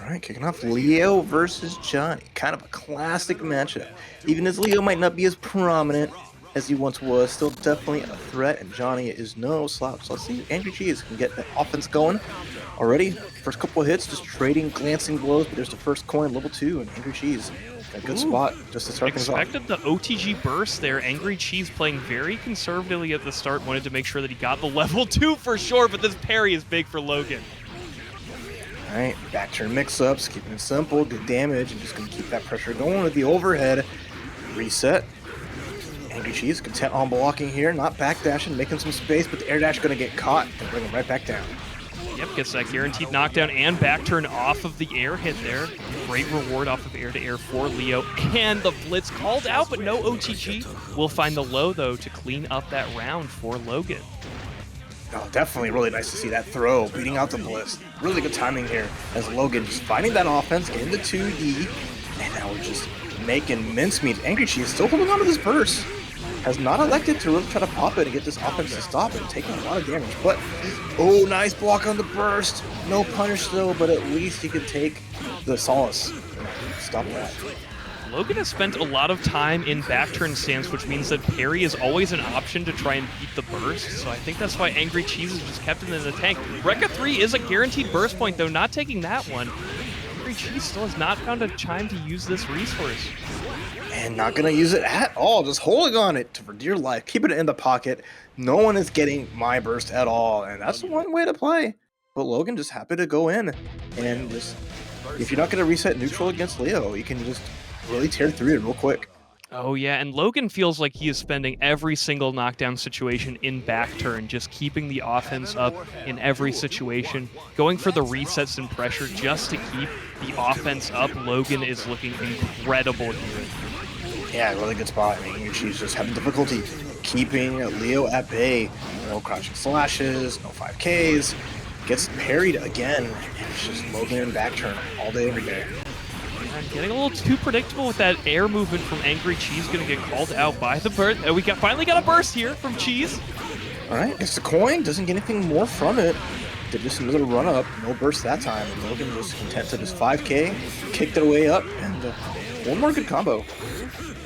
All right, kicking off Leo versus Johnny. Kind of a classic matchup. Even as Leo might not be as prominent as he once was, still definitely a threat, and Johnny is no slouch. So let's see if AngryCheese can get the offense going. Already, first couple of hits, just trading glancing blows, but there's the first coin, level 2, and AngryCheese got a good spot just to start things off. Expected the OTG burst there. AngryCheese playing very conservatively at the start, wanted to make sure that he got the level 2 for sure, but this parry is big for Logan. Alright, back turn mix-ups, keeping it simple, good damage, and just going to keep that pressure going with the overhead. Reset. AngryCheese content on blocking here, not backdashing, making some space, but the air dash going to get caught and bring him right back down. Yep, gets that guaranteed knockdown and back turn off of the air hit there. Great reward off of air-to-air for Leo. And the blitz called out, but no OTG. We'll find the low, though, to clean up that round for Logan. Oh, definitely really nice to see that throw, beating out the blitz. Really good timing here as Logan just finding that offense, getting the 2D, and now we're just making mincemeat. AngryCheese still holding on to this burst. Has not elected to really try to pop it and get this offense to stop it, taking a lot of damage. But, oh, nice block on the burst. No punish though, but at least he could take the Solstice. Stop that. Logan has spent a lot of time in back turn stance, which means that parry is always an option to try and beat the burst, so I think that's why AngryCheese has just kept him in the tank. Rekka 3 is a guaranteed burst point, though, not taking that one. AngryCheese still has not found a time to use this resource. And not going to use it at all, just holding on it for dear life, keeping it in the pocket. No one is getting my burst at all, and that's one way to play. But Logan just happy to go in, and just, if you're not going to reset neutral against Leo, you can just really tear through it real quick. Oh yeah, and Logan feels like he is spending every single knockdown situation in back turn, just keeping the offense up in every situation, going for the resets and pressure just to keep the offense up. Logan is looking incredible here. Yeah, really good spot. I mean, she's just having difficulty keeping Leo at bay. No crouching slashes, no 5Ks. Gets parried again, and it's just Logan in back turn all day, every day. Getting a little too predictable with that air movement from AngryCheese, gonna get called out by the burst. We finally got a burst here from Cheese. All right, gets the coin, doesn't get anything more from it. Did just another run up, no burst that time. And Logan was content to just 5K, kicked it away up, and one more good combo.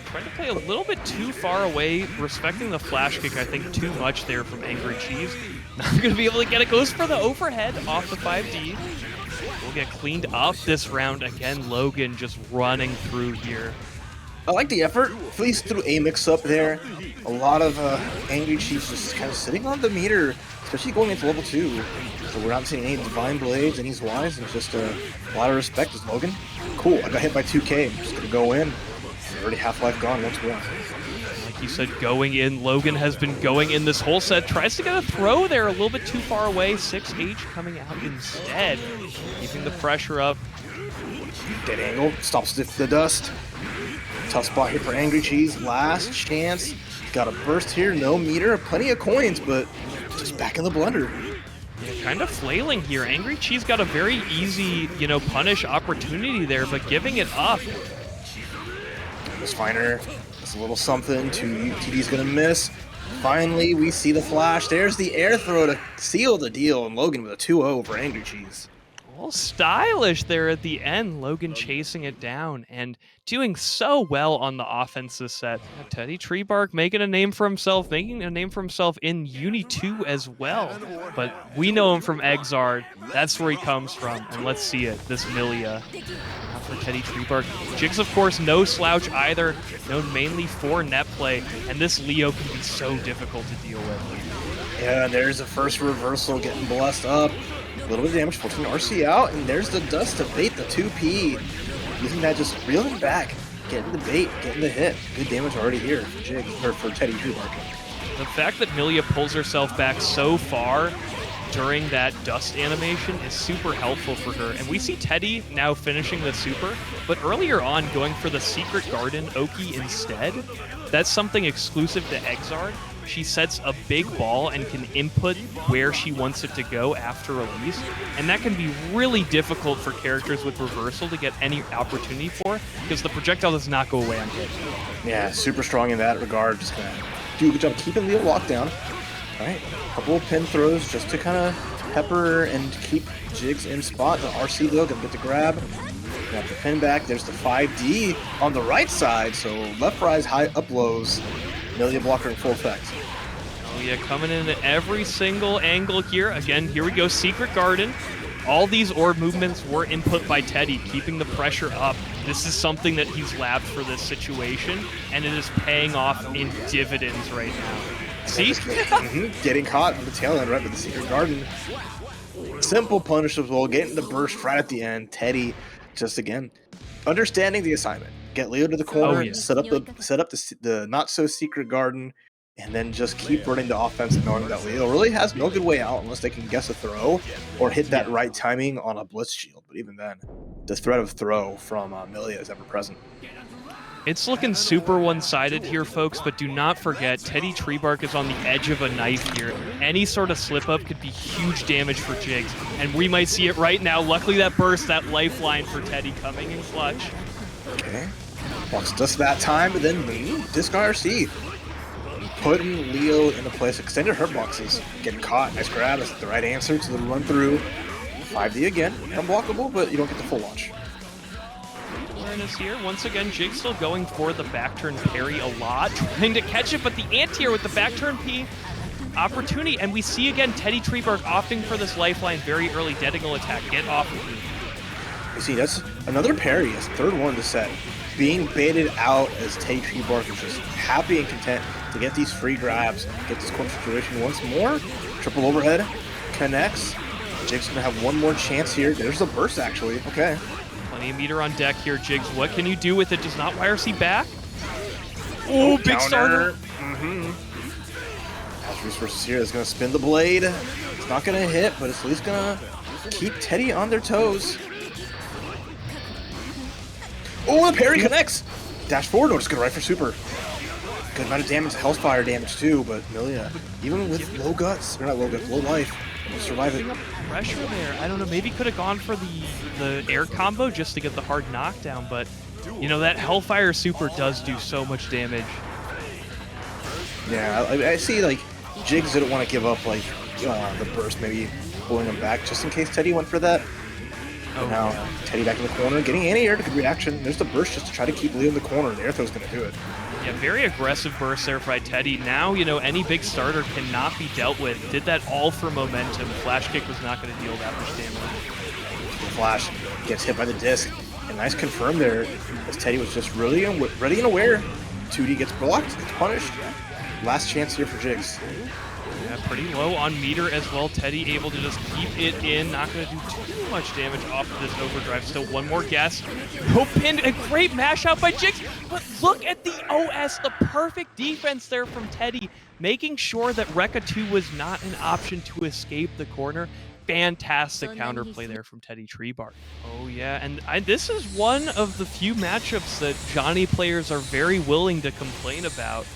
Trying to play a little bit too far away, respecting the flash kick, I think, too much there from AngryCheese. Not going to be able to get it. Goes for the overhead off the 5D. We'll get cleaned up this round. Again, Logan just running through here. I like the effort, at least through a mix-up there. A lot of AngryCheese just kind of sitting on the meter, especially going into level 2. So we're not seeing any Divine Blades, any Zweis, and just a lot of respect as Logan. Cool, I got hit by 2K. I'm just going to go in. Already half-life gone once more. Like you said, going in. Logan has been going in this whole set. Tries to get a throw there a little bit too far away. 6H coming out instead. Keeping the pressure up. Dead angle. Stops the dust. Tough spot here for AngryCheese. Last chance. Got a burst here. No meter. Plenty of coins, but just back in the blender. Yeah, kind of flailing here. AngryCheese got a very easy, punish opportunity there, but giving it up. This Finer, it's a little something. TD's gonna miss. Finally, we see the flash. There's the air throw to seal the deal, and Logan with a 2-0 over AngryCheese. Well, stylish there at the end. Logan chasing it down and doing so well on the offense this set. TeddyTreebark making a name for himself, in Uni 2 as well. But we know him from XRD. That's where he comes from, and let's see it. This Millia. For TeddyTreebark. Jigs, of course, no slouch either, known mainly for net play, and this Leo can be so difficult to deal with. Yeah, there's the first reversal getting blessed up. A little bit of damage, 14 RC out, and there's the dust to bait the 2P. Using that, just reeling back, getting the bait, getting the hit. Good damage already here for Jigs, or for TeddyTreebark. The fact that Millia pulls herself back so far during that dust animation is super helpful for her. And we see Teddy now finishing the super, but earlier on going for the Secret Garden Oki instead. That's something exclusive to XRD. She sets a big ball and can input where she wants it to go after release. And that can be really difficult for characters with reversal to get any opportunity for, because the projectile does not go away on hit. Yeah, super strong in that regard. Just gonna do a good job keeping Leo locked down. All right, a couple of pin throws just to kind of pepper and keep Jigs in spot. The RC though, gonna get the grab. Got the pin back. There's the 5D on the right side. So left rise, high up lows. Millia blocker in full effect. Oh yeah, coming in at every single angle here. Again, here we go, Secret Garden. All these orb movements were input by Teddy, keeping the pressure up. This is something that he's labbed for this situation, and it is paying off in dividends right now. See? Getting caught on the tail end right with the Secret Garden. Simple punish as well, getting the burst right at the end. Teddy, just again, understanding the assignment. Get Leo to the corner, set up the not so secret garden, and then just keep running the offense and knowing that Leo really has no good way out unless they can guess a throw or hit that right timing on a blitz shield. But even then, the threat of throw from Millia is ever present. It's looking super one-sided here, folks, but do not forget, TeddyTreebark is on the edge of a knife here. Any sort of slip-up could be huge damage for Jigs, and we might see it right now. Luckily, that burst, that lifeline for Teddy coming in clutch. Okay. Walks just that time, but then disc RC. Putting Leo into place, extended hurt boxes, getting caught. Nice grab, that's the right answer to the run through. 5D again, unblockable, but you don't get the full launch. Awareness here. Once again, Jig still going for the back turn parry a lot, trying to catch it, but the anti-air with the back turn P opportunity, and we see again TeddyTreebark opting for this lifeline very early deadingle attack. Get off of me. You see, that's another parry, his third one to set. Being baited out as TeddyTreebark is just happy and content to get these free grabs, get this corner situation once more. Triple overhead, connects. Jig's gonna have one more chance here. There's the burst actually, okay. Plenty of meter on deck here, Jigs. What can you do with it? Does not YRC back? Oh, big counter. starter. As resources here is gonna spin the blade. It's not gonna hit, but it's at least gonna keep Teddy on their toes. Oh, the parry connects! Dash forward, no, just gonna right for super. Good amount of damage, Hellfire damage too, but Millia, even with low guts, or not low guts, low life, will survive it. Pressure there. I don't know, maybe could have gone for the air combo just to get the hard knockdown, but you know, that Hellfire super does do so much damage. Yeah, I see like Jigs didn't want to give up like the burst, maybe pulling him back just in case Teddy went for that. Oh, now Teddy back in the corner, getting anti-air to good reaction. There's the burst just to try to keep Leo in the corner. The air throw's gonna do it. Yeah, very aggressive burst there by Teddy. Now, you know, any big starter cannot be dealt with. Did that all for momentum. Flash kick was not going to deal that much damage. The Flash gets hit by the disc. And nice confirm there, as Teddy was just really ready and aware. 2D gets blocked, gets punished. Last chance here for Jigs. Yeah, pretty low on meter as well. Teddy able to just keep it in. Not going to do too much damage off of this overdrive. Still one more guess. No pin. A great mash out by Jigs. But look at the OS. The perfect defense there from Teddy. Making sure that Rekka 2 was not an option to escape the corner. Fantastic counterplay there from TeddyTreebark. Oh yeah, and this is one of the few matchups that Johnny players are very willing to complain about.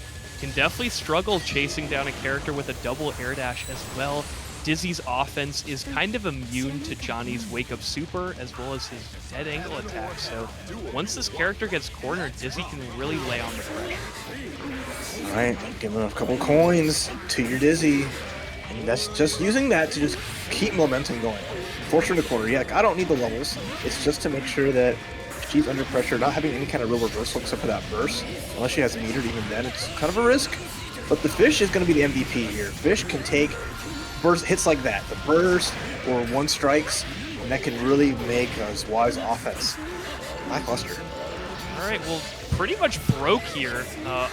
Can definitely struggle chasing down a character with a double air dash as well. Dizzy's offense is kind of immune to Johnny's wake up super as well as his dead angle attack. So once this character gets cornered, Dizzy can really lay on the pressure. Alright, give him a couple coins to your Dizzy. And that's just using that to just keep momentum going. Force her in the corner. Yeah, I don't need the levels. It's just to make sure that she's under pressure, not having any kind of real reversal except for that burst. Unless she has metered, even then, it's kind of a risk. But the Fish is going to be the MVP here. Fish can take burst hits like that, the burst or one strikes, and that can really make Zwei's offense lackluster. All right, well, pretty much broke here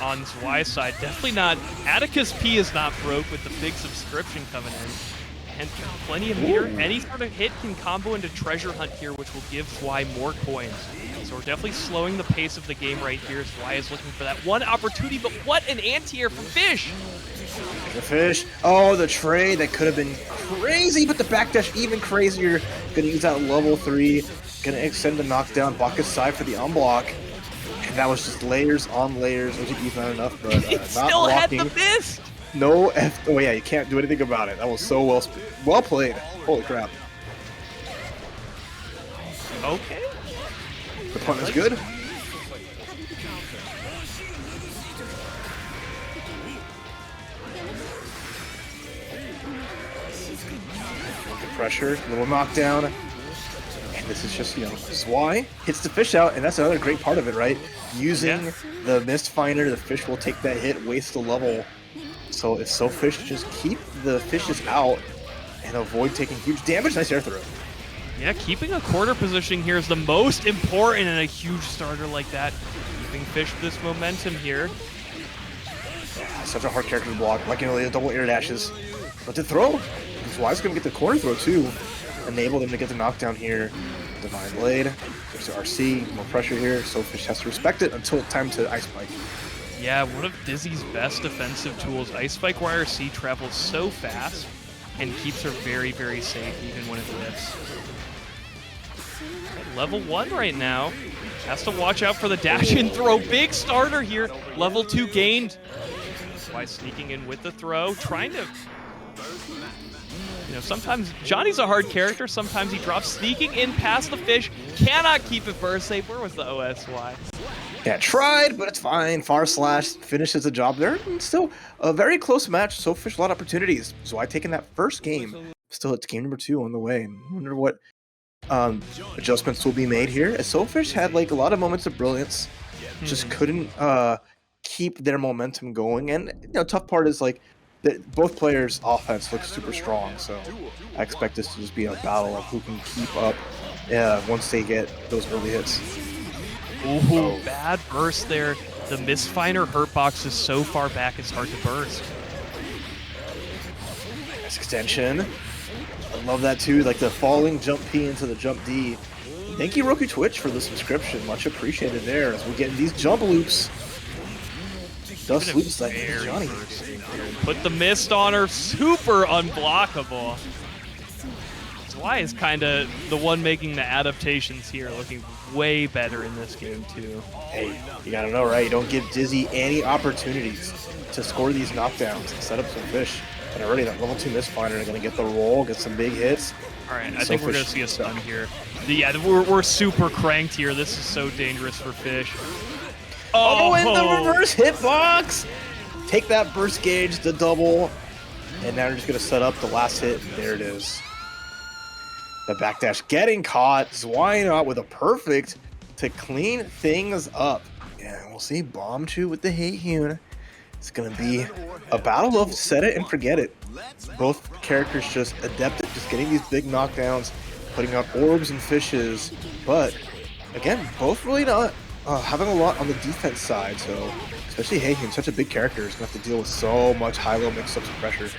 on Zwei's side. Definitely not. Atticus P is not broke with the big subscription coming in. And plenty of meter. Any sort of hit can combo into Treasure Hunt here, which will give Zwei more coins. So we're definitely slowing the pace of the game right here. Zwei is looking for that one opportunity, but what an anti-air from Fish! The Fish. Oh, the trade. That could have been crazy, but the backdash even crazier. Gonna use that level 3. Gonna extend the knockdown. Baka's side for the unblock. And that was just layers on layers. OGB's not enough, but it not still blocking. had the mist! No F. Oh yeah, you can't do anything about it. That was so well played. Holy crap. Okay. The punt is good. Good pressure, little knockdown. And this is just, Zwei hits the fish out, and that's another great part of it, right? Using the Mist Finder, the fish will take that hit, waste the level. So if SoFisht just keep the fishes out and avoid taking huge damage, nice air throw. Yeah, keeping a quarter positioning here is the most important in a huge starter like that. Keeping fish this momentum here. Yeah, such a hard character to block. Like, the double air dashes. But to throw, Zwei's going to get the corner throw too. Enable them to get the knockdown here. Divine Blade. There's the RC. More pressure here. SoFisht has to respect it until it's time to Ice Spike. Yeah, one of Dizzy's best defensive tools. Ice Spike YRC travels so fast and keeps her very, very safe even when it whips. Level 1 right now. Has to watch out for the dash and throw. Big starter here. Level 2 gained. Zwei sneaking in with the throw. Trying to... sometimes Johnny's a hard character. Sometimes he drops. Sneaking in past the fish. Cannot keep it burst safe. Where was the OSY? Yeah, tried, but it's fine. Far Slash finishes the job there. And still a very close match. SoFisht a lot of opportunities. Zwei taking that first game. Still, it's game number 2 on the way. I wonder what adjustments will be made here. As SoFisht had a lot of moments of brilliance, just couldn't keep their momentum going. And tough part is that both players' offense looks super strong. So I expect this to just be a battle of who can keep up once they get those early hits. Ooh, bad burst there. The Mistfinder hurt box is so far back it's hard to burst. Nice extension. I love that too, the falling jump P into the jump D. Thank you, Roku Twitch, for the subscription. Much appreciated there as we're getting these jump loops. Dust loops like Johnny. Put the mist on her, super unblockable. Zwei is kind of the one making the adaptations here, looking way better in this game too. Hey, you gotta know, right? You don't give Dizzy any opportunities to score these knockdowns and set up some fish. And already that level 2 Mistfinder are going to get the roll, get some big hits. All right, I think we're going to see a stun here. Yeah, we're super cranked here. This is so dangerous for fish. Oh, and the reverse hitbox! Take that burst gauge, the double, and now we're just going to set up the last hit. And there it is. The backdash getting caught. Zwei out with a perfect to clean things up. Yeah, we'll see Bombchu with the Haehyun. It's going to be a battle of set it and forget it. Both characters just adept at just getting these big knockdowns, putting up orbs and fishes. But, again, both really not having a lot on the defense side. So, especially Haehyun, such a big character, is going to have to deal with so much high-low mix-ups and pressure.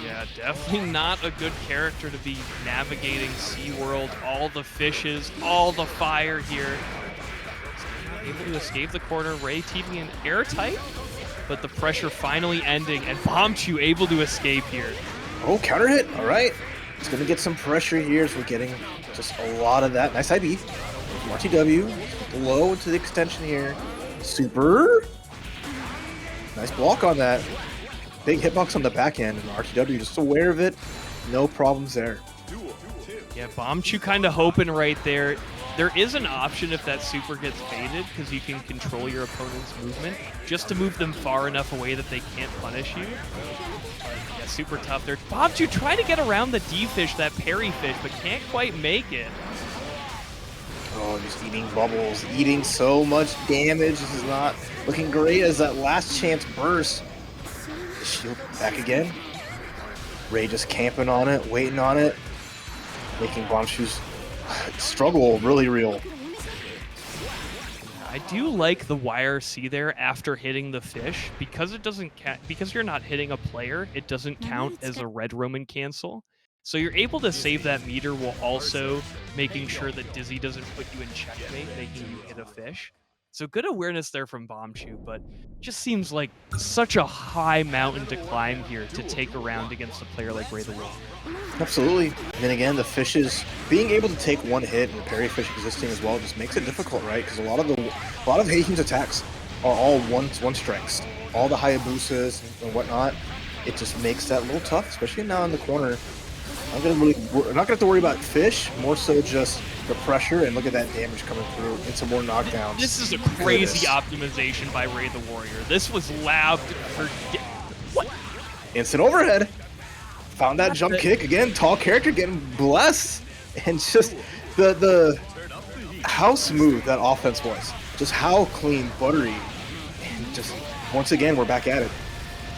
Yeah, definitely not a good character to be navigating SeaWorld. All the fishes, all the fire here. Able to escape the corner. Ray TV in airtight. But the pressure finally ending, and Bombchu able to escape here. Oh, counter hit. All right. It's going to get some pressure here as we're getting just a lot of that. Nice IB from RTW. Low into the extension here. Super. Nice block on that. Big hitbox on the back end, and RTW just aware of it. No problems there. Yeah, Bombchu kind of hoping right there. There is an option if that super gets baited, because you can control your opponent's movement, just to move them far enough away that they can't punish you. Yeah, super tough there. Bombchu trying to get around the D-fish, that parry fish, but can't quite make it. Oh, just eating bubbles, eating so much damage. This is not looking great as that last chance burst. The shield back again. Ray just camping on it, waiting on it, making Bombchu's struggle really real. I do like the YRC there after hitting the fish, because it doesn't because you're not hitting a player, it doesn't count as a red Roman cancel. So you're able to save that meter while also making sure that Dizzy doesn't put you in checkmate, making you hit a fish. So good awareness there from Bombchu, but just seems like such a high mountain to climb here to take a round against a player like Ray the Wolf. Absolutely. And then again, the fishes being able to take one hit and parry fish existing as well just makes it difficult, right? Because a lot of Haehyun's attacks are all one strikes. All the Hayabusas and whatnot. It just makes that a little tough, especially now in the corner. I'm not gonna have to worry about fish, more so just the pressure, and look at that damage coming through into more knockdowns. This is a crazy optimization by Ray the Warrior. This was labbed for... What? Instant overhead. Found that jump kick again. Tall character getting blessed, and just the how smooth that offense was. Just how clean, buttery, and just once again we're back at it.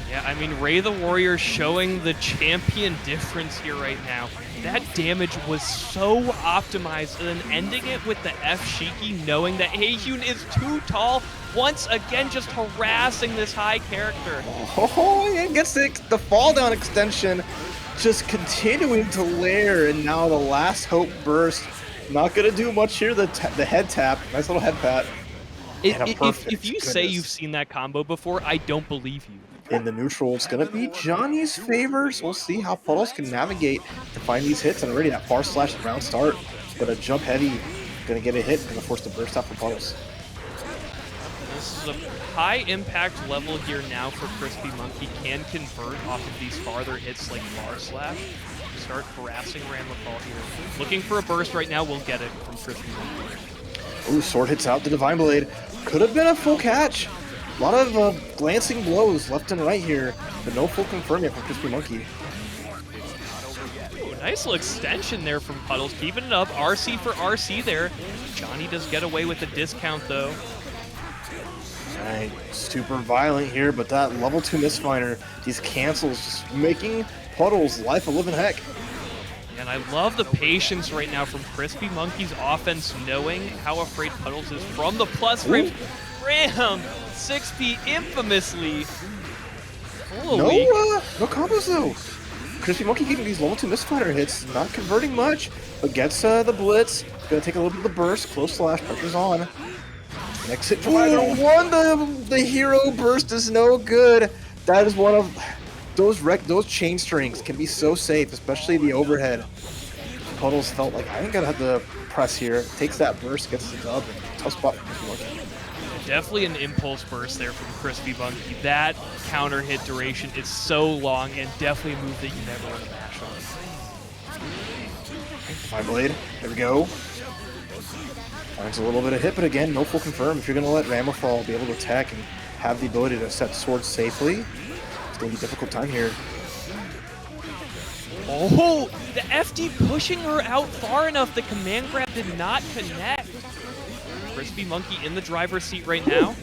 Yeah, I mean, Ray the Warrior showing the champion difference here right now. That damage was so optimized, and then ending it with the F Shiki, knowing that Haehyun is too tall, once again just harassing this high character. Oh, it gets the fall down extension, just continuing to layer, and now the last hope burst. Not gonna do much here. The head tap, nice little head pat. If you say you've seen that combo before, I don't believe you. In the neutral, it's going to be Johnny's favor, so we'll see how Puddles can navigate to find these hits, and already that far slash round start, but a jump heavy, going to get a hit, going to force the burst out for Puddles. This is a high impact level here now for Crispy Munky, can convert off of these farther hits like far slash. Start harassing Ramlethal here. Looking for a burst right now, we'll get it from Crispy Munky. Ooh, sword hits out the Divine Blade. Could have been a full catch. A lot of glancing blows left and right here, but no full confirm yet from Crispy Munky. Ooh, nice little extension there from Puddles, keeping it up. RC for RC there. Johnny does get away with the discount though. Alright, super violent here, but that level 2 misfire, these cancels just making Puddles life a living heck. And I love the patience right now from Crispy Munky's offense, knowing how afraid Puddles is from the plus frames. Ram 6P infamously. Holy. No combos though. Crispy Munky getting these level 2 misfire hits, not converting much, but gets the blitz. Gonna take a little bit of the burst, close slash, pressure's on. Next hit provider one, the hero burst is no good. That is one of those chain strings can be so safe, especially the overhead. Puddles felt like I ain't gonna have to press here. Takes that burst, gets the dub. Tough spot for Crispy Munky. Definitely an impulse burst there from Crispy Munky. That counter hit duration is so long, and definitely a move that you never want to mash on. My blade, there we go. Finds a little bit of hit, but again, no full confirm. If you're gonna let Ramlethal be able to attack and have the ability to set swords safely, it's gonna be a difficult time here. Oh, the FD pushing her out far enough. The command grab did not connect. Crispy Munky in the driver's seat right now.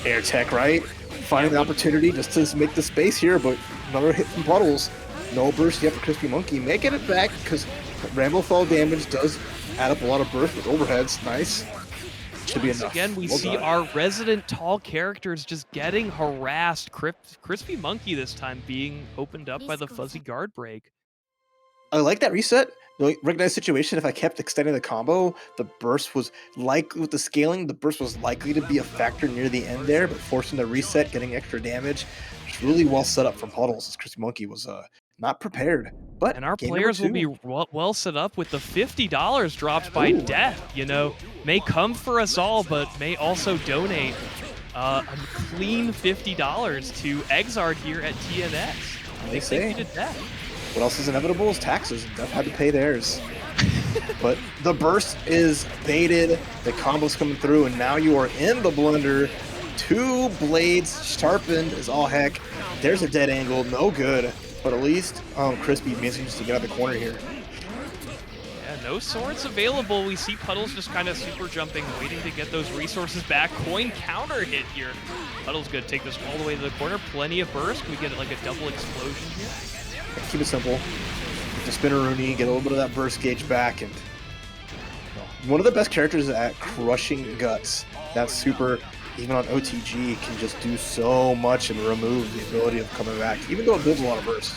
Air tech, right? Finding the opportunity just to make the space here, but another hit from Puddles. No burst yet for Crispy Munky. Making it back because Ramlethal damage does add up a lot of burst with overheads. Nice. Should be enough. Again, we see our resident tall characters just getting harassed. Crispy Munky this time being opened up by the fuzzy guard break. I like that reset. The recognized situation, if I kept extending the combo, the burst was like with the scaling, the burst was likely to be a factor near the end there, but forcing the reset, getting extra damage. It's really well set up from Puddles, as Crispy Munky was not prepared. But and our players will be well set up with the $50 dropped by Death. You know, may come for us all, but may also donate a clean $50 to XRD here at TNX. They thank you to Death. What else is inevitable is taxes. Death had to pay theirs. But the burst is baited, the combo's coming through, and now you are in the blender. 2 blades sharpened as all heck. There's a dead angle, no good. But at least Crispy manages to get out of the corner here. Yeah, no swords available. We see Puddles just kind of super jumping, waiting to get those resources back. Coin counter hit here. Puddles gonna take this all the way to the corner. Plenty of burst. We get like a double explosion here. Keep it simple. Get the spinneroonie, get a little bit of that burst gauge back, and one of the best characters at crushing guts. That super, even on OTG, can just do so much and remove the ability of coming back, even though it builds a lot of burst.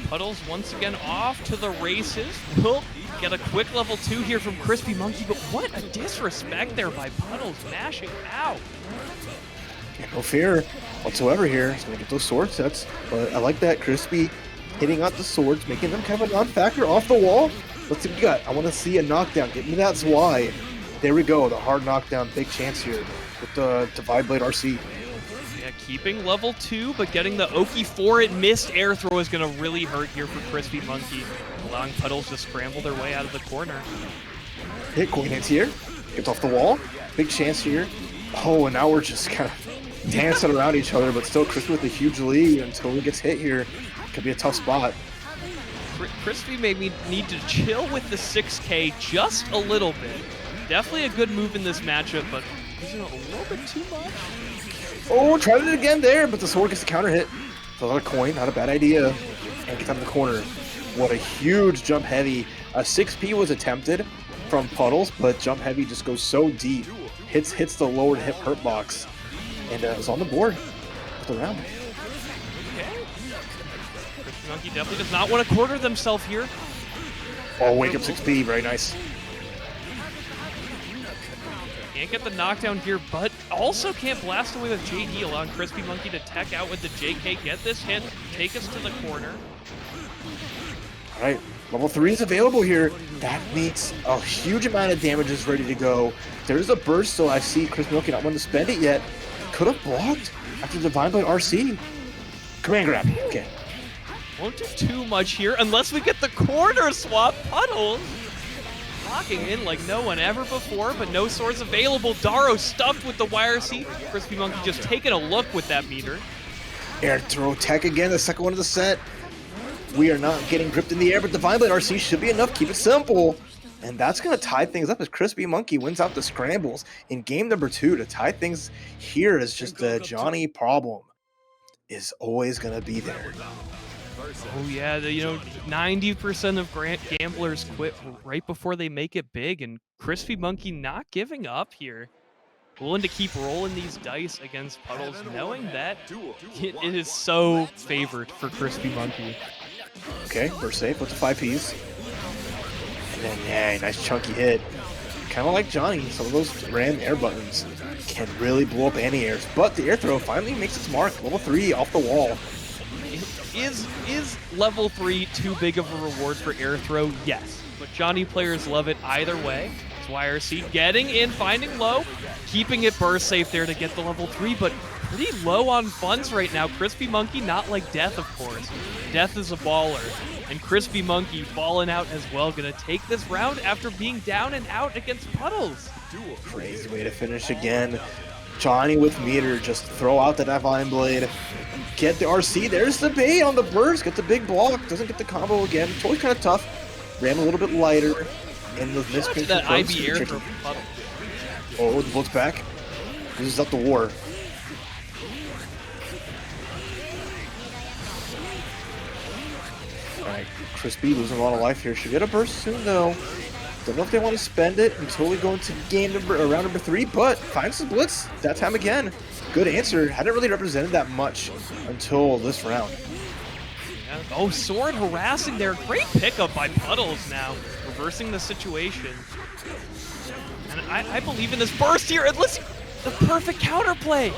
Puddles once again off to the races. We'll get a quick level 2 here from Crispy Munky, but what a disrespect there by Puddles, mashing out. Yeah, no fear whatsoever here. He's going to get those sword sets, but I like that Crispy hitting out the swords, making them kind of a non-factor off the wall. Let's see what you got. I want to see a knockdown. Get me that Zwei. There we go. The hard knockdown. Big chance here with the Divide Blade RC. Yeah, keeping level 2, but getting the Oki 4. It missed air throw is going to really hurt here for Crispy Munky, allowing Puddles to scramble their way out of the corner. Hit coin hits here. Gets off the wall. Big chance here. Oh, and now we're just kind of dancing around each other, but still Crispy with a huge lead until he gets hit here. Could be a tough spot. Crispy may need to chill with the 6K just a little bit. Definitely a good move in this matchup, but using a little bit too much. Oh, tried it again there, but the sword gets the counter hit. So a coin, not a bad idea. And gets out of the corner. What a huge jump heavy. A 6P was attempted from Puddles, but jump heavy just goes so deep. Hits the lowered hip hurt box. And is on the board with the round. Okay. Munky definitely does not want to quarter themselves here. Oh, wake up 6P, very nice. Can't get the knockdown here, but also can't blast away with JD, allowing Crispy Munky to tech out with the JK, get this hit, take us to the corner. All right, level 3 is available here. That means a huge amount of damage is ready to go. There's a burst, so I see Crispy Munky not want to spend it yet. Could have blocked after Divine Blade RC. Command grab, okay. Won't do too much here unless we get the corner swap. Puddles locking in like no one ever before, but no swords available. Daro stuffed with the YRC. Crispy Munky just taking a look with that meter. Air throw tech again, the second one of the set. We are not getting gripped in the air, but Divine Blade RC should be enough. Keep it simple. And that's going to tie things up as Crispy Munky wins out the scrambles in game number 2. To tie things here is just the Johnny problem is always going to be there. Oh yeah, 90% of gamblers quit right before they make it big, and Crispy Munky not giving up here. Willing to keep rolling these dice against Puddles, knowing that it is so favored for Crispy Munky. Okay, we're safe with the 5Ps. And then, yeah, nice chunky hit. Kind of like Johnny, some of those ram air buttons can really blow up anti-airs, but the air throw finally makes its mark. Level 3 off the wall. Is level 3 too big of a reward for air throw? Yes, but Johnny players love it either way. It's YRC getting in, finding low, keeping it burst safe there to get the level 3, but pretty low on funds right now. Crispy Munky, not like Death, of course. Death is a baller, and Crispy Munky balling out as well. Gonna take this round after being down and out against Puddles. Crazy way to finish again. Johnny with meter, just throw out the Divine Blade. Get the RC, there's the bait on the burst, get the big block, doesn't get the combo again. It's always kind of tough. Ran a little bit lighter. And the misprint that IB air throw from Puddles. Oh, the bullet's back. This is up the war. Alright, Crispy losing a lot of life here. Should get a burst soon though. Don't know if they want to spend it until we go into round number 3, but finds the blitz that time again. Good answer. Hadn't really represented that much until this round. Yeah. Oh, sword harassing there. Great pickup by Puddles now, reversing the situation. And I believe in this burst here. And listen, the perfect counterplay.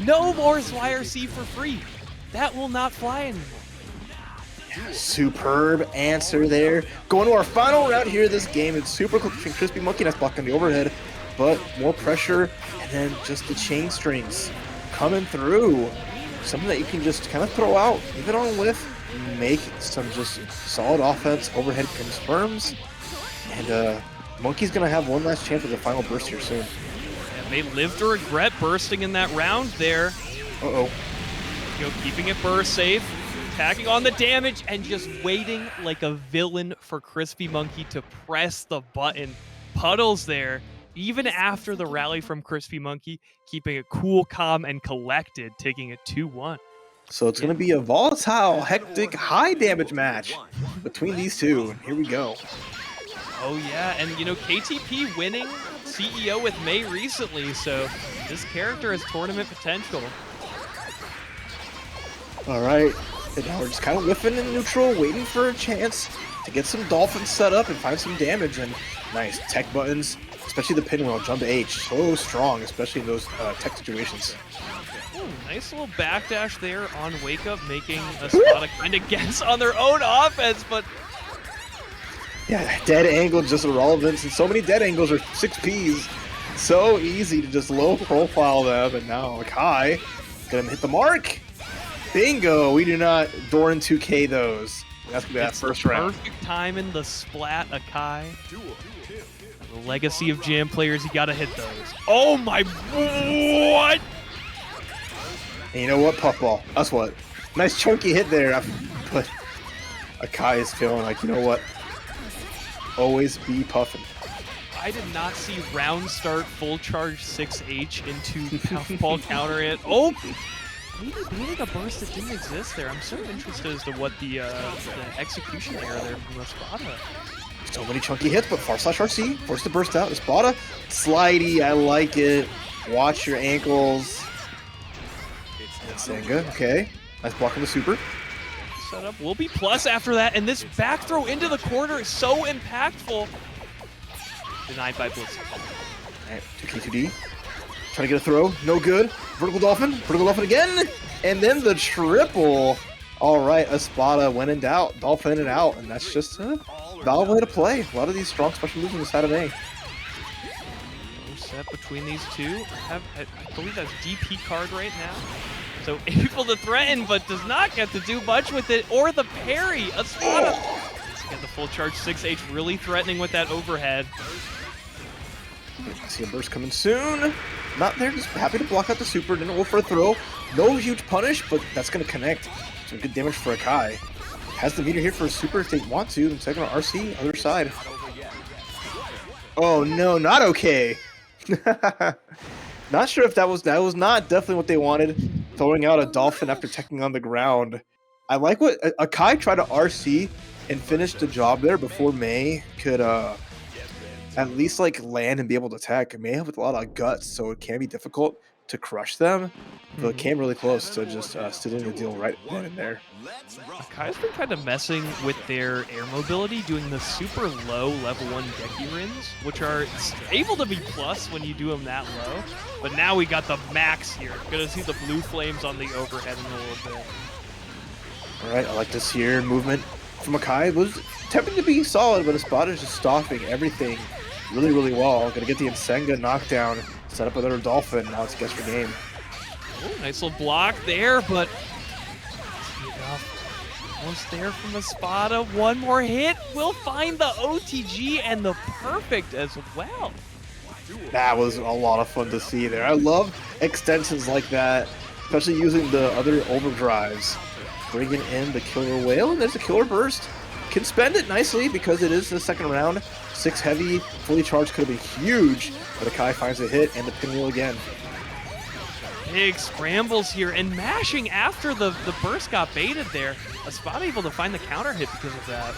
No more YRC for free. That will not fly anymore. Superb answer there. Going to our final round here of this game. It's super close between Crispy Munky. That's blocking the overhead, but more pressure, and then just the chain strings coming through. Something that you can just kind of throw out, even on a whiff, make some just solid offense. Overhead confirms, and Munky's gonna have one last chance with the final burst here soon. And they live to regret bursting in that round there. Uh-oh. Keeping it burst safe. Attacking on the damage and just waiting like a villain for Crispy Munky to press the button. Puddles there, even after the rally from Crispy Munky, keeping it cool, calm, and collected, taking it 2-1. So it's going to be a volatile, hectic, high damage match between these two. Here we go. Oh yeah, and KTP winning CEO with May recently, so this character has tournament potential. All right. And now we're just kind of whiffing in neutral, waiting for a chance to get some dolphins set up and find some damage. And nice tech buttons, especially the pinwheel, jump H, so strong, especially in those tech situations. Ooh, nice little backdash there on Wake Up, making Espada kind of guess on their own offense, but... Yeah, dead angle just irrelevant, and so many dead angles are 6Ps. So easy to just low profile them, and now Akai gonna hit the mark. Bingo! We do not Doran 2K those. That's gonna be that first round. Perfect time in the splat, Akai. The legacy of Jam players, you gotta hit those. Oh my! What? And you know what? Puffball. That's what. Nice chunky hit there. But Akai is feeling like, you know what? Always be puffing. I did not see round start full charge 6H into puffball counter it. Oh! Maybe beating a burst that didn't exist there. I'm so interested as to what the execution error there from Espada. So many chunky hits, but /RC, forced to burst out. Espada, slidey, I like it. Watch your ankles. And Senga, okay. Nice block on the super. Setup will be plus after that, and this back throw into the corner is so impactful. Denied by Blitz. Alright, 2K2D. Trying to get a throw, no good. Vertical Dolphin again, and then the triple. Alright, Espada, when in doubt, Dolphin it out, and that's just a valid way to play. A lot of these strong special moves on the side of A. No set between these two. I believe that's DP card right now. So able to threaten, but does not get to do much with it, or the parry. Espada. Let's get the full charge 6H really threatening with that overhead. See a burst coming soon. Not there, just happy to block out the super. Didn't go for a throw. No huge punish, but that's going to connect. Some good damage for Akai. Has the meter here for a super if they want to. And second on RC, other side. Oh no, not okay. Not sure if that was not definitely what they wanted. Throwing out a Dolphin after teching on the ground. I like what Akai tried to RC and finish the job there before May could at least like land and be able to attack. May have a lot of guts, so it can be difficult to crush them. But it came really close to just stealing the deal right then and there. Akai's been kind of messing with their air mobility, doing the super low level 1 Deki Rins, which are able to be plus when you do them that low. But now we got the max here. Gonna see the blue flames on the overhead in a little bit. Alright, I like this here. Movement from Akai. It was attempting to be solid, but Espada is just stopping everything really, really well. Gonna get the Nsenga knockdown, set up another Dolphin. Now it's guess for game. Oh, nice little block there, but almost there from Espada. One more hit will find the OTG and the perfect as well. That was a lot of fun to see there. I love extensions like that, especially using the other overdrives. Bringing in the Killer Whale, and there's a Killer Burst. Can spend it nicely because it is the second round. 6 heavy, fully charged could have been huge, but Akai finds a hit and the pinwheel again. Big scrambles here and mashing after the burst got baited there. Espada able to find the counter hit because of that.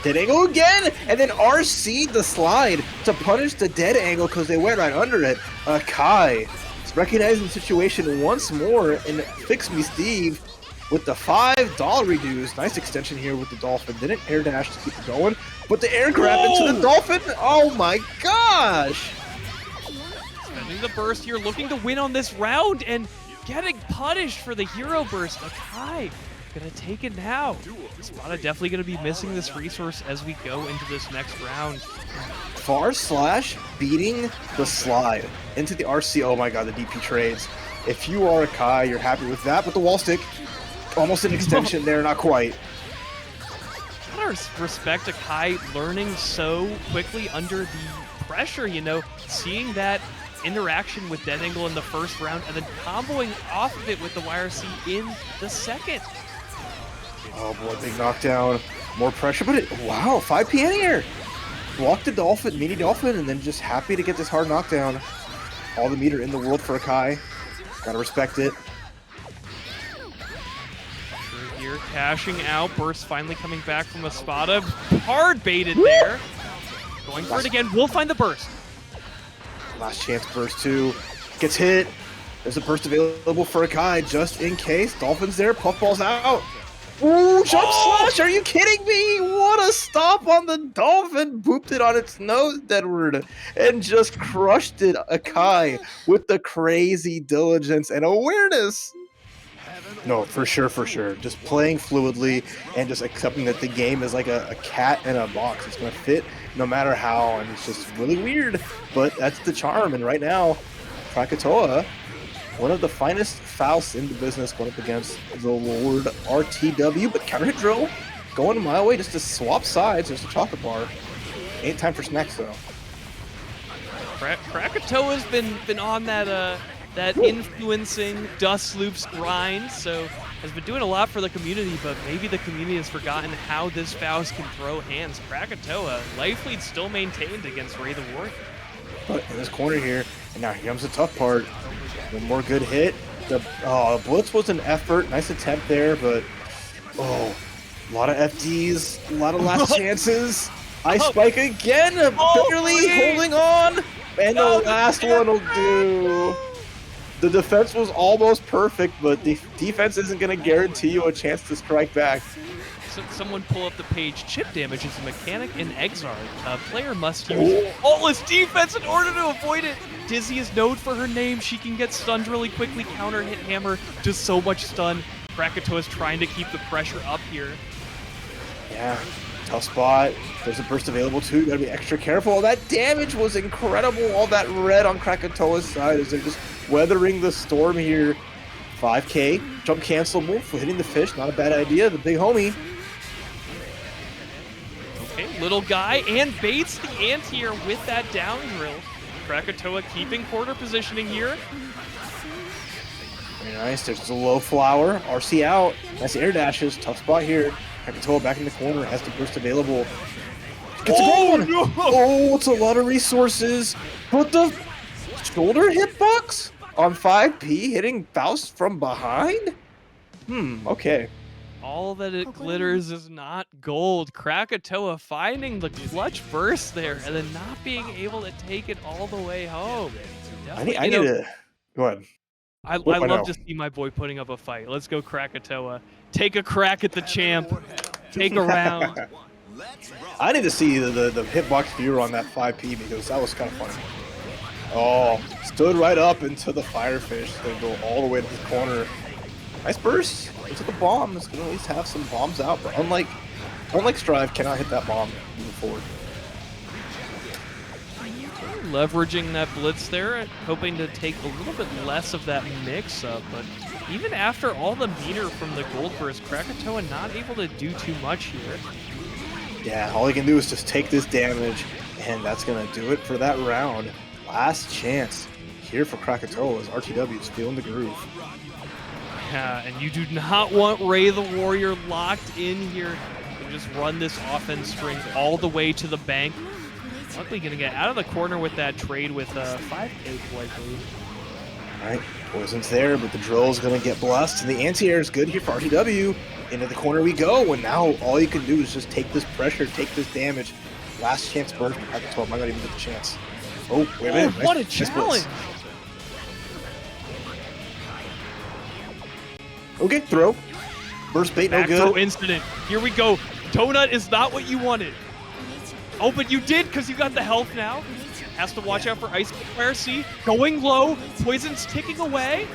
Dead angle again, and then RC'd the slide to punish the dead angle because they went right under it. Akai is recognizing the situation once more and Fix Me Steve with the $5 reduce. Nice extension here with the Dolphin. Didn't air dash to keep it going, but the air grab into the Dolphin. Oh my gosh! Spending the burst here, looking to win on this round and getting punished for the hero burst. Akai gonna take it now. Espada definitely gonna be missing this resource as we go into this next round. Far slash beating the slide into the RC. Oh my god, the DP trades. If you are Akai, you're happy with that, but the wall stick, almost an extension there, not quite. Gotta respect Akai learning so quickly under the pressure, you know, seeing that interaction with Dead Angle in the first round and then comboing off of it with the YRC in the second. Oh boy, big knockdown, more pressure, but wow, 5P anti-air. Blocked the Dolphin, mini Dolphin, and then just happy to get this hard knockdown. All the meter in the world for Akai. Gotta respect it. Here, cashing out, burst finally coming back from Espada. Hard baited there. Going for it again, we'll find the burst. Last chance burst too. Gets hit. There's a burst available for Akai just in case. Dolphin's there, Puffball's out. Ooh, jump slash, are you kidding me? What a stop on the Dolphin. Booped it on its nose, Deadward, and just crushed it, Akai, with the crazy diligence and awareness. No, for sure, for sure. Just playing fluidly and just accepting that the game is like a cat in a box. It's going to fit no matter how, and it's just really weird, but that's the charm. And right now, Krackatoa, one of the finest Fausts in the business, going up against the Lord RTW, but counter hit drill going a mile away just to swap sides. There's a chocolate bar. Ain't time for snacks though. Krackatoa's been on that that influencing Dust Loop's grind, so has been doing a lot for the community, but maybe the community has forgotten how this Faust can throw hands. Krackatoa, life lead still maintained against Ray the Warrior. But in this corner here, and now here comes the tough part. One more good hit. The blitz was an effort. Nice attempt there, but a lot of FDs, a lot of last chances. Ice Spike again, barely holding on, and the last one will do. The defense was almost perfect, but the defense isn't going to guarantee you a chance to strike back. So someone pull up the page. Chip damage is a mechanic in XRD. A player must use all his defense in order to avoid it. Dizzy is known for her name. She can get stunned really quickly. Counter hit hammer does so much stun. Krackatoa is trying to keep the pressure up here. Yeah, tough spot. There's a burst available too. You gotta be extra careful. That damage was incredible. All that red on Krackatoa's side as they're just weathering the storm here. 5K, jump cancel move for hitting the fish. Not a bad idea. The big homie. Okay, little guy, and baits the anti-air with that down drill. Krackatoa keeping corner positioning here. Very nice. There's the low flower. RC out. Nice air dashes. Tough spot here. Krackatoa back in the corner. Has the burst available. Gets a great one. No! Oh, it's a lot of resources. But the shoulder hitbox on 5P hitting Faust from behind? Okay. All that it glitters is not gold. Krackatoa finding the clutch burst there and then not being able to take it all the way home. I need to... Go ahead. I love to see my boy putting up a fight. Let's go, Krackatoa. Take a crack at the champ. Take a round. I need to see the hitbox viewer on that 5P because that was kind of funny. Oh, stood right up into the firefish. Gonna go all the way to the corner. Nice burst into the bomb. It's gonna at least have some bombs out, but unlike Strive, cannot hit that bomb moving forward. Leveraging that blitz there, hoping to take a little bit less of that mix-up, but even after all the meter from the gold burst, Krackatoa not able to do too much here. Yeah, all he can do is just take this damage, and that's gonna do it for that round. Last chance here for Krackatoa as RTW is feeling the groove. Yeah, and you do not want Ray the Warrior locked in here. You just run this offense string all the way to the bank. Luckily gonna get out of the corner with that trade with 5K likely. Alright, Poison's there, but the drill's gonna get blessed, and the anti-air is good here for RTW. Into the corner we go, and now all you can do is just take this pressure, take this damage. Last chance burst, Krackatoa might not even get the chance. Oh, wait a minute. What a challenge! Okay, throw. Burst bait, no Back good. throw incident. Here we go. Donut is not what you wanted. Oh, but you did because you got the health now. Has to watch out for Ice Fire C. Going low. Poison's ticking away.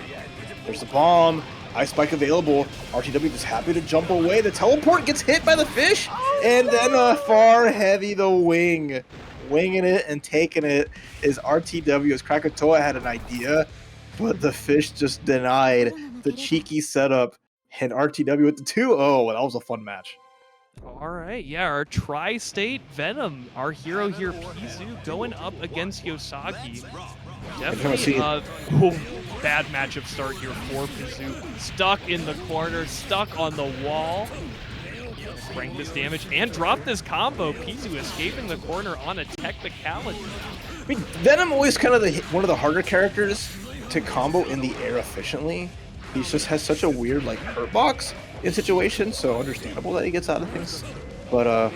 There's the bomb. Ice Spike available. RTW is happy to jump away. The teleport gets hit by the fish. And then far heavy the wing. Winging it and taking it is RTW as Krackatoa had an idea, but the fish just denied the cheeky setup. And RTW with the 2-0. That was a fun match. All right, yeah, our tri-state Venom, our hero here, pzooo, going up against Yousagi. Definitely bad matchup start here for pzooo. Stuck in the corner, stuck on the wall. Crank this damage and drop this combo. pzooo escaping the corner on a technicality. I mean, Venom always kind of one of the harder characters to combo in the air efficiently. He just has such a weird like hurt box in situations, so understandable that he gets out of things. But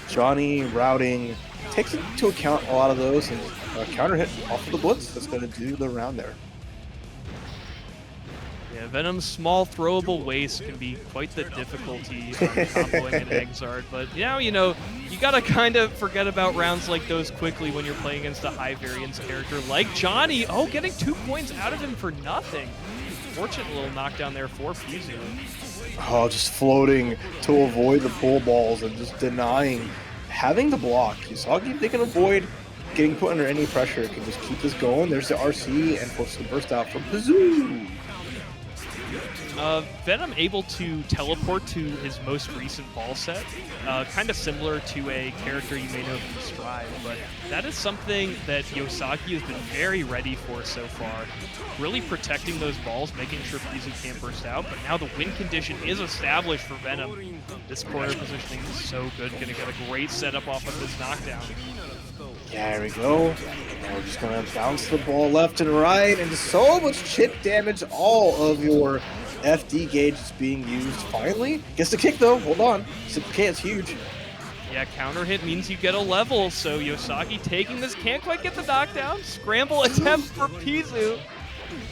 Johnny routing takes into account a lot of those and counter hit off of the blitz. That's going to do the round there. Yeah, Venom's small throwable waste can be quite the difficulty on comboing an Exard, but now you gotta kind of forget about rounds like those quickly when you're playing against a high variance character like Johnny. Oh, getting 2 points out of him for nothing. Fortunate little knockdown there for pzooo. Oh, just floating to avoid the pull balls and just denying having the block. Yousagi, if they can avoid getting put under any pressure, can just keep this going. There's the RC and force the burst out from pzooo. Venom able to teleport to his most recent ball set, kind of similar to a character you may know from Zwei, but that is something that Yousagi has been very ready for so far. Really protecting those balls, making sure pzooo can't burst out, but now the win condition is established for Venom. This corner positioning is so good, gonna get a great setup off of this knockdown. Yeah, here we go. And now we're just gonna bounce the ball left and right, and so much chip damage. All of your FD gauge is being used. Finally, gets the kick though. Hold on, 6K is huge. Yeah, counter hit means you get a level. So Yousagi taking this, can't quite get the knockdown. Scramble attempt for pzooo.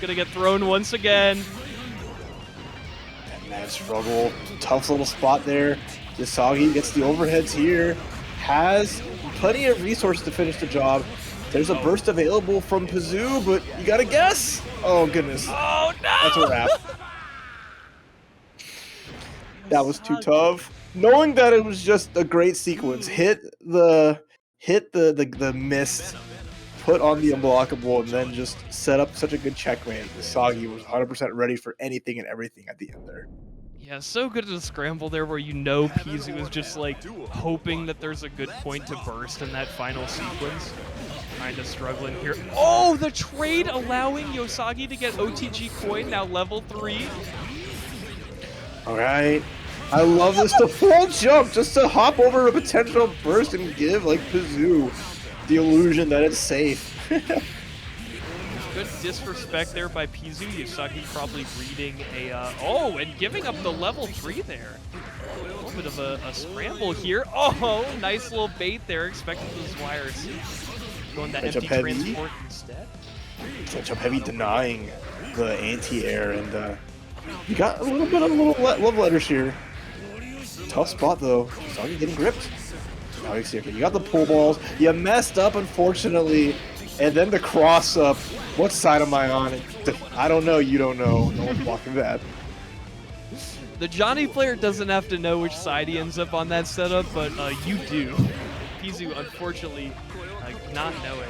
Gonna get thrown once again. Mad struggle, tough little spot there. Yousagi gets the overheads here. Has plenty of resources to finish the job. There's a burst available from pzooo, but you gotta guess. Oh goodness. Oh no! That's a wrap. That was too tough. Knowing that it was just a great sequence, hit the mist, put on the unblockable, and then just set up such a good checkmate. Yousagi was 100% ready for anything and everything at the end there. Yeah, so good at the scramble there where you know pzooo is just like hoping that there's a good point to burst in that final sequence. Kinda struggling here. Oh, the trade allowing Yousagi to get OTG coin, now level 3. Alright. I love this, the full jump just to hop over a potential burst and give like pzooo the illusion that it's safe. Good disrespect there by pzooo. Yousagi probably reading a, oh, and giving up the level 3 there. A little bit of a scramble here. Oh, nice little bait there, expecting those wires. Going that empty transport instead. Catch up heavy denying the anti-air, and you got a little bit of love letters here. Tough spot though. Yousagi getting gripped. Now you see, okay, you got the pull balls. You messed up, unfortunately. And then the cross up. What side am I on? I don't know. You don't know. No one's blocking that. The Johnny player doesn't have to know which side he ends up on that setup, but you do. pzooo, unfortunately, not knowing.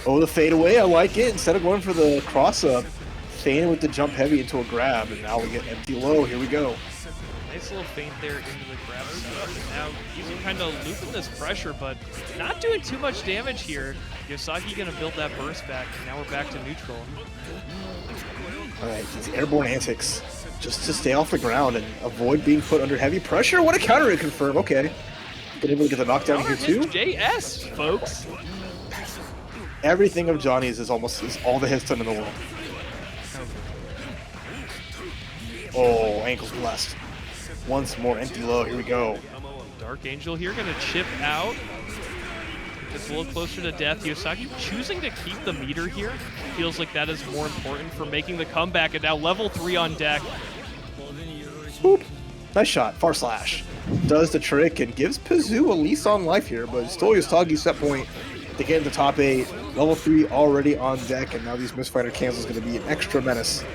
Oh, the fade away. I like it. Instead of going for the cross up, feigning with the jump heavy into a grab, and now we get empty low. Here we go. Nice little feint there into the grab setup, and now pzooo kind of looping this pressure, but not doing too much damage here. Yousagi gonna build that burst back, and now we're back to neutral. Alright, these airborne antics. Just to stay off the ground and avoid being put under heavy pressure. What a counter to confirm. Okay. Been able to get the knockdown here too. JS, folks. Everything of Johnny's is all the hits done in the world. Oh, ankles blessed. Once more, empty low. Here we go. Dark Angel here gonna chip out. Just a little closer to death. Yousagi choosing to keep the meter here. Feels like that is more important for making the comeback. And now level 3 on deck. Boop. Nice shot. Far slash. Does the trick and gives pzooo a lease on life here, but still Yousagi's set point to get in the top 8. Level 3 already on deck, and now these misfighter cancels going to be an extra menace.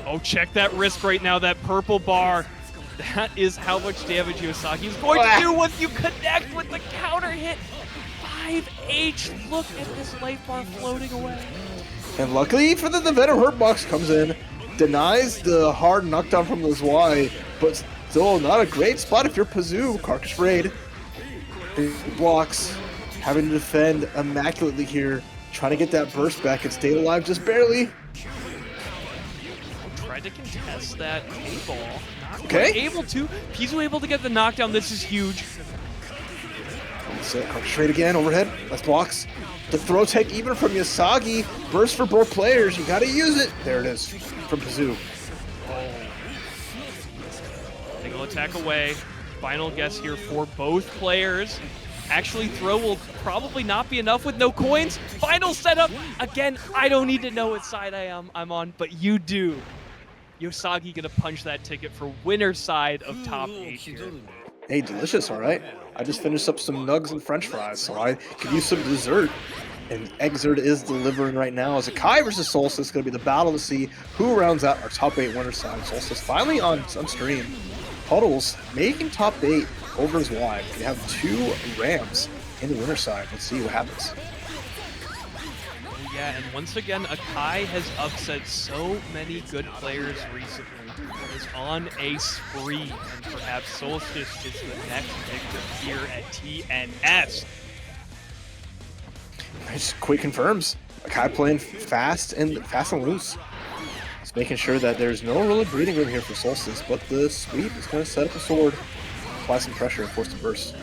Oh, check that risk right now, that purple bar. That is how much damage Yousagi is going to do once you connect with the counter hit. 5H, look at this life bar floating away. And luckily for the Venom hurt box comes in, denies the hard knockdown from the Zwei, but still not a great spot if you're pzooo. Carcass raid. Big blocks, having to defend immaculately here, trying to get that burst back and stay alive just barely. Tried to contest that A-ball. Not okay. Able to. pzooo able to get the knockdown. This is huge. Straight again, overhead. That's blocks. The throw tech even from Yousagi. Burst for both players. You gotta use it. There it is from pzooo. Single attack away. Final guess here for both players. Actually, throw will probably not be enough with no coins. Final setup. Again, I don't need to know what side I'm on, but you do. Yousagi gonna punch that ticket for winner side of top 8 here. Hey, delicious, all right? I just finished up some nugs and french fries, so I could use some dessert. And XRD is delivering right now as Akai versus Solstice. Going to be the battle to see who rounds out our top 8 winner side. Solstice finally on stream. Puddles making top 8 over Zwei. We have 2 Rams in the winner side. Let's see what happens. Yeah, and once again, Akai has upset so many good players recently. Is on a spree, and perhaps Solstice is the next victim here at TNS. Just quick confirms. Akai playing fast and loose. Just making sure that there's no really breathing room here for Solstice, but the sweep is going to set up a sword, apply some pressure, and force the burst.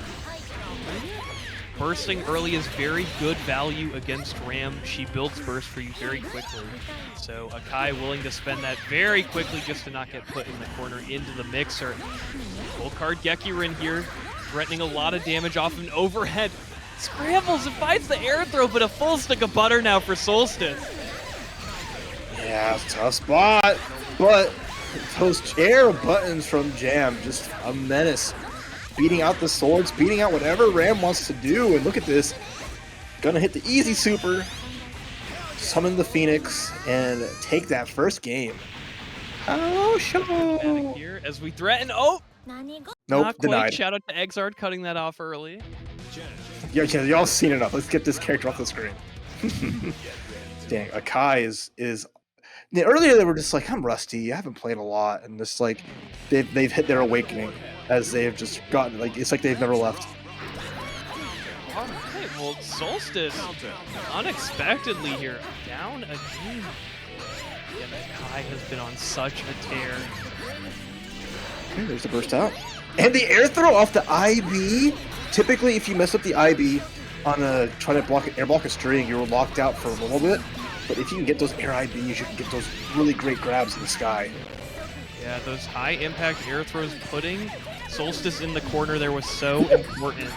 Bursting early is very good value against Ram. She builds burst for you very quickly. So Akai willing to spend that very quickly just to not get put in the corner into the mixer. Full card Gekirin here, threatening a lot of damage off an overhead. Scrambles and finds the air throw, but a full stick of butter now for Solstice. Yeah, tough spot, but those chair buttons from Jam, just a menace. Beating out the swords, beating out whatever Ram wants to do, and look at this. Gonna hit the easy super, summon the Phoenix, and take that first game. Oh, show! Here as we threaten. Oh! Nope, Not quite. denied. Shout out to XRD cutting that off early. Yeah, y'all seen enough. Let's get this character off the screen. Dang, Akai is. Earlier they were just like, I'm rusty, I haven't played a lot, and just like they've hit their awakening as they've just gotten like it's like they've never left. Alright, well Solstice unexpectedly here down a game. And Akai has been on such a tear. Okay, there's the burst out. And the air throw off the IB. Typically if you mess up the IB on a trying to air block a string, you're locked out for a little bit. But if you can get those air IBs, you can get those really great grabs in the sky. Yeah, those high impact air throws putting Solstice in the corner there was so important.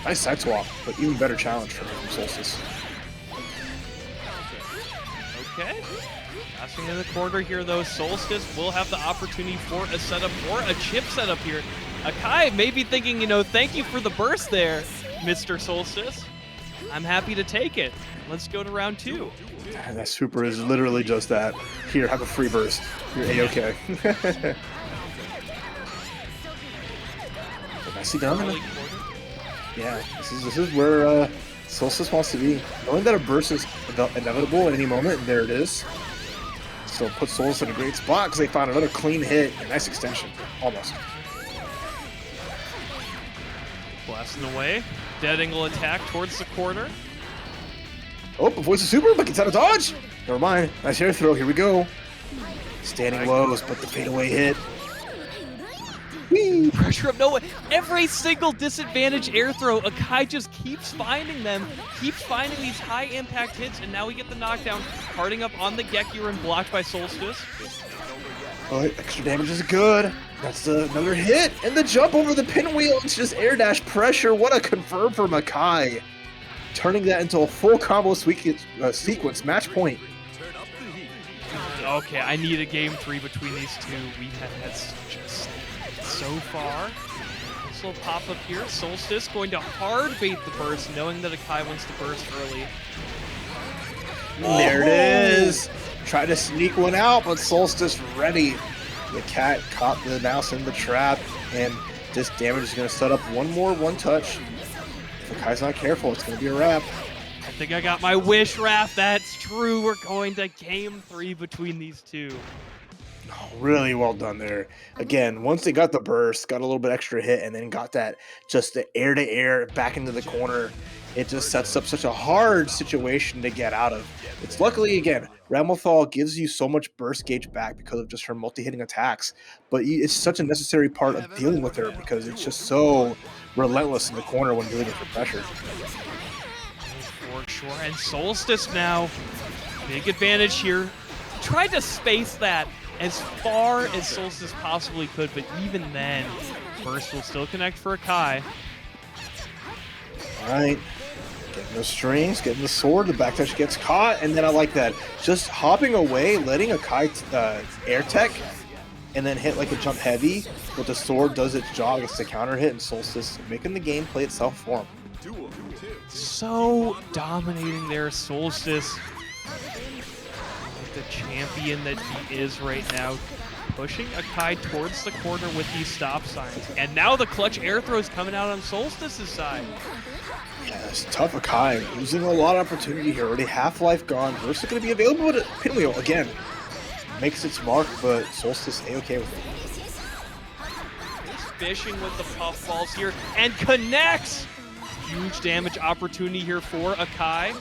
Nice side swap, but even better challenge from Solstice. Okay. Passing in the corner here though, Solstice will have the opportunity for a setup or a chip setup here. Akai may be thinking, you know, thank you for the burst there, Mr. Solstice. I'm happy to take it. Let's go to round 2. That super is literally just that. Here, have a free burst. You're A-okay. Nicely done. Yeah, this is where Solstice wants to be. Knowing that a burst is inevitable at any moment, and there it is. Still puts Solstice in a great spot because they found another clean hit. A nice extension. Almost. Blasting away. Dead angle attack towards the corner. Oh, avoids the super, but gets out of dodge. Never mind. Nice air throw. Here we go. Standing lows, but the fadeaway hit. Whee! Pressure of nowhere. Every single disadvantage air throw, Akai just keeps finding them, keeps finding these high impact hits, and now we get the knockdown. Harding up on the Gekirin, blocked by Solstice. Oh, extra damage is good. That's another hit. And the jump over the pinwheel. It's just air dash pressure. What a confirm for Akai. Turning that into a full combo sequence match point. Okay, I need a game 3 between these two. We've had such a so far. This little pop up here. Solstice going to hard bait the burst, knowing that Akai wants to burst early. There it is. Try to sneak one out, but Solstice ready. The cat caught the mouse in the trap, and this damage is going to set up one more one-touch. If Akai's not careful, it's going to be a wrap. I think I got my wish, Raph. That's true. We're going to game 3 between these two. Oh, really well done there. Again, once they got the burst, got a little bit extra hit, and then got that just the air-to-air back into the corner, it just sets up such a hard situation to get out of. It's luckily, again, Ramlethal gives you so much burst gauge back because of just her multi-hitting attacks, but it's such a necessary part of dealing with her because it's just so relentless in the corner when dealing with her pressure. For sure, and Solstice now, big advantage here. Tried to space that as far as Solstice possibly could, but even then, burst will still connect for Akai. Alright, getting the strings, getting the sword, the back touch gets caught, and then I like that. Just hopping away, letting Akai air tech, and then hit like a jump heavy, but the sword does its job, gets the counter hit, and Solstice making the game play itself for him. So dominating there, Solstice. Like the champion that he is right now, pushing Akai towards the corner with these stop signs. And now the clutch air throws coming out on Solstice's side. Yeah, it's tough. Akai losing a lot of opportunity here. Already half life gone. Burst is going to be available to Pinwheel again. Makes its mark, but Solstice A-okay with it. Fishing with the puffballs here and connects. Huge damage opportunity here for Akai.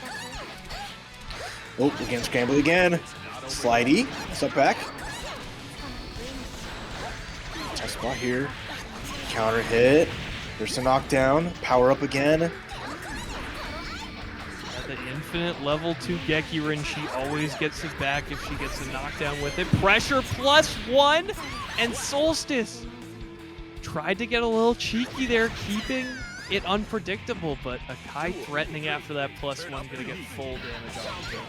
Oh, again, scramble again. Slidey, step back. Tough spot here. Counter hit. There's a knockdown. Power up again. The infinite level 2 Gekirin, she always gets it back if she gets a knockdown with it. Pressure +1, and Solstice tried to get a little cheeky there, keeping it unpredictable, but Akai threatening after that +1, gonna get full damage off of it.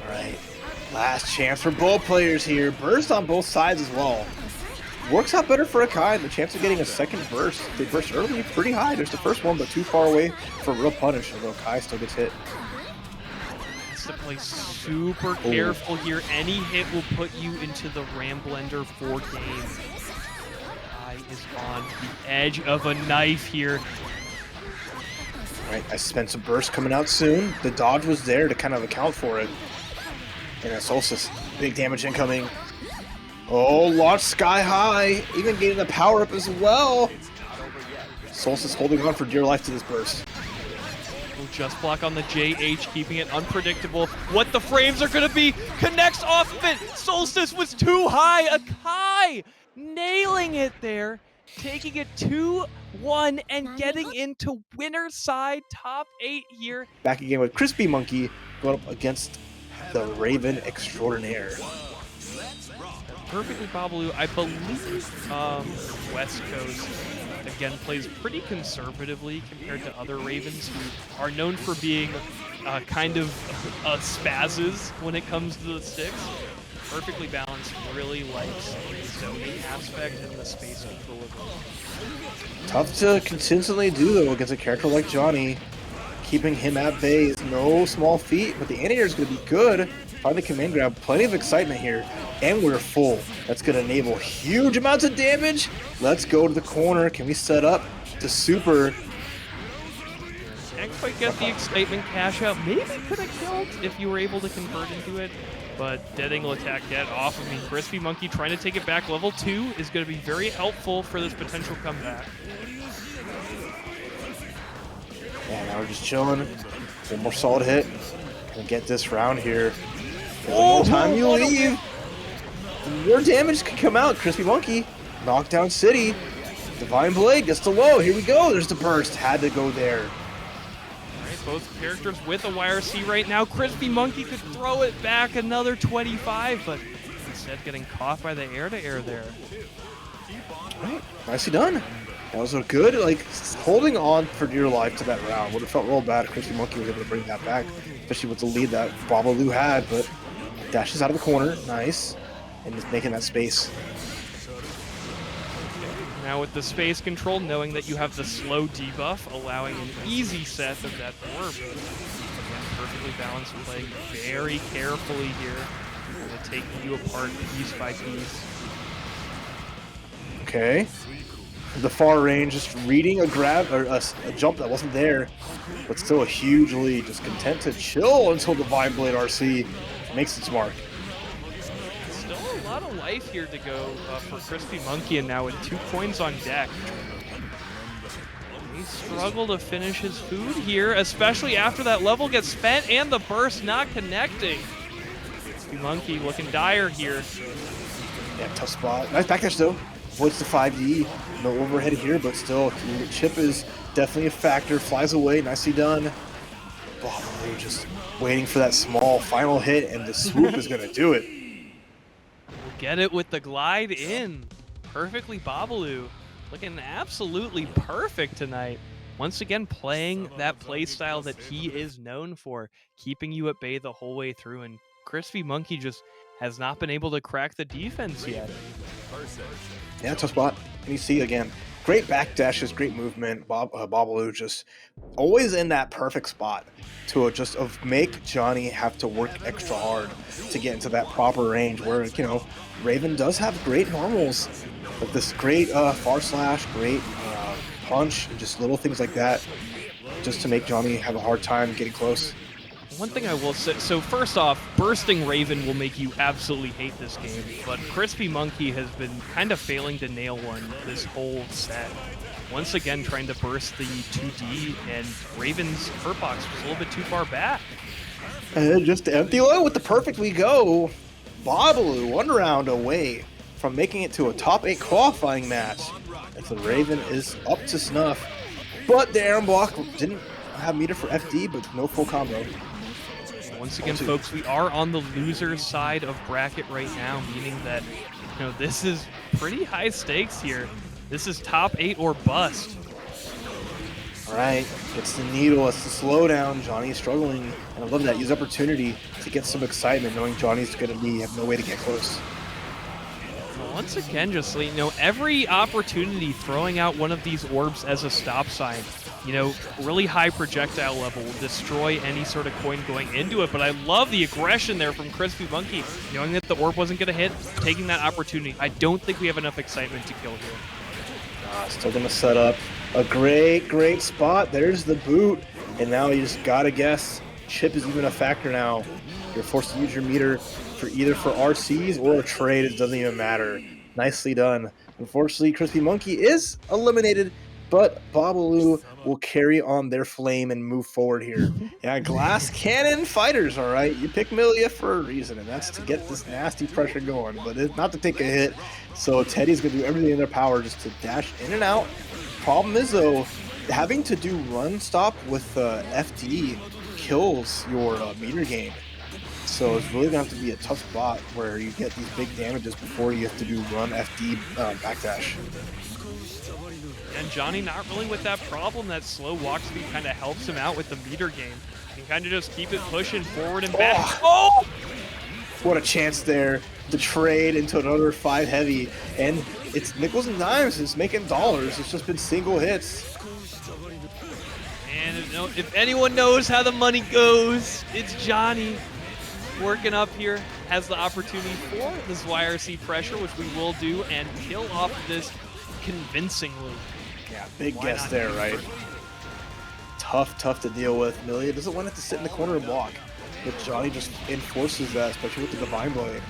Alright, last chance for both players here. Burst on both sides as well. Works out better for Akai, the chance of getting a second burst. They burst early, pretty high. There's the first one, but too far away for a real punish, although Akai still gets hit. Has to play super careful here. Any hit will put you into the Ram Blender for game. Akai is on the edge of a knife here. Right, I spent some burst coming out soon. The dodge was there to kind of account for it. And a Solstice, big damage incoming. Oh, launch sky high, even getting the power up as well. Solstice holding on for dear life to this burst. Just block on the JH, keeping it unpredictable. What the frames are going to be, connects off of it. Solstice was too high. Akai nailing it there, taking it 2-1 and getting into winner's side, top 8 here. Back again with Crispy Monkey going up against the Raven Extraordinaire. PerfectlyBabbaloo, I believe West Coast, again, plays pretty conservatively compared to other Ravens who are known for being kind of spazzes when it comes to the sticks. Perfectly Balanced really likes the zoning aspect and the space control of it. Tough to consistently do, though, against a character like Johnny. Keeping him at bay is no small feat, but the anti-air is going to be good. Find the command grab, plenty of excitement here, and we're full. That's going to enable huge amounts of damage. Let's go to the corner. Can we set up the super? Can't quite get the excitement cash out. Maybe could have killed if you were able to convert into it, but dead angle attack dead off of me. Crispy Monkey trying to take it back. Level 2 is going to be very helpful for this potential comeback. Yeah, now we're just chilling. One more solid hit. Gonna get this round here. The more time you leave, the more damage can come out. Crispy Monkey, Knockdown City. Divine Blade gets the low. Here we go. There's the burst. Had to go there. Alright, both characters with a YRC right now. Crispy Monkey could throw it back another 25, but instead getting caught by the air-to-air there. Alright, nicely done. That was a good, like, holding on for dear life to that round. Would have felt real bad if Crispy Monkey was able to bring that back, especially with the lead that Babbaloo had, but dashes out of the corner, nice, and just making that space. Now with the space control, knowing that you have the slow debuff, allowing an easy set of that orb. Again, Perfectly Balanced, playing very carefully here. Gonna take you apart piece by piece. Okay. The far range, just reading a grab or a jump that wasn't there, but still a huge lead. Just content to chill until Divine Blade RC makes its mark. Still a lot of life here to go for Crispy Monkey, and now with 2 coins on deck. He struggled to finish his food here, especially after that level gets spent and the burst not connecting. Crispy Monkey looking dire here. Yeah, tough spot. Nice backdash though. Avoids the 5D. No overhead here, but still, chip is definitely a factor. Flies away, nicely done. Babbaloo just waiting for that small final hit, and the swoop is going to do it. We'll get it with the glide in. PerfectlyBabbaloo looking absolutely perfect tonight. Once again, playing that play style that he is known for, keeping you at bay the whole way through, and Crispy Monkey just has not been able to crack the defense yet. Yeah, tough spot. And you see again, Great backdashes, great movement. Bobbaloo just always in that perfect spot to just make Johnny have to work extra hard to get into that proper range where, Raven does have great normals, but this great far slash, great punch, and just little things like that just to make Johnny have a hard time getting close. One thing I will say, so first off, bursting Raven will make you absolutely hate this game, but Crispy Munky has been kind of failing to nail one this whole set. Once again, trying to burst the 2D, and Raven's hurt box was a little bit too far back. And just empty low with the perfect we go. Bobbaloo 1 round away from making it to a top 8 qualifying match. And so Raven is up to snuff, but the Aaron block didn't have meter for FD, but no full combo. Once again, folks, we are on the loser side of bracket right now, meaning that, this is pretty high stakes here. This is top 8 or bust. All right, it's the needle, it's the slowdown. Johnny's struggling, and I love that. Use opportunity to get some excitement, knowing Johnny's going to have no way to get close. Once again, just every opportunity throwing out one of these orbs as a stop sign. Really high projectile level will destroy any sort of coin going into it, but I love the aggression there from Crispy Munky, knowing that the orb wasn't going to hit, taking that opportunity. I don't think we have enough excitement to kill here. Still going to set up a great spot. There's the boot, and now you just got to guess. Chip is even a factor now. You're forced to use your meter for either for RCs or a trade. It doesn't even matter. Nicely done. Unfortunately, Crispy Munky is eliminated, but Bobbaloo will carry on their flame and move forward here. Yeah, glass cannon fighters, all right? You pick Millia for a reason, and that's to get this nasty pressure going, but it's not to take a hit. So Teddy's going to do everything in their power just to dash in and out. Problem is, though, having to do run stop with FD kills your meter gain. So it's really going to have to be a tough spot where you get these big damages before you have to do run FD backdash. And Johnny not really with that problem. That slow walk speed kind of helps him out with the meter game. He can kind of just keep it pushing forward and back. Oh! What a chance there to trade into another 5 heavy. And it's nickels and dimes. It's making dollars. It's just been single hits. And if anyone knows how the money goes, it's Johnny. Working up here, has the opportunity for this YRC pressure, which we will do, and kill off this convincingly. Yeah, big guess there, right? Tough to deal with. Millia doesn't want it to sit in the corner and block, but Johnny just enforces that, especially with the Divine Blade.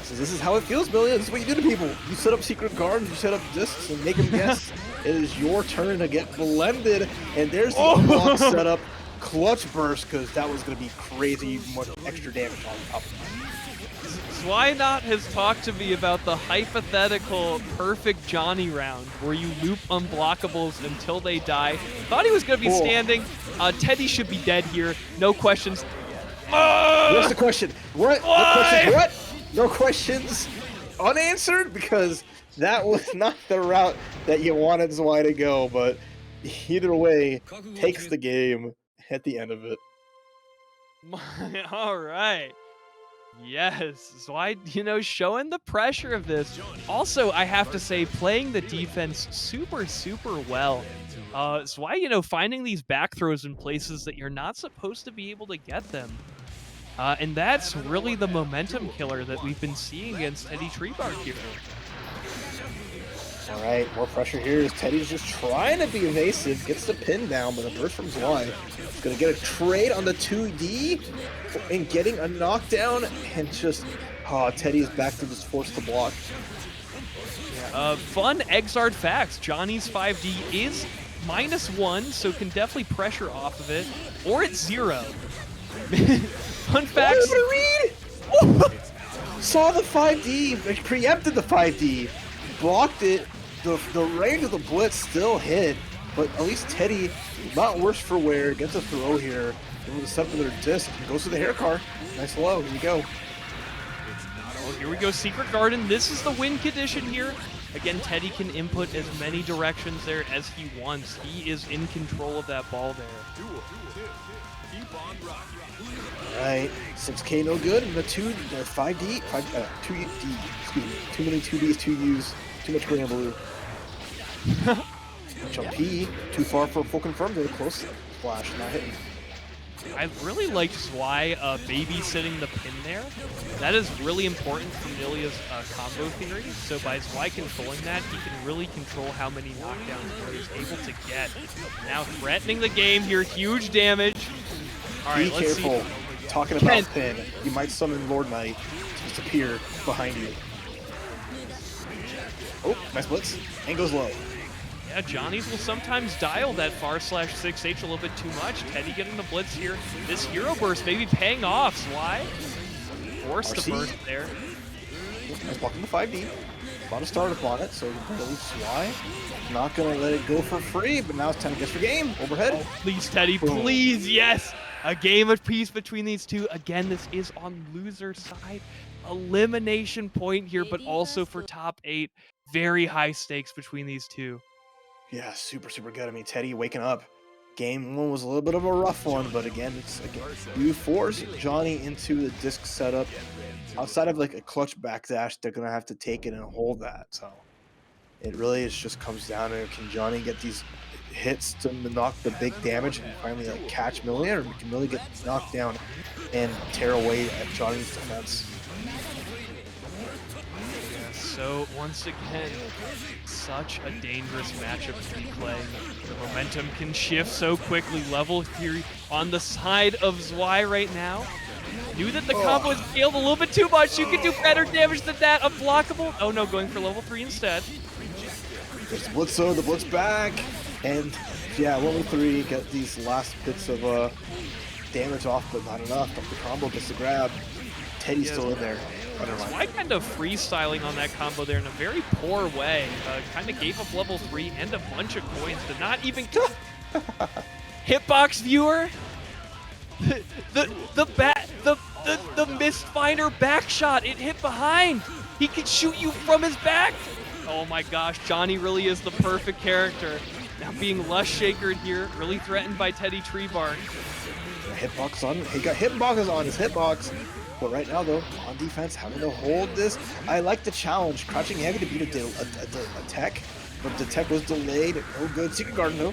So this is how it feels, Millia. This is what you do to people. You set up secret guards, you set up discs, and make them guess. It is your turn to get blended, and there's the block setup. Clutch burst, because that was going to be crazy much extra damage on top of that. Zwei not has talked to me about the hypothetical perfect Johnny round where you loop unblockables until they die. Thought he was going to be standing. Teddy should be dead here. No questions. What's the question? What? No questions. What? No questions unanswered, because that was not the route that you wanted Zwei to go, but either way, takes the game at the end of it. All right. Yes, Zwei, showing the pressure of this. Also, I have to say, playing the defense super well. Zwei, finding these back throws in places that you're not supposed to be able to get them. And that's really the momentum killer that we've been seeing against TeddyTreebark here. All right, more pressure here as Teddy's just trying to be evasive. Gets the pin down, but a burst from Zwei. He's going to get a trade on the 2D and getting a knockdown. And just, Teddy's back to just forced to block. Fun XRD facts. Johnny's 5D is -1, so can definitely pressure off of it. Or it's 0. Fun facts. Saw the 5D, preempted the 5D. Blocked it. The range of the blitz still hit, but at least Teddy, not worse for wear, gets a throw here. And with a step to their disc, goes to the hair car. Nice low. Here you go. Well, here we go. Secret Garden. This is the win condition here. Again, Teddy can input as many directions there as he wants. He is in control of that ball there. All right, 6K no good. And the 5D, 2D, excuse me. Too many 2Ds, 2Us, too much green and blue. Jump P, too far for a full confirm there. Close splash, not hitting. I really like Zwei babysitting the pin there. That is really important for Millia's combo theory. So by Zwei controlling that, he can really control how many knockdowns he's able to get. Now threatening the game here, huge damage. All right, Be let's careful. see. Talking about pin, you might summon Lord Knight to just appear behind you. Oh, nice blitz. And goes low. Yeah, Johnny's will sometimes dial that /6H a little bit too much. Teddy getting the blitz here. This hero burst maybe paying off. Zwei forced the burst there. Nice blocking the 5D. About to start up on it, so Zwei not going to let it go for free, but now it's time to guess for game. Overhead. Oh, please, Teddy, Boom. please, yes! A game of peace between these two. Again, this is on loser side. Elimination point here, but also for top 8. Very high stakes between these two. Yeah, super, super good. I mean, Teddy waking up. Game 1 was a little bit of a rough one, but again, you force Johnny into the disc setup. Outside of like a clutch backdash, they're going to have to take it and hold that. So it really just comes down to, can Johnny get these hits to knock the big damage and finally like catch Millia, or can Millia get knocked down and tear away at Johnny's defense? So once again, such a dangerous matchup to be playing. The momentum can shift so quickly. Level theory on the side of Zwei right now. Knew that the combo had scaled a little bit too much. You could do better damage than that. Unblockable. Oh no, going for level 3 instead. There's the Blitzo, the Blitz back, and yeah, level 3, get these last bits of damage off, but not enough. The combo gets the grab. Teddy's still in there. Zwei kind of freestyling on that combo there in a very poor way. Kind of gave up level 3 and a bunch of coins to not even hitbox viewer. The misfinder back shot. It hit behind. He can shoot you from his back. Oh my gosh, Johnny really is the perfect character. Now being lush shakered here, really threatened by TeddyTreebark. Hitbox on. He got hitboxes on his hitbox. But right now, though, on defense, having to hold this. I like the challenge. Crouching heavy to beat a tech, but the tech was delayed. No good. Secret Garden, though.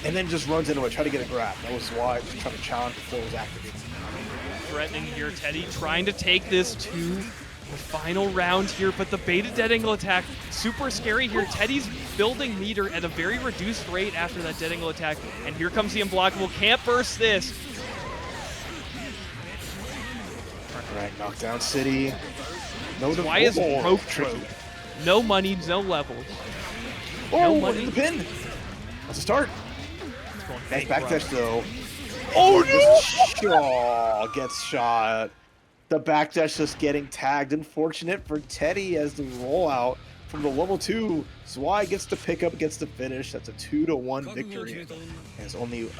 And then just runs into it, try to get a grab. That was why just trying to challenge before it was activated. Threatening here, Teddy trying to take this to the final round here, but the beta dead angle attack, super scary here. Teddy's building meter at a very reduced rate after that dead angle attack, and here comes the unblockable. Can't burst this. Right, knockdown city. No, Why is broke tricky? No money, no levels. No money. The pin. That's a start. Nice backdash though. Oh no! Oh, gets shot. The backdash just getting tagged. Unfortunate for Teddy as the rollout from the level 2. Zwei gets the pickup, gets the finish. That's a 2-1 victory. There's only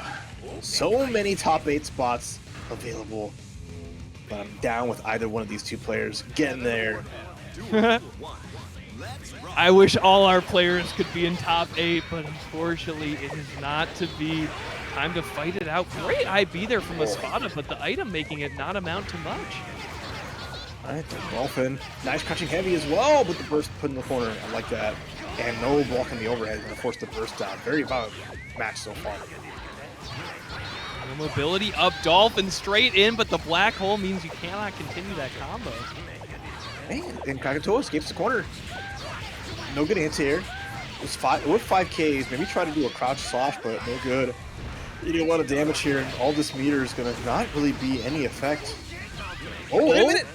so many top 8 spots available. But I'm down with either one of these two players getting there. I wish all our players could be in top 8, but unfortunately it is not to be. Time to fight it out. Great IB there from Espada, but the item making it not amount to much. Alright, the Dolphin. Nice crouching heavy as well, but the burst put in the corner. I like that. And no blocking the overhead. Going to force the burst down. Very violent match so far. The mobility up, Dolphin straight in, but the black hole means you cannot continue that combo. And Krackatoa escapes the corner. No good anti-air. With 5Ks, maybe try to do a crouch slash, but no good. You do a lot of damage here, and all this meter is going to not really be any effect. Oh, wait a minute!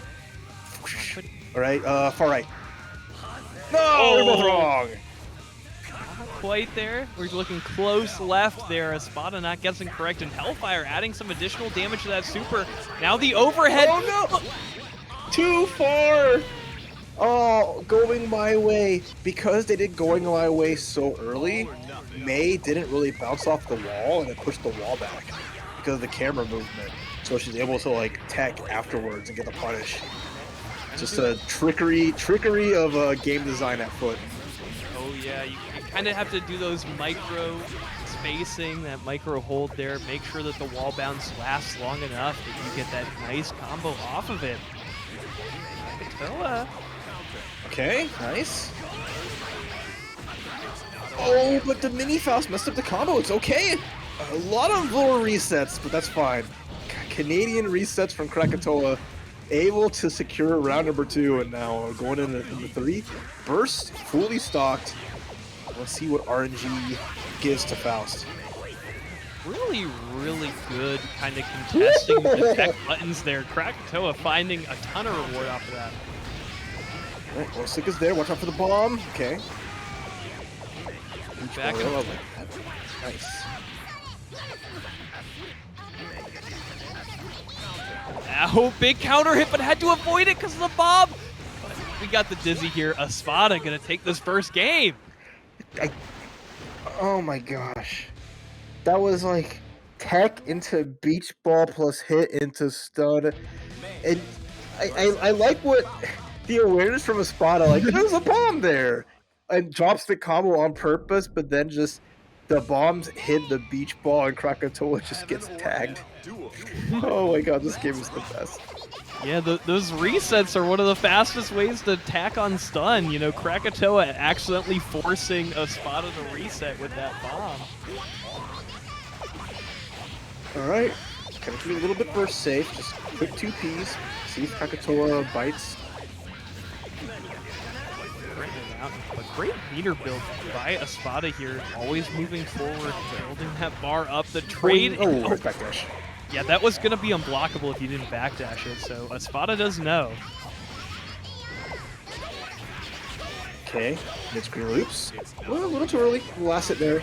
Alright, far right. No, we're both wrong! Not quite there. We're looking close left there. Espada not guessing correct, and Hellfire adding some additional damage to that super. Now the overhead. Oh no! Too far! Oh, going my way. Because they did going my way so early, May didn't really bounce off the wall and it pushed the wall back because of the camera movement. So she's able to like tech afterwards and get the punish. Just a trickery of game design at foot. Oh yeah, you kind of have to do those micro spacing, that micro hold there. Make sure that the wall bounce lasts long enough that you get that nice combo off of it. Krackatoa. Okay, nice. Oh, but the mini Faust messed up the combo. It's okay. A lot of lower resets, but that's fine. Canadian resets from Krackatoa, able to secure round number 2, and now going into number 3. Burst fully stocked. Let's see what RNG gives to Faust. Really, really good kind of contesting the tech buttons there. Krackatoa finding a ton of reward off of that. Alright, Glowstick is there. Watch out for the bomb. Okay. Back up. Nice. Ow, big counter hit, but had to avoid it because of the bomb. But we got the dizzy here. Espada gonna take this first game. Oh my gosh. That was like tech into beach ball plus hit into stun. And I like what the awareness from Espada, like there's a bomb there. And drops the combo on purpose, but then just the bombs hit the beach ball and Krackatoa just gets tagged. Oh my god, this game is the best. Yeah, those resets are one of the fastest ways to attack on stun. You know, Krackatoa accidentally forcing Espada to reset with that bomb. Alright, kind of keep it a little bit burst safe. Just quick 2Ps. See if Krackatoa bites. A great meter build by Espada here, always moving forward, building that bar up. The trade. Oh, backdash. Yeah, that was going to be unblockable if you didn't backdash it, so Espada does know. Okay, mid-screen loops. Well, a little too early. Last it there.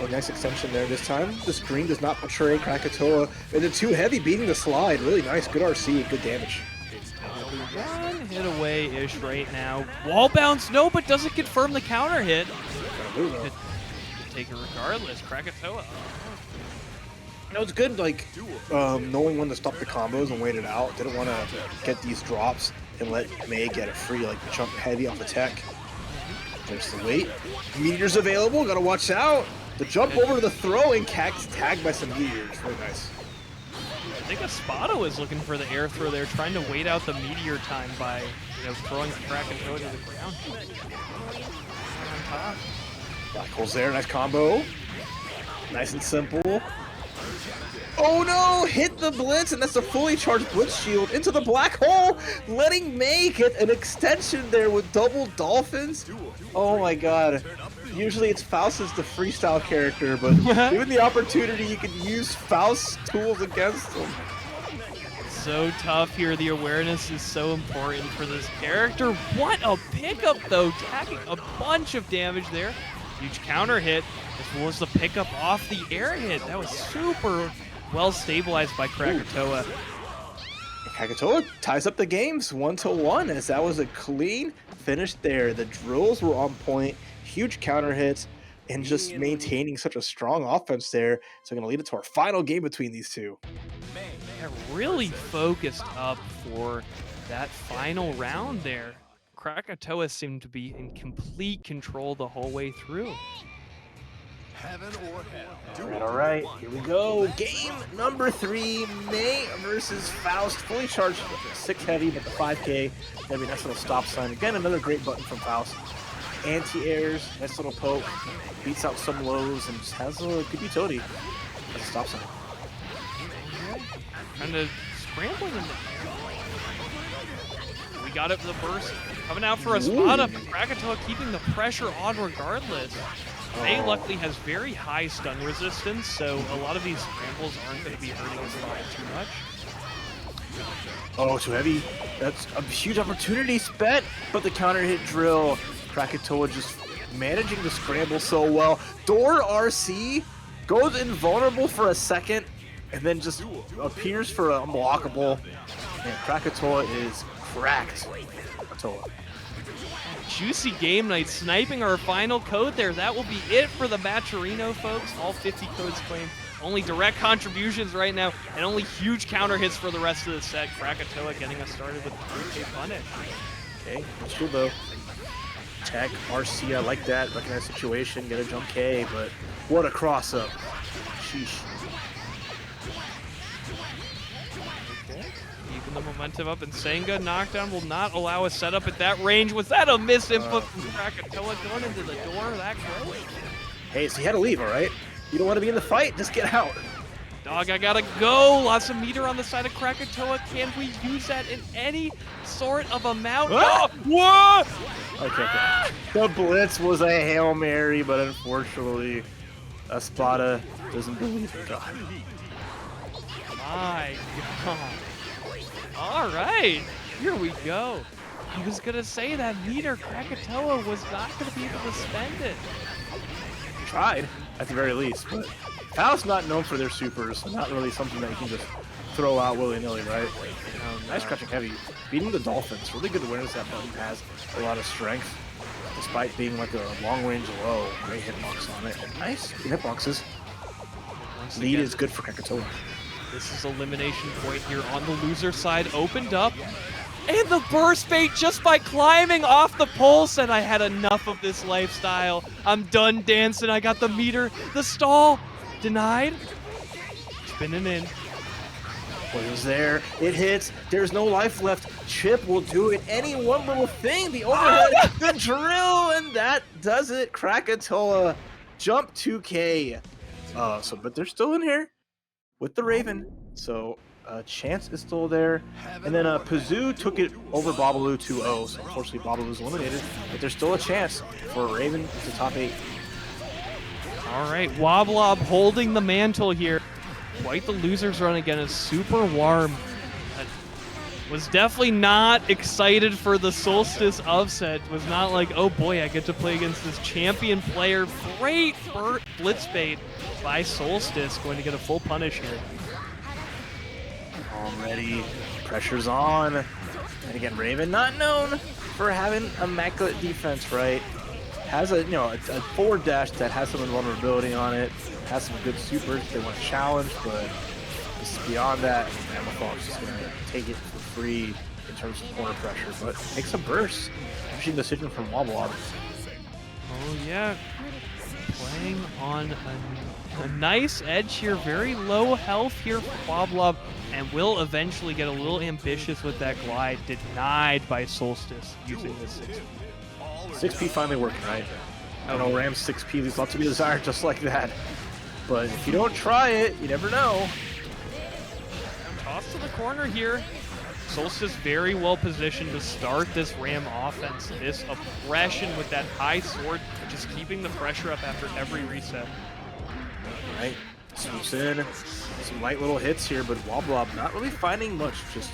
Oh, nice extension there this time. The screen does not betray Krackatoa. And the too heavy beating the slide. Really nice. Good RC. Good damage. One hit away-ish right now. Wall bounce, no, but doesn't confirm the counter hit. Could take it regardless. Krackatoa. No, it's good, like, knowing when to stop the combos and wait it out. Didn't want to get these drops and let May get a free, like, jump heavy off the tech. There's the wait. Meteors available, gotta watch out. The jump over to the throw and Cac's tagged by some meteors. Really nice. I think Espada was looking for the air throw there, trying to wait out the meteor time by, you know, throwing Krackatoa to the ground. On top. Black hole's there, nice combo. Nice and simple. Oh no! Hit the blitz, and that's a fully charged blitz shield into the black hole, letting May get an extension there with double dolphins. Oh my god. Usually it's Faust as the freestyle character, but given the opportunity, you can use Faust's tools against him. So tough here. The awareness is so important for this character. What a pickup, though. Tagging a bunch of damage there. Huge counter hit, as well as the pickup off the air hit. That was super well stabilized by Krackatoa. Krackatoa ties up the games 1-1, as that was a clean finish there. The drills were on point, huge counter hits, and just maintaining such a strong offense there. So going to lead it to our final game between these two. Yeah, really focused up for that final round there. Krackatoa seemed to be in complete control the whole way through. All right, here we go. Game number 3, May versus Faust. Fully charged 6 heavy, but the 5K. That'd be a nice little stop sign. Again, another great button from Faust. Anti-airs, nice little poke, beats out some lows, and just has a good utility as a stop sign. Kind of scrambling in there. We got it for the burst. Coming out for Espada, but Krackatoa keeping the pressure on regardless. May luckily has very high stun resistance, so a lot of these scrambles aren't going to be hurting Espada too much. Oh, too heavy. That's a huge opportunity spent, but the counter hit drill. Krackatoa just managing to scramble so well. Door RC goes invulnerable for a second, and then just appears for an unblockable. And Krackatoa is cracked. Krackatoa. Juicy game night, sniping our final code there. That will be it for the Matcherino, folks. All 50 codes claimed. Only direct contributions right now, and only huge counter hits for the rest of the set. Krackatoa getting us started with the 3K punish. Okay, that's cool though. Tech, RC, I like that. Recognize situation, get a jump K, but what a cross up. Sheesh. Okay. Even the momentum up, and Senga knockdown will not allow a setup at that range. Was that a miss input from Krackatoa going into the door that close? Hey, so you had to leave, all right? You don't want to be in the fight, just get out. Dog, I gotta go. Lots of meter on the side of Krackatoa. Can we use that in any sort of amount? Ah! Oh, what? Okay. The blitz was a Hail Mary, but unfortunately, Espada doesn't believe in God. My God. All right, here we go. I was gonna say that meter Krackatoa was not gonna be able to spend it. Tried, at the very least, but Faust not known for their supers, so not really something that you can just throw out willy-nilly, right? Nice crouching heavy. Beating the Dolphins, really good awareness. That button has a lot of strength, despite being like a long-range low. Great hitbox on it. Nice hitboxes. Lead is good for Krackatoa. This is elimination point here on the loser side, opened up. And the burst bait just by climbing off the pole said I had enough of this lifestyle. I'm done dancing. I got the meter, the stall. Denied. Spinning in. What is there? It hits. There's no life left. Chip will do it. Any one little thing. The overhead, the drill, and that does it. Krackatoa jump 2K. But they're still in here with the Raven. So chance is still there. And then pzooo took it over Wobbllob 2-0. So unfortunately Wobbloo's eliminated. But there's still a chance for Raven to top 8. All right, Wobbllob holding the mantle here. Quite the loser's run again is super warm. Was definitely not excited for the Solstice upset. Was not like, oh boy, I get to play against this champion player. Great blitz bait by Solstice, going to get a full punish here. Already, pressure's on. And again, Raven not known for having immaculate defense, right? Has a a forward dash that has some invulnerability on it. Has some good supers they want to challenge, but beyond that, Ramlethal is just going to take it for free in terms of corner pressure. But makes a burst. Interesting decision from Wobbllob. Oh yeah, playing on a nice edge here. Very low health here for Wobbllob, and will eventually get a little ambitious with that glide. Denied by Solstice using this 6P. 6P finally working, right? I don't know, Ram's 6P leaves lots to be desired just like that. But if you don't try it, you never know. Toss to the corner here. Solstice very well positioned to start this Ram offense. This oppression with that high sword, just keeping the pressure up after every reset. All right, swoops in. Some light little hits here, but Wobbllob not really finding much. Just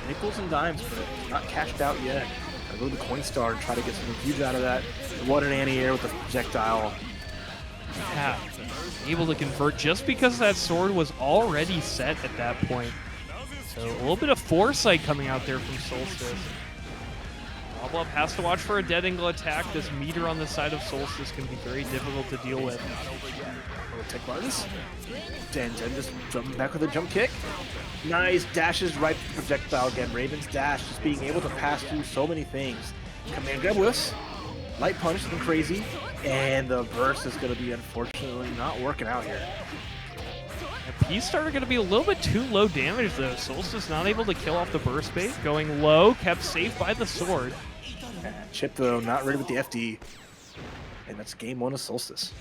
nickels and dimes, but not cashed out yet. Gotta go to the Coin Star and try to get something huge out of that. What an anti-air with the projectile. Yeah, able to convert just because that sword was already set at that point. So a little bit of foresight coming out there from Solstice. Wobbllob has to watch for a dead angle attack. This meter on the side of Solstice can be very difficult to deal with. Tech buttons. Den just jumping back with a jump kick. Nice dashes right to the projectile again. Raven's dash just being able to pass through so many things. Command grab whiffs. Light punch, something crazy. And the burst is going to be unfortunately not working out here. P-Star are going to be a little bit too low damage though. Solstice not able to kill off the burst bait. Going low, kept safe by the sword. And Chip though, not ready with the FD. And that's game 1 of Solstice.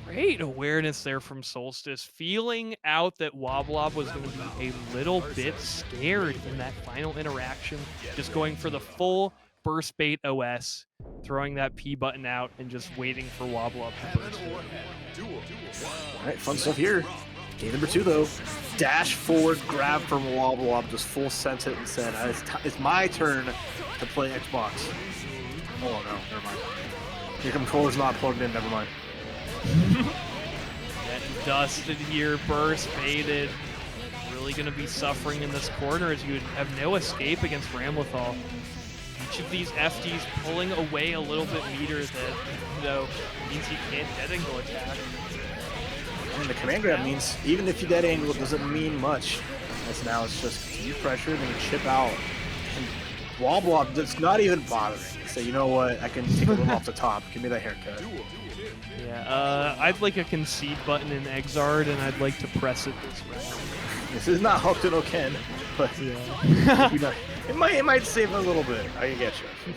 Great awareness there from Solstice, feeling out that Wobbllob was going to be a little bit scared in that final interaction. Just going for the full burst bait OS, throwing that P button out and just waiting for Wobbllob to burst. Alright, fun stuff here. Game number 2 though. Dash forward, grab from Wobbllob, just full sent it and said, it's my turn to play Xbox. Oh no, never mind. Your controller's not plugged in, never mind. Getting dusted here, burst baited. Really going to be suffering in this corner as you would have no escape against Ramlethal. Each of these FDs pulling away a little bit meter that, means he can't dead angle attack. And the command grab means even if you dead angle, it doesn't mean much. As now it's just continue pressure and then you chip out. And Wobbllob that's not even bothering. So you know what, I can take a little off the top. Give me that haircut. Yeah, I'd like a concede button in XRD, and I'd like to press it this round. This is not Hooked no Ken, but Yeah. it might save a little bit. I can get you.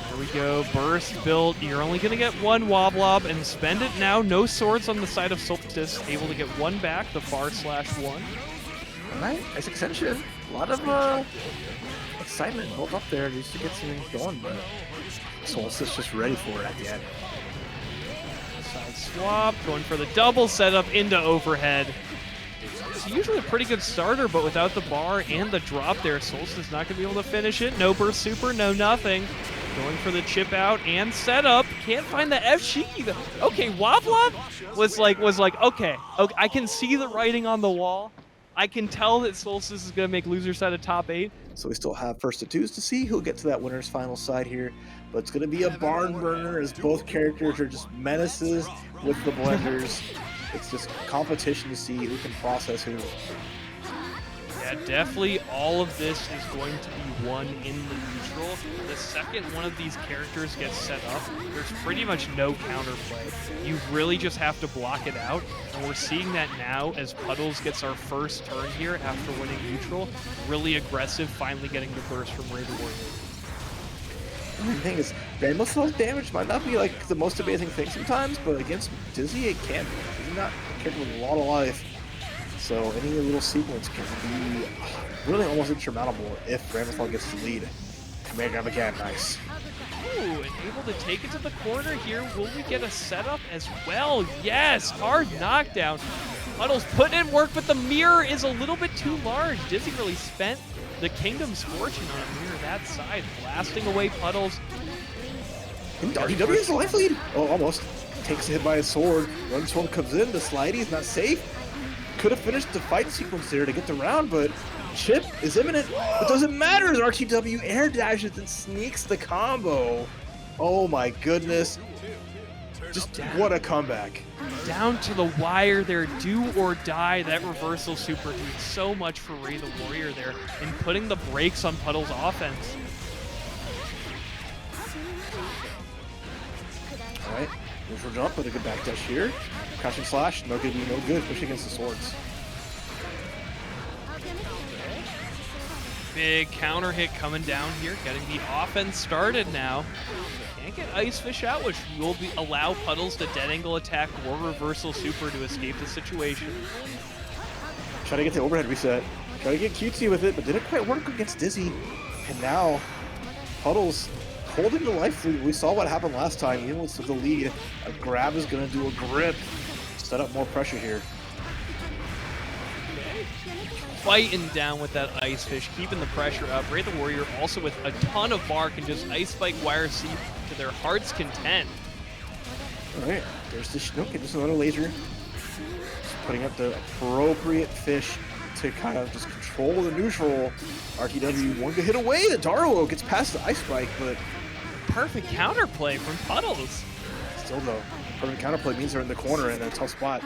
Here we go, burst build. You're only gonna get one Wobbllob and spend it now. No swords on the side of Solstice, able to get one back, the far/1. Alright, nice extension. A lot of excitement built up there just to get something going, but Solstice just ready for it at the end. Side swap, going for the double setup into overhead. It's usually a pretty good starter, but without the bar and the drop there, Solstice not going to be able to finish it. No burst super, no nothing. Going for the chip out and setup. Can't find the F cheeky though. Okay, Wobbllob was like, okay, I can see the writing on the wall. I can tell that Solstice is going to make loser side of top 8. So we still have first to twos to see who'll get to that winner's final side here, but it's going to be a barn burner as both characters are just menaces with the blenders. It's just competition to see who can process who. Yeah, definitely all of this is going to be won in the neutral. The second one of these characters gets set up, there's pretty much no counterplay. You really just have to block it out, and we're seeing that now as Puddles gets our first turn here after winning neutral. Really aggressive, finally getting the burst from Ray the Warrior. The thing is, Ramlethal damage might not be like the most amazing thing sometimes, but against Dizzy it can be. He's not capable with a lot of life. So any little sequence can be really almost insurmountable if Ramlethal gets the lead. Command grab again, nice. Ooh, and able to take it to the corner here. Will we get a setup as well? Yes, hard knockdown. Puddles putting in work, but the mirror is a little bit too large. Dizzy really spent the Kingdom's fortune on a mirror that side, blasting away Puddles. And RTW has the life lead. Oh, almost. Takes a hit by his sword. One sword comes in, the slidey's not safe. Could have finished the fight sequence there to get the round, but chip is imminent. It doesn't matter as RTW air dashes and sneaks the combo. Oh my goodness. Just what a comeback. Down to the wire there, do or die. That reversal super doing so much for Ray the Warrior there and putting the brakes on Puddles' offense. Alright, neutral jump with a good backdash here. Crashing slash, no good, no good, especially against the swords. Big counter hit coming down here, getting the offense started now. Can't get Ice Fish out, which will allow Puddles to dead angle attack or reversal super to escape the situation. Try to get the overhead reset. Try to get cutesy with it, but didn't quite work against Dizzy. And now, Puddles holding the life lead. We saw what happened last time, even with the lead. A grab is going to do a grip. Set up more pressure here. Fighting down with that Ice Fish, keeping the pressure up. Ray the Warrior also with a ton of bar can just Ice Spike Wire C to their heart's content. Alright, there's the Chinook, just another laser. Just putting up the appropriate fish to kind of just control the neutral. RTW one good hit away, the Daro gets past the Ice Spike, but perfect counterplay from Puddles. Still though, perfect counterplay means they're in the corner in a tough spot.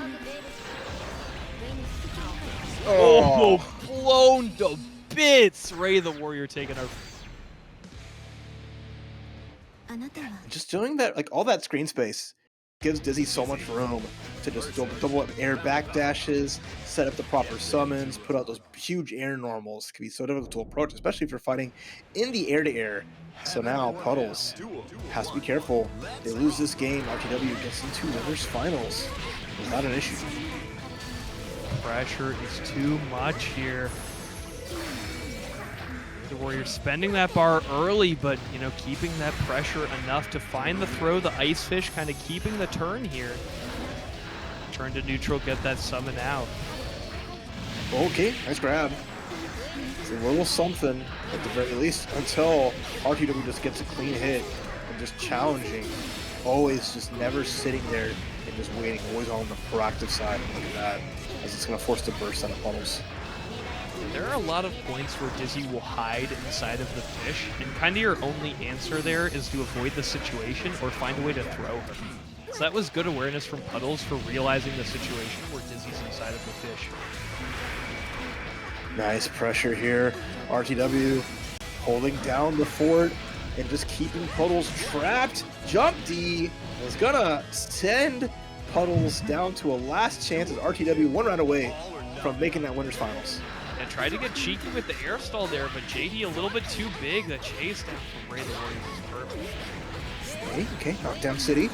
Oh, blown to bits. Ray the Warrior taking our... Just doing that, like all that screen space gives Dizzy so much room to just double up air backdashes, set up the proper summons, put out those huge air normals. It can be so difficult to approach, especially if you're fighting in the air-to-air. So now Puddles has to be careful. They lose this game, RTW gets into winners finals. Not an issue. Pressure is too much here. The Warrior spending that bar early, but, you know, keeping that pressure enough to find the throw. The Ice Fish kind of keeping the turn here. Turn to neutral, get that summon out. Okay, nice grab. It's a little something, at the very least, until RTW just gets a clean hit and just challenging. Always just never sitting there and just waiting, always on the proactive side. Look at that, as it's going to force the burst out of Puddles. There are a lot of points where Dizzy will hide inside of the fish, and kind of your only answer there is to avoid the situation or find a way to throw her. So that was good awareness from Puddles for realizing the situation where Dizzy's inside of the fish. Nice pressure here. RTW holding down the fort and just keeping Puddles trapped. Jump D is gonna send Puddles down to a last chance as RTW one round away from making that winners finals. And tried to get cheeky with the air stall there, but JD a little bit too big. The chase down from Ray the Warriors is perfect. Okay, Knockdown City.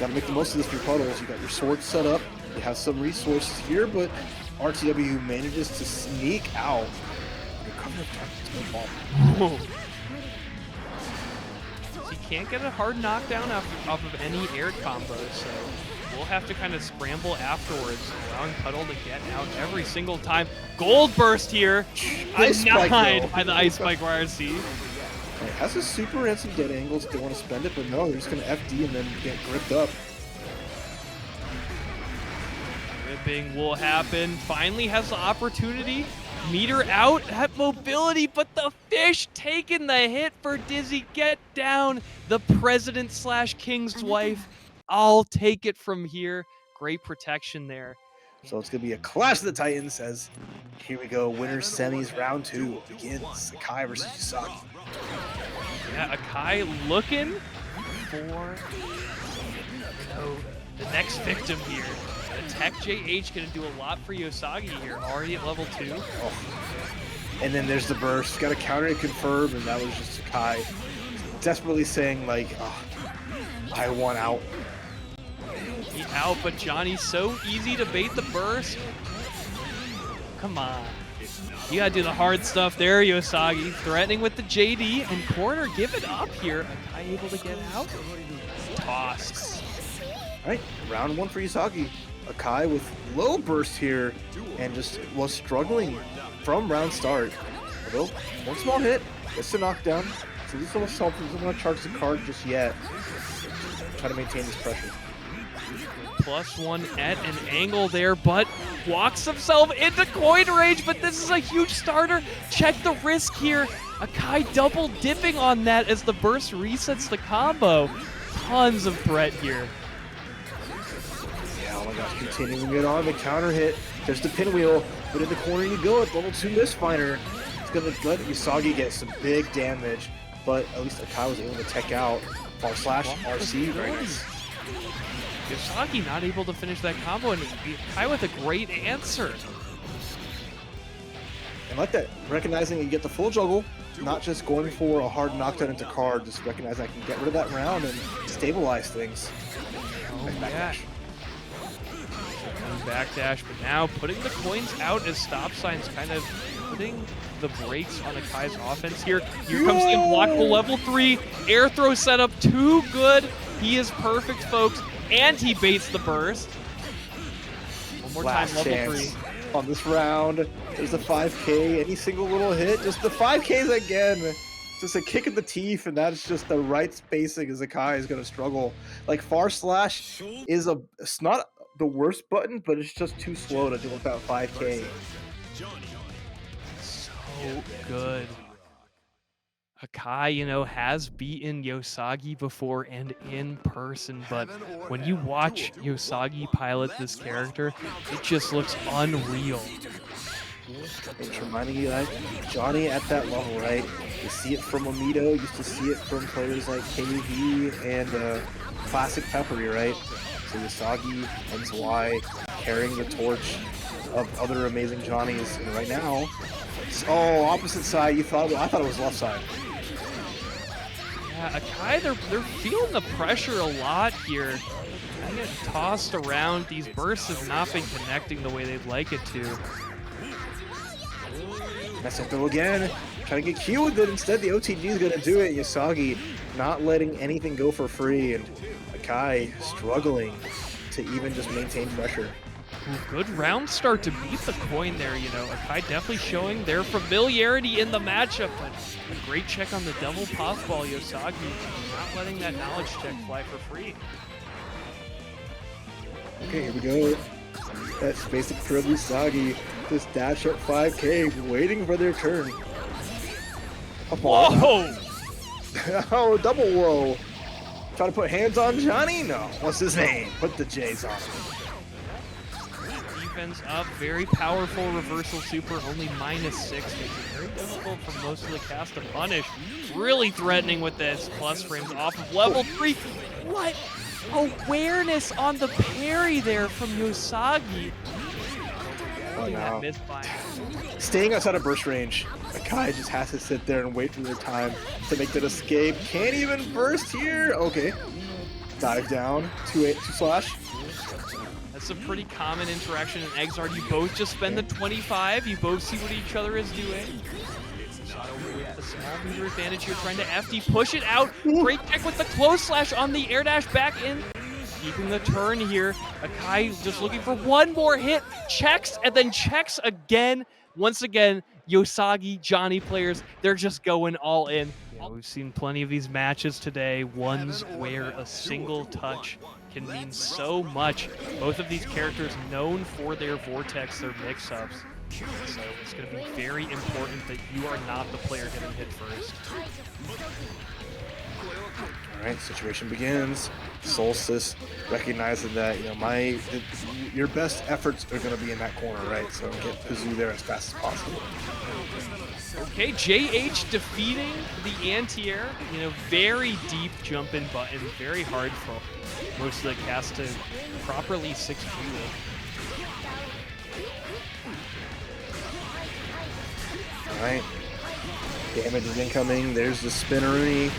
Got to make the most of this for your Puddles. You got your sword set up. You have some resources here, but RTW manages to sneak out. Whoa. He can't get a hard knockdown off of any air combos, so we'll have to kind of scramble afterwards, allowing Puddle to get out every single time. Gold burst here, denied by the Ice Spike YRC. It has a super and some dead angles. They want to spend it, but no, they're just going to FD and then get gripped up. Gripping will happen. Finally has the opportunity. Meter out at mobility, but the fish taking the hit for Dizzy. Get down, the president / king's wife. I'll take it from here. Great protection there. So it's going to be a clash of the Titans as here we go. Winners semis round 2 begins. Akai versus Yousagi. Yeah, Akai looking for the next victim here. The Tech JH going to do a lot for Yousagi here. Already at level 2. Oh. And then there's the burst. Got a counter to confirm, and that was just Akai desperately saying, like, oh, I want out. He's out, but Johnny's so easy to bait the burst. Come on. You gotta do the hard stuff there, Yousagi. Threatening with the JD, and corner, give it up here. Akai able to get out? Tossed. All right, round 1 for Yousagi. Akai with low burst here, and just was struggling from round start. Although, one small hit, gets a knockdown. So this is almost something. Doesn't want to charge the card just yet. Try to maintain this pressure. +1 at an angle there, but walks himself into coin range, but this is a huge starter. Check the risk here. Akai double dipping on that as the burst resets the combo. Tons of threat here. Yeah, oh my gosh, continuing it on the counter hit. There's the pinwheel, but in the corner you go at level 2 Mistfinder. It's gonna let Yousagi get some big damage, but at least Akai was able to tech out. /RC, very nice. Yousagi not able to finish that combo, and Akai with a great answer. And like that, recognizing you get the full juggle, not just going for a hard knockdown into card, just recognize I can get rid of that round and stabilize things. Oh, yeah. Backdash, but now putting the coins out as stop signs, kind of putting the brakes on Akai's offense here. Here comes the unblockable level 3. Air throw setup, too good. He is perfect, folks. And he baits the burst. One more Last time, level chance 3. on this round. There's a 5K. Any single little hit, just the 5Ks again. Just a kick in the teeth, and that's just the right spacing as Akai is going to struggle. Like /slash is it's not the worst button, but it's just too slow to deal with that 5K. So good. Akai, has beaten Yousagi before and in person, but when you watch Yousagi pilot this character, it just looks unreal. It's reminding you that Johnny at that level, right? You see it from Amito, used to see it from players like KUV and Classic Peppery, right? So Yousagi and Zwei carrying the torch of other amazing Johnnies, and right now, it's opposite side. I thought it was left side. Yeah, Akai, they're feeling the pressure a lot here. They get tossed around. These bursts have not been connecting the way they'd like it to. Mess up though again. Trying to get Q with it. Instead, the OTG is going to do it. Yousagi not letting anything go for free, and Akai struggling to even just maintain pressure. Ooh, good round start to beat the coin there, Akai definitely showing their familiarity in the matchup, but a great check on the double puffball. Yousagi not letting that knowledge check fly for free. Okay, here we go. That's basic for Yousagi. Just dash up 5K, waiting for their turn. Whoa! Oh, double whoa. Trying to put hands on Johnny? No. What's his name? Put the J's on him. Defense up, very powerful reversal super, only -6. Makes it very difficult for most of the cast to punish. Really threatening with this plus frames off of level 3. What awareness on the parry there from Yousagi. Oh, That no. misfire. Staying outside of burst range, Akai just has to sit there and wait for their time to make that escape. Can't even burst here. Okay. Dive down. 2 slash. That's a pretty common interaction in XRD. You both just spend the 25. You both see what each other is doing. Shot over with the small meter advantage here, trying to FD push it out. Great check with the close slash on the air dash back in. Keeping the turn here. Akai just looking for one more hit. Checks and then checks again. Once again, Yousagi, Johnny players, they're just going all in. Yeah, we've seen plenty of these matches today. Ones where a single touch can mean so much. Both of these characters known for their vortex, their mix-ups. So it's going to be very important that you are not the player getting hit first. All right, situation begins. Solstice recognizing that your best efforts are going to be in that corner, right? So get pzooo there as fast as possible. Okay, JH defeating the anti-air. Very deep jump-in button, very hard for most of the cast to properly 6G with. All right, damage is incoming. There's the spinnery,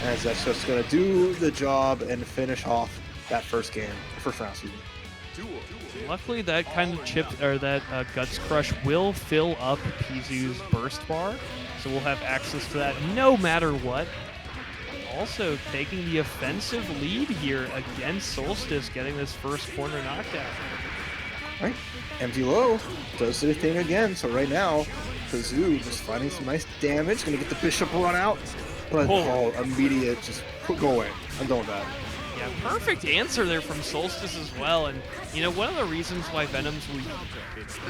as that's just going to do the job and finish off that first round, excuse me. Luckily, that kind of chip or that Guts Crush will fill up pzooo's burst bar, so we'll have access to that no matter what. Also taking the offensive lead here against Solstice, getting this first corner knockdown. All right, empty low does their thing again. So right now, pzooo just finding some nice damage, gonna get the bishop run out, but immediate, just go away. I'm done with that. Yeah, perfect answer there from Solstice as well. And, one of the reasons why Venom's weak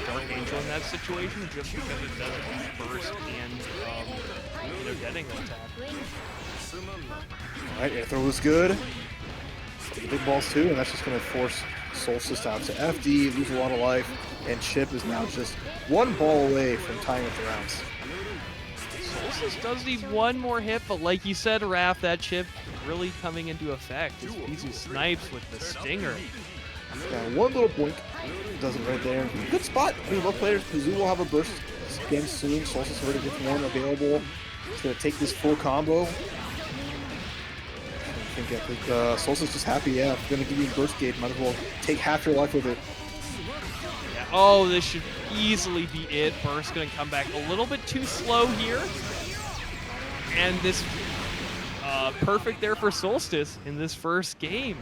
Dark Angel in that situation is just because it doesn't burst and, getting an attack. Alright, air throw was good. Big balls too, and that's just going to force Solstice out to FD, lose a lot of life, and Chip is now just one ball away from tying up the rounds. Solstice does need one more hit, but like you said, Raph, that chip really coming into effect as pzooo snipes with the stinger. Yeah, one little blink does it right there. Good spot. I mean, both players, pzooo will have a burst again soon. Solstice already gets one available. He's going to take this full combo. I think Solstice just happy, yeah. If going to give you a burst gauge, might as well take half your life with it. Yeah. Oh, this should easily be it. Burst going to come back a little bit too slow here. And this perfect there for Solstice in this first game.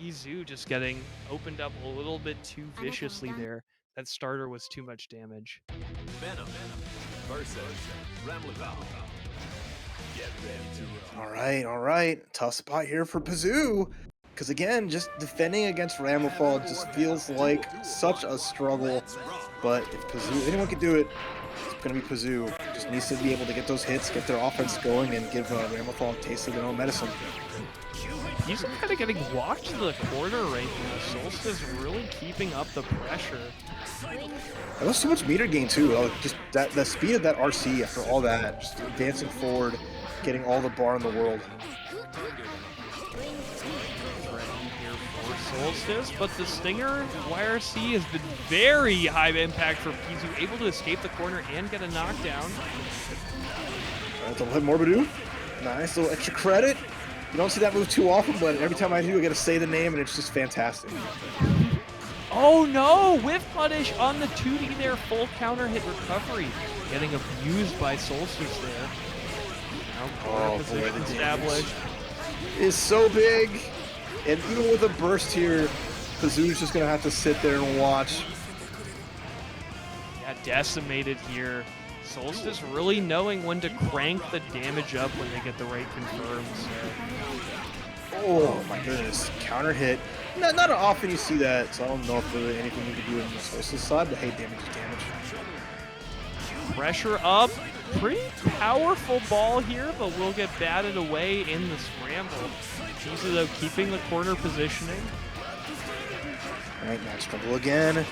pzooo just getting opened up a little bit too viciously there. That starter was too much damage. Venom versus Ramlethal. Get ready to All right. Tough spot here for pzooo. Because again, just defending against Ramlethal just feels like such a struggle. But if pzooo, anyone can do it, it's going to be pzooo. Just needs to be able to get those hits, get their offense going, and give Ramlethal a taste of their own medicine. He's kind of getting walked to the corner right now. Solstice really keeping up the pressure. That was so much meter gain too. Just the speed of that RC after all that, just advancing forward, getting all the bar in the world. Here for Solstice, but the Stinger YRC has been very high impact for pzooo, able to escape the corner and get a knockdown. Alright, double hit Morbidoo. Nice little extra credit. You don't see that move too often, but every time I do, I get to say the name, and it's just fantastic. Oh no! Whiff punish on the 2D there, full counter hit recovery. Getting abused by Solstice there. Now position established. Is so big, and even with a burst here, pzooo's just gonna have to sit there and watch. Yeah, decimated here. Solstice really knowing when to crank the damage up when they get the right confirms. Oh my goodness, counter hit. Not often you see that, so I don't know if there's anything you can do on the Solstice side, but hey, damage is damage. Pressure up. Pretty powerful ball here, but will get batted away in the scramble. pzooo though keeping the corner positioning. Alright, match struggle again.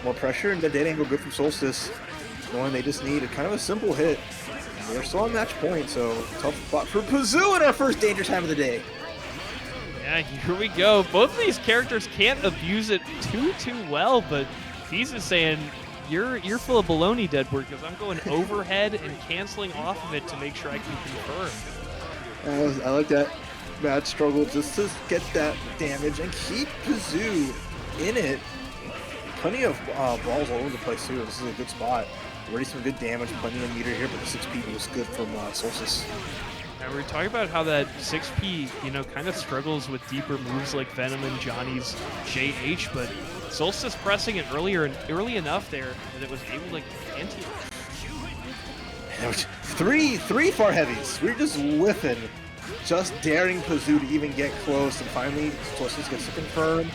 More pressure, and the dead angle good from Solstice. Knowing they just need a kind of a simple hit. And they're still on match point, so tough spot for pzooo in our first danger time of the day. Yeah, here we go. Both of these characters can't abuse it too well, but He's just saying, you're full of baloney, Deadwood, because I'm going overhead and canceling off of it to make sure I can confirm. I like that mad struggle just to get that damage and keep pzooo in it. Plenty of balls all over the place too. This is a good spot. Already some good damage, plenty of meter here, but the 6P was good from Solstice. And we were talking about how that 6P, you know, kind of struggles with deeper moves like Venom and Johnny's JH, but Solstice pressing it early enough there that it was able to anti it. Three far heavies. We're just whiffing, just daring pzooo to even get close, and finally Solstice gets to confirm,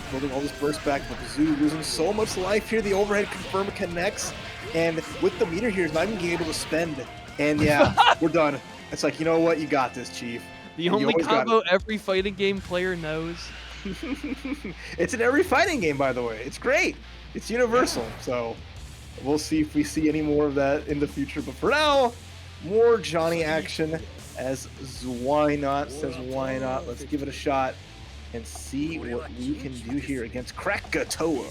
building all this burst back, but pzooo losing so much life here. The overhead confirm connects, and with the meter here, is not even able to spend. And yeah, we're done. It's like, you know what? You got this, Chief. The only combo every fighting game player knows. It's in every fighting game, by the way. It's great. It's universal. So we'll see if we see any more of that in the future. But for now, more Johnny action as Zwei not says why not. Let's give it a shot and see what we can do here against Krackatoa.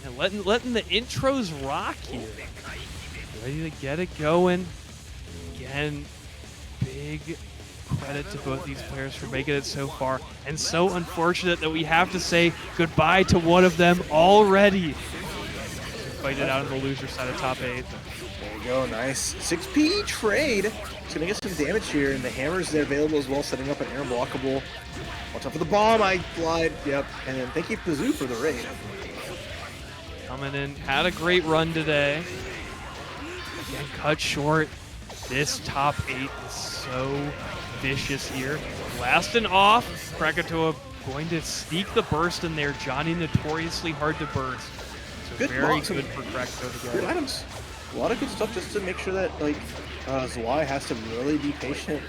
And letting the intros rock here. Ready to get it going. Again, big credit to both these players for making it so far, and so unfortunate that we have to say goodbye to one of them already. Fight it out on the loser side of top 8. There you go, nice 6P trade. It's gonna get some damage here, and the hammer's there available as well, setting up an air blockable. Watch out for the bomb, I lied, yep. And then thank you pzooo for the raid. Coming in, had a great run today. Again, cut short. This top 8 is so vicious here. Blasting off. Krackatoa going to sneak the burst in there. Johnny notoriously hard to burst. So Good very blocks. good for Krackatoa to Good get. items. A lot of good stuff just to make sure that like Zwei has to really be patient.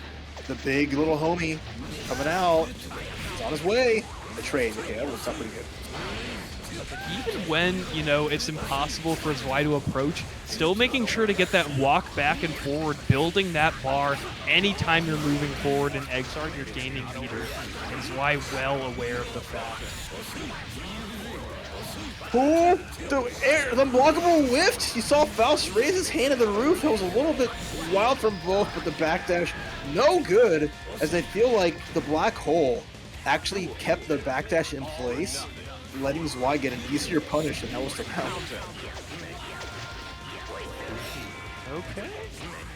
The big little homie coming out. It's on his way. The trade. Okay, that works out pretty good. Even when, you know, it's impossible for Zwei to approach, still making sure to get that walk back and forward, building that bar. Anytime you're moving forward in XR, you're gaining meter. And Zwei well aware of the fact. Oh, the blockable whiffed. You saw Faust raise his hand to the roof. It was a little bit wild from both, but the backdash, no good, as I feel like the black hole actually kept the backdash in place, letting Zwei get an easier punish, and that was the round. Okay.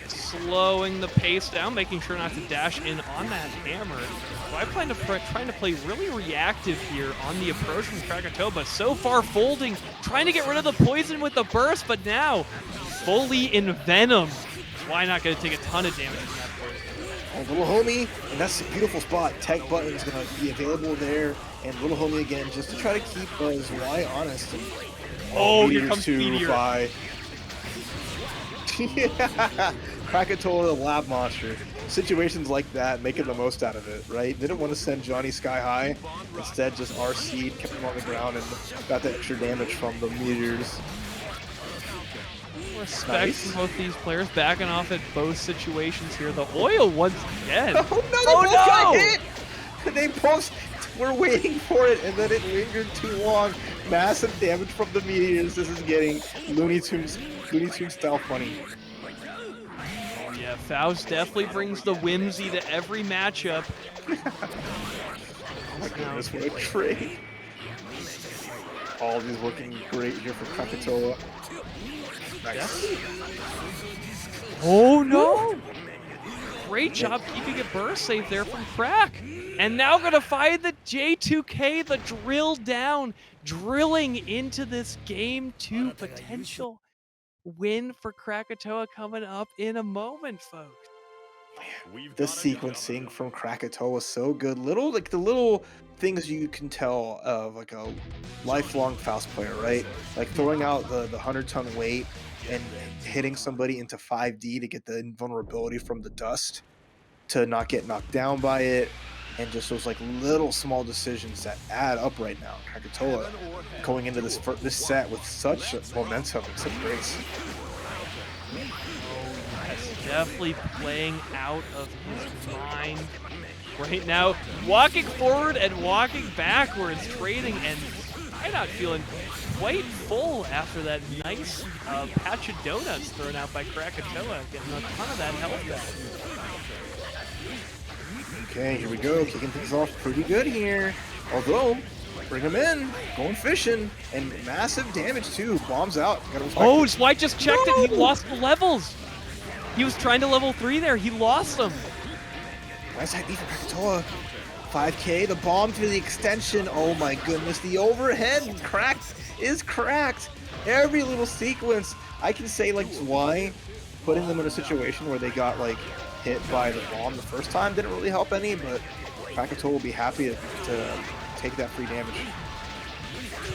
Slowing the pace down, making sure not to dash in on that hammer. Zwei trying to play really reactive here on the approach from Krackatoa, but so far folding, trying to get rid of the poison with the burst, but now fully in Venom. Zwei not going to take a ton of damage from that poison. Oh, little homie, and that's a beautiful spot. Tech button is going to be available there, and little homie again, just to try to keep Zwei honest. And, oh, here comes Meteor. By yeah. Krackatoa, the lab monster. Situations like that, making the most out of it, right? Didn't want to send Johnny sky high. Instead, just RC'd, kept him on the ground, and got that extra damage from the meteors. Respect Nice. from both these players, backing off at both situations here. The oil once again. Oh no, they both got hit! They both were waiting for it, and then it lingered too long. Massive damage from the meteors. This is getting Looney Tunes style funny. Yeah, Faust definitely brings the whimsy to every matchup. Oh my goodness, what a trade. All of these working great here for Krackatoa. Nice. Oh no! Great job keeping it burst safe there from Krack. And now gonna find the J2K, the drill down, drilling into this game 2 potential win for Krackatoa coming up in a moment, folks. The sequencing from Krackatoa was so good. The little things you can tell of like a lifelong Faust player, right? Like throwing out the 100-ton weight and hitting somebody into 5D to get the invulnerability from the dust to not get knocked down by it, and just those like little small decisions that add up right now. Krackatoa going into this set with such momentum and such grace. Yes, definitely playing out of his mind. right now, walking forward and walking backwards, trading, and I'm not feeling quite full after that nice patch of donuts thrown out by Krackatoa, getting a ton of that health back. Okay, here we go. Kicking things off pretty good here. Although, bring him in, going fishing, and massive damage too. Bombs out. Gotta respect Oh, it. Zwei just checked it. He lost the levels. He was trying to level 3 there. He lost them. Nice ID for Krackatoa. 5K, the bomb to the extension. Oh my goodness, the overhead is cracked. Every little sequence, I can say like Zwei, putting them in a situation where they got like hit by the bomb the first time didn't really help any, but Krackatoa will be happy to take that free damage.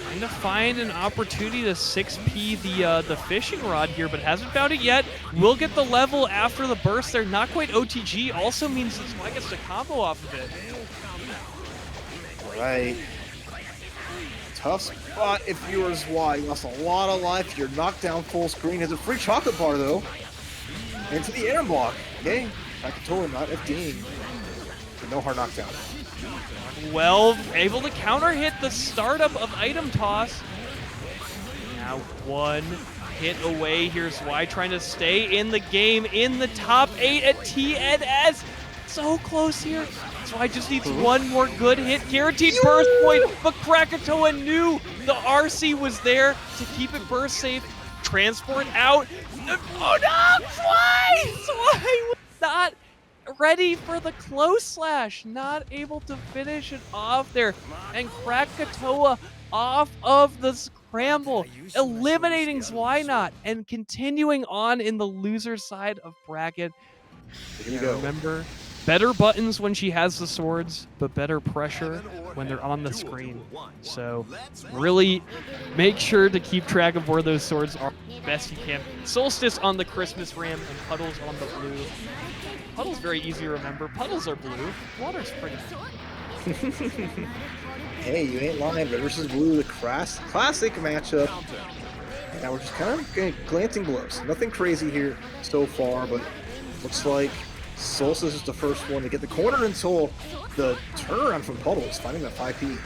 Trying to find an opportunity to 6P the fishing rod here, but hasn't found it yet. Will get the level after the burst there. Not quite OTG. Also means that Zwei gets the combo off of it. Alright. Tough spot if you were Zwei. You lost a lot of life. You're knocked down full screen. Has a free chocolate bar though. Into the air block. Okay. Krackatoa not FDing. No hard knockdown. Well, able to counter hit the startup of item toss. Now one hit away. Here's Zwei trying to stay in the game in the top 8 at TNS. So close here. Zwei just needs one more good hit. Guaranteed burst point, but Krackatoa knew the RC was there to keep it burst safe. Transport out. Oh no! Zwei was not ready for the close slash. Not able to finish it off there. And Krackatoa off of the scramble, eliminating Zwei and continuing on in the loser side of bracket. Here you go. Remember, better buttons when she has the swords, but better pressure when they're on the screen. So really make sure to keep track of where those swords are best you can. Solstice on the Christmas Ram and Puddles on the blue. Puddles very easy to remember. Puddles are blue. Water's pretty. Hey, you ain't lying. Red versus blue, the classic matchup. And now we're just kind of glancing blows. Nothing crazy here so far, but looks like Solstice is the first one to get the corner until the turnaround from Puddles, finding that 5P.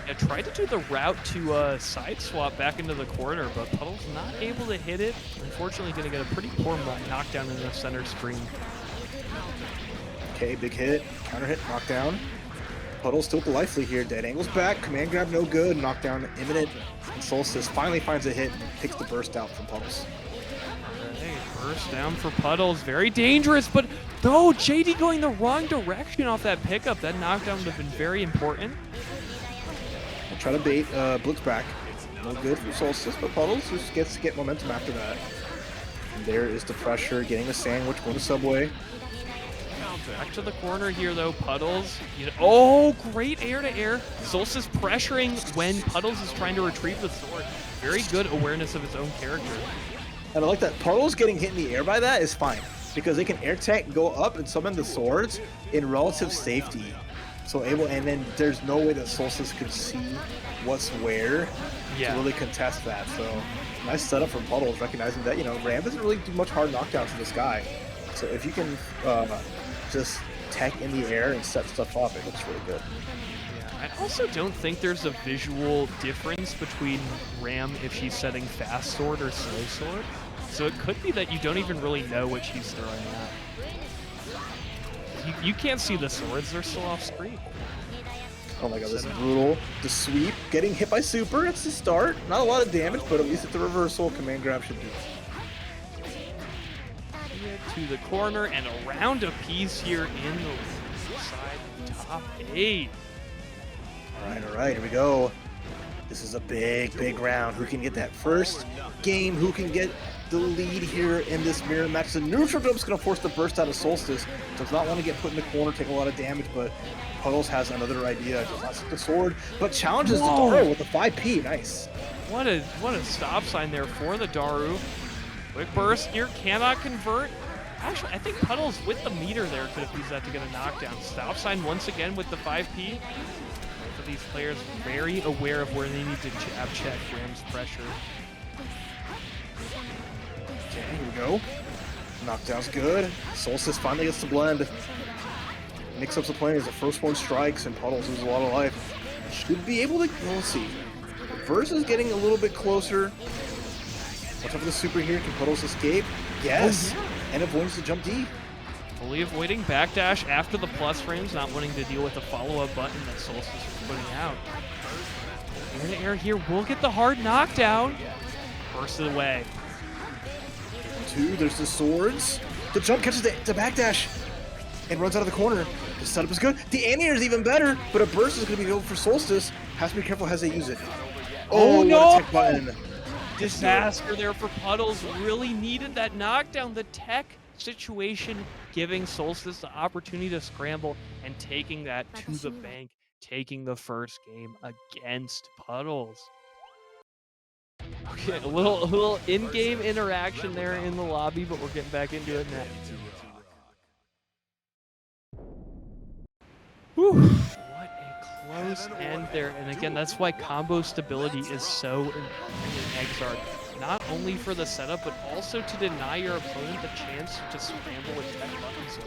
Yeah, tried to do the route to side swap back into the corner, but Puddles not able to hit it. Unfortunately, going to get a pretty poor knockdown in the center screen. Okay, big hit, counter hit, knockdown. Puddles still lively here. Dead angles back, command grab no good, knockdown imminent. And Solstice finally finds a hit and picks the burst out from Puddles. Hey, burst down for Puddles. Very dangerous, but no, JD going the wrong direction off that pickup. That knockdown would have been very important. I'll try to bait Blitz back. No good for Solstice, but Puddles just gets to get momentum after that. And there is the pressure, getting the sandwich, going to Subway. Back to the corner here, though. Puddles. Oh, great air-to-air. Solstice pressuring when Puddles is trying to retrieve the sword. Very good awareness of his own character. And I like that Puddles getting hit in the air by that is fine, because they can air tech, go up, and summon the swords in relative safety. So and then there's no way that Solstice could see what's where to really contest that. So nice setup from Puddles, recognizing that, Ram doesn't really do much hard knockdowns to this guy. So if you can just tech in the air and set stuff up, it looks really good. Yeah, I also don't think there's a visual difference between Ram if she's setting fast sword or slow sword. So it could be that you don't even really know what she's throwing at. You can't see the swords, they're still off screen. Oh my god, this is brutal. The sweep, getting hit by super, it's the start. Not a lot of damage, but at least it's the reversal. Command grab should do it. To the corner and around a piece here in the side top 8. All right, here we go. This is a big round. Who can get that first game? Who can get the lead here in this mirror match? The neutral jump's going to force the burst out of Solstice. Does not want to get put in the corner, take a lot of damage, but Puddles has another idea. Does not set the sword, but challenges the Daru with a 5P. Nice. What a stop sign there for the Daru. Quick burst here, cannot convert. Actually, I think Puddles with the meter there could have used that to get a knockdown. Stop sign once again with the 5P. Both of these players very aware of where they need to jab check Ram's pressure. Okay, here we go. Knockdown's good. Solstice finally gets the blend. mix-ups the plane as the first one strikes and Puddles loses a lot of life. Should be able to, well, let's see. Verse is getting a little bit closer. Watch out for the super here. Can Puddles escape? Yes. And avoids the jump D. Fully avoiding backdash after the plus frames, not wanting to deal with the follow-up button that Solstice was putting out. Air to air here will get the hard knockdown. Bursts it away. 2, there's the swords. The jump catches the backdash and runs out of the corner. The setup is good. The anti-air is even better, but a burst is going to be available for Solstice. Has to be careful as they use it. Oh no! Tech button. Disaster there for Puddles. Really needed that knockdown. The tech situation giving Solstice the opportunity to scramble and taking that to the bank, taking the first game against Puddles. Okay, a little in-game interaction there in the lobby, but we're getting back into it now. Whew. What a close end there. And again, that's why combo stability is so important in XR. Not only for the setup, but also to deny your opponent the chance to scramble with tech buttons.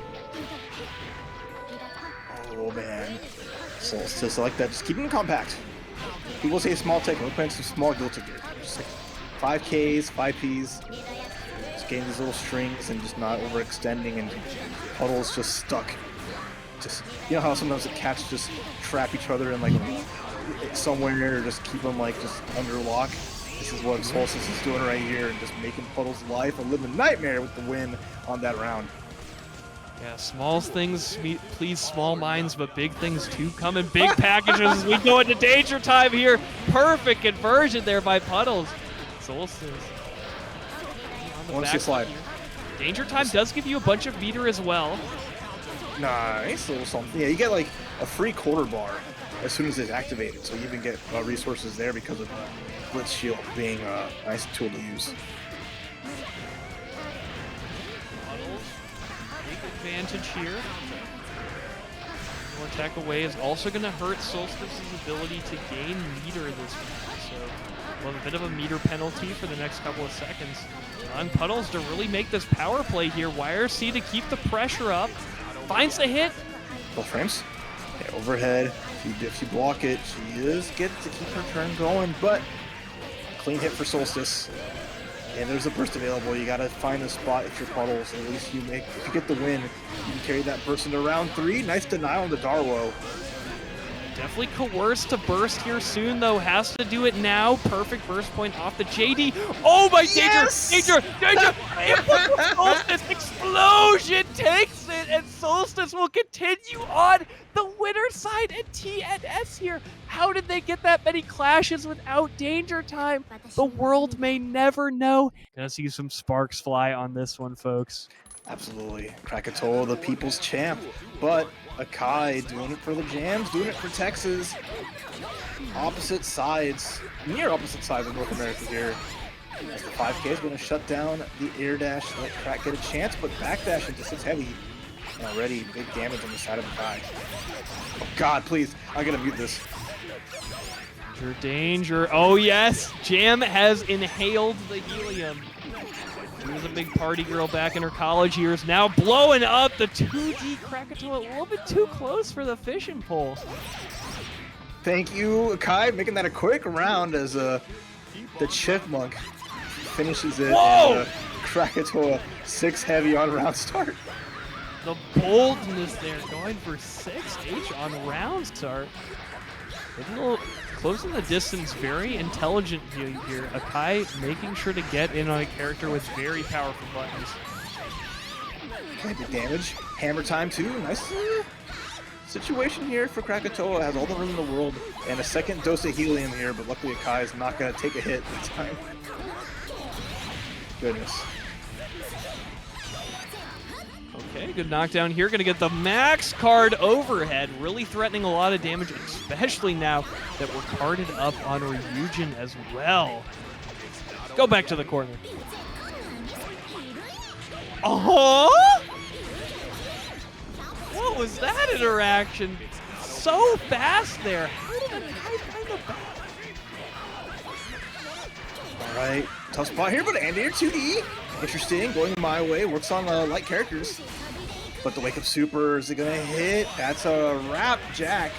Oh man. Solstice, I like that. Just keep them compact. People say small tech, we're playing some small guild here. Just like 5Ks, 5Ps. Just getting these little strings and just not overextending, and Puddles just stuck. Just, you know how sometimes the cats just trap each other in like somewhere, or just keep them like just under lock? This is what Solstice is doing right here, and just making Puddles' life a living nightmare with the win on that round. Yeah, small things please small minds, but big things too come in big packages as we go into danger time here. Perfect conversion there by Puddles. Solstice. Want to see a slide. Danger time does give you a bunch of meter as well. Nice little something. Yeah, you get like a free quarter bar as soon as it's activated, so you even get resources there because of Blitz Shield being a nice tool to use. Big advantage here. More attack away is also going to hurt Solstice's ability to gain meter this week, so we'll have a bit of a meter penalty for the next couple of seconds. On Puddles to really make this power play here. YRC to keep the pressure up. Finds the hit. Full frames. Okay, overhead. If you block it, she does get to keep her turn going, but clean hit for Solstice. And there's a burst available. You gotta find a spot if you're Puddles. At least if you get the win, you can carry that burst into round 3. Nice denial on the Darwo. Definitely coerced to burst here soon, though. Has to do it now. Perfect burst point off the JD. Oh my, yes! Danger! Solstice explosion takes it, and Solstice will continue on the winner's side and TNS here. How did they get that many clashes without danger time? The world may never know. Gonna see some sparks fly on this one, folks. Absolutely. Krackatoa, the people's champ. But Akai doing it for the jams, doing it for Texas. Opposite sides, near opposite sides of North America here. As the 5K is going to shut down the air dash, let Krak get a chance, but backdash into 6 heavy. And already big damage on the side of Akai. Oh god, please. I gotta mute this. Danger. Oh yes, Jam has inhaled the helium. She was a big party girl back in her college years. Now blowing up the 2D Krackatoa. A little bit too close for the fishing pole. Thank you, Akai, making that a quick round as the Chipmunk finishes it. Whoa! And Krackatoa 6 heavy on round start. The boldness there, going for 6H on round start. A little closing the distance, very intelligent here. Akai making sure to get in on a character with very powerful buttons. Okay, big damage. Hammer time too. Nice situation here for Krackatoa. Has all the room in the world and a second dose of helium here, but luckily Akai is not going to take a hit this time. Goodness. Okay, good knockdown here. Gonna get the max card overhead. Really threatening a lot of damage, especially now that we're carded up on Ryujin as well. Go back to the corner. Oh! What was that interaction? So fast there. How did Akai find the back? Alright, tough spot here, but Andy 2D. Interesting, going my way, works on light characters. But the wake up super, is it gonna hit? That's a wrap, Jack.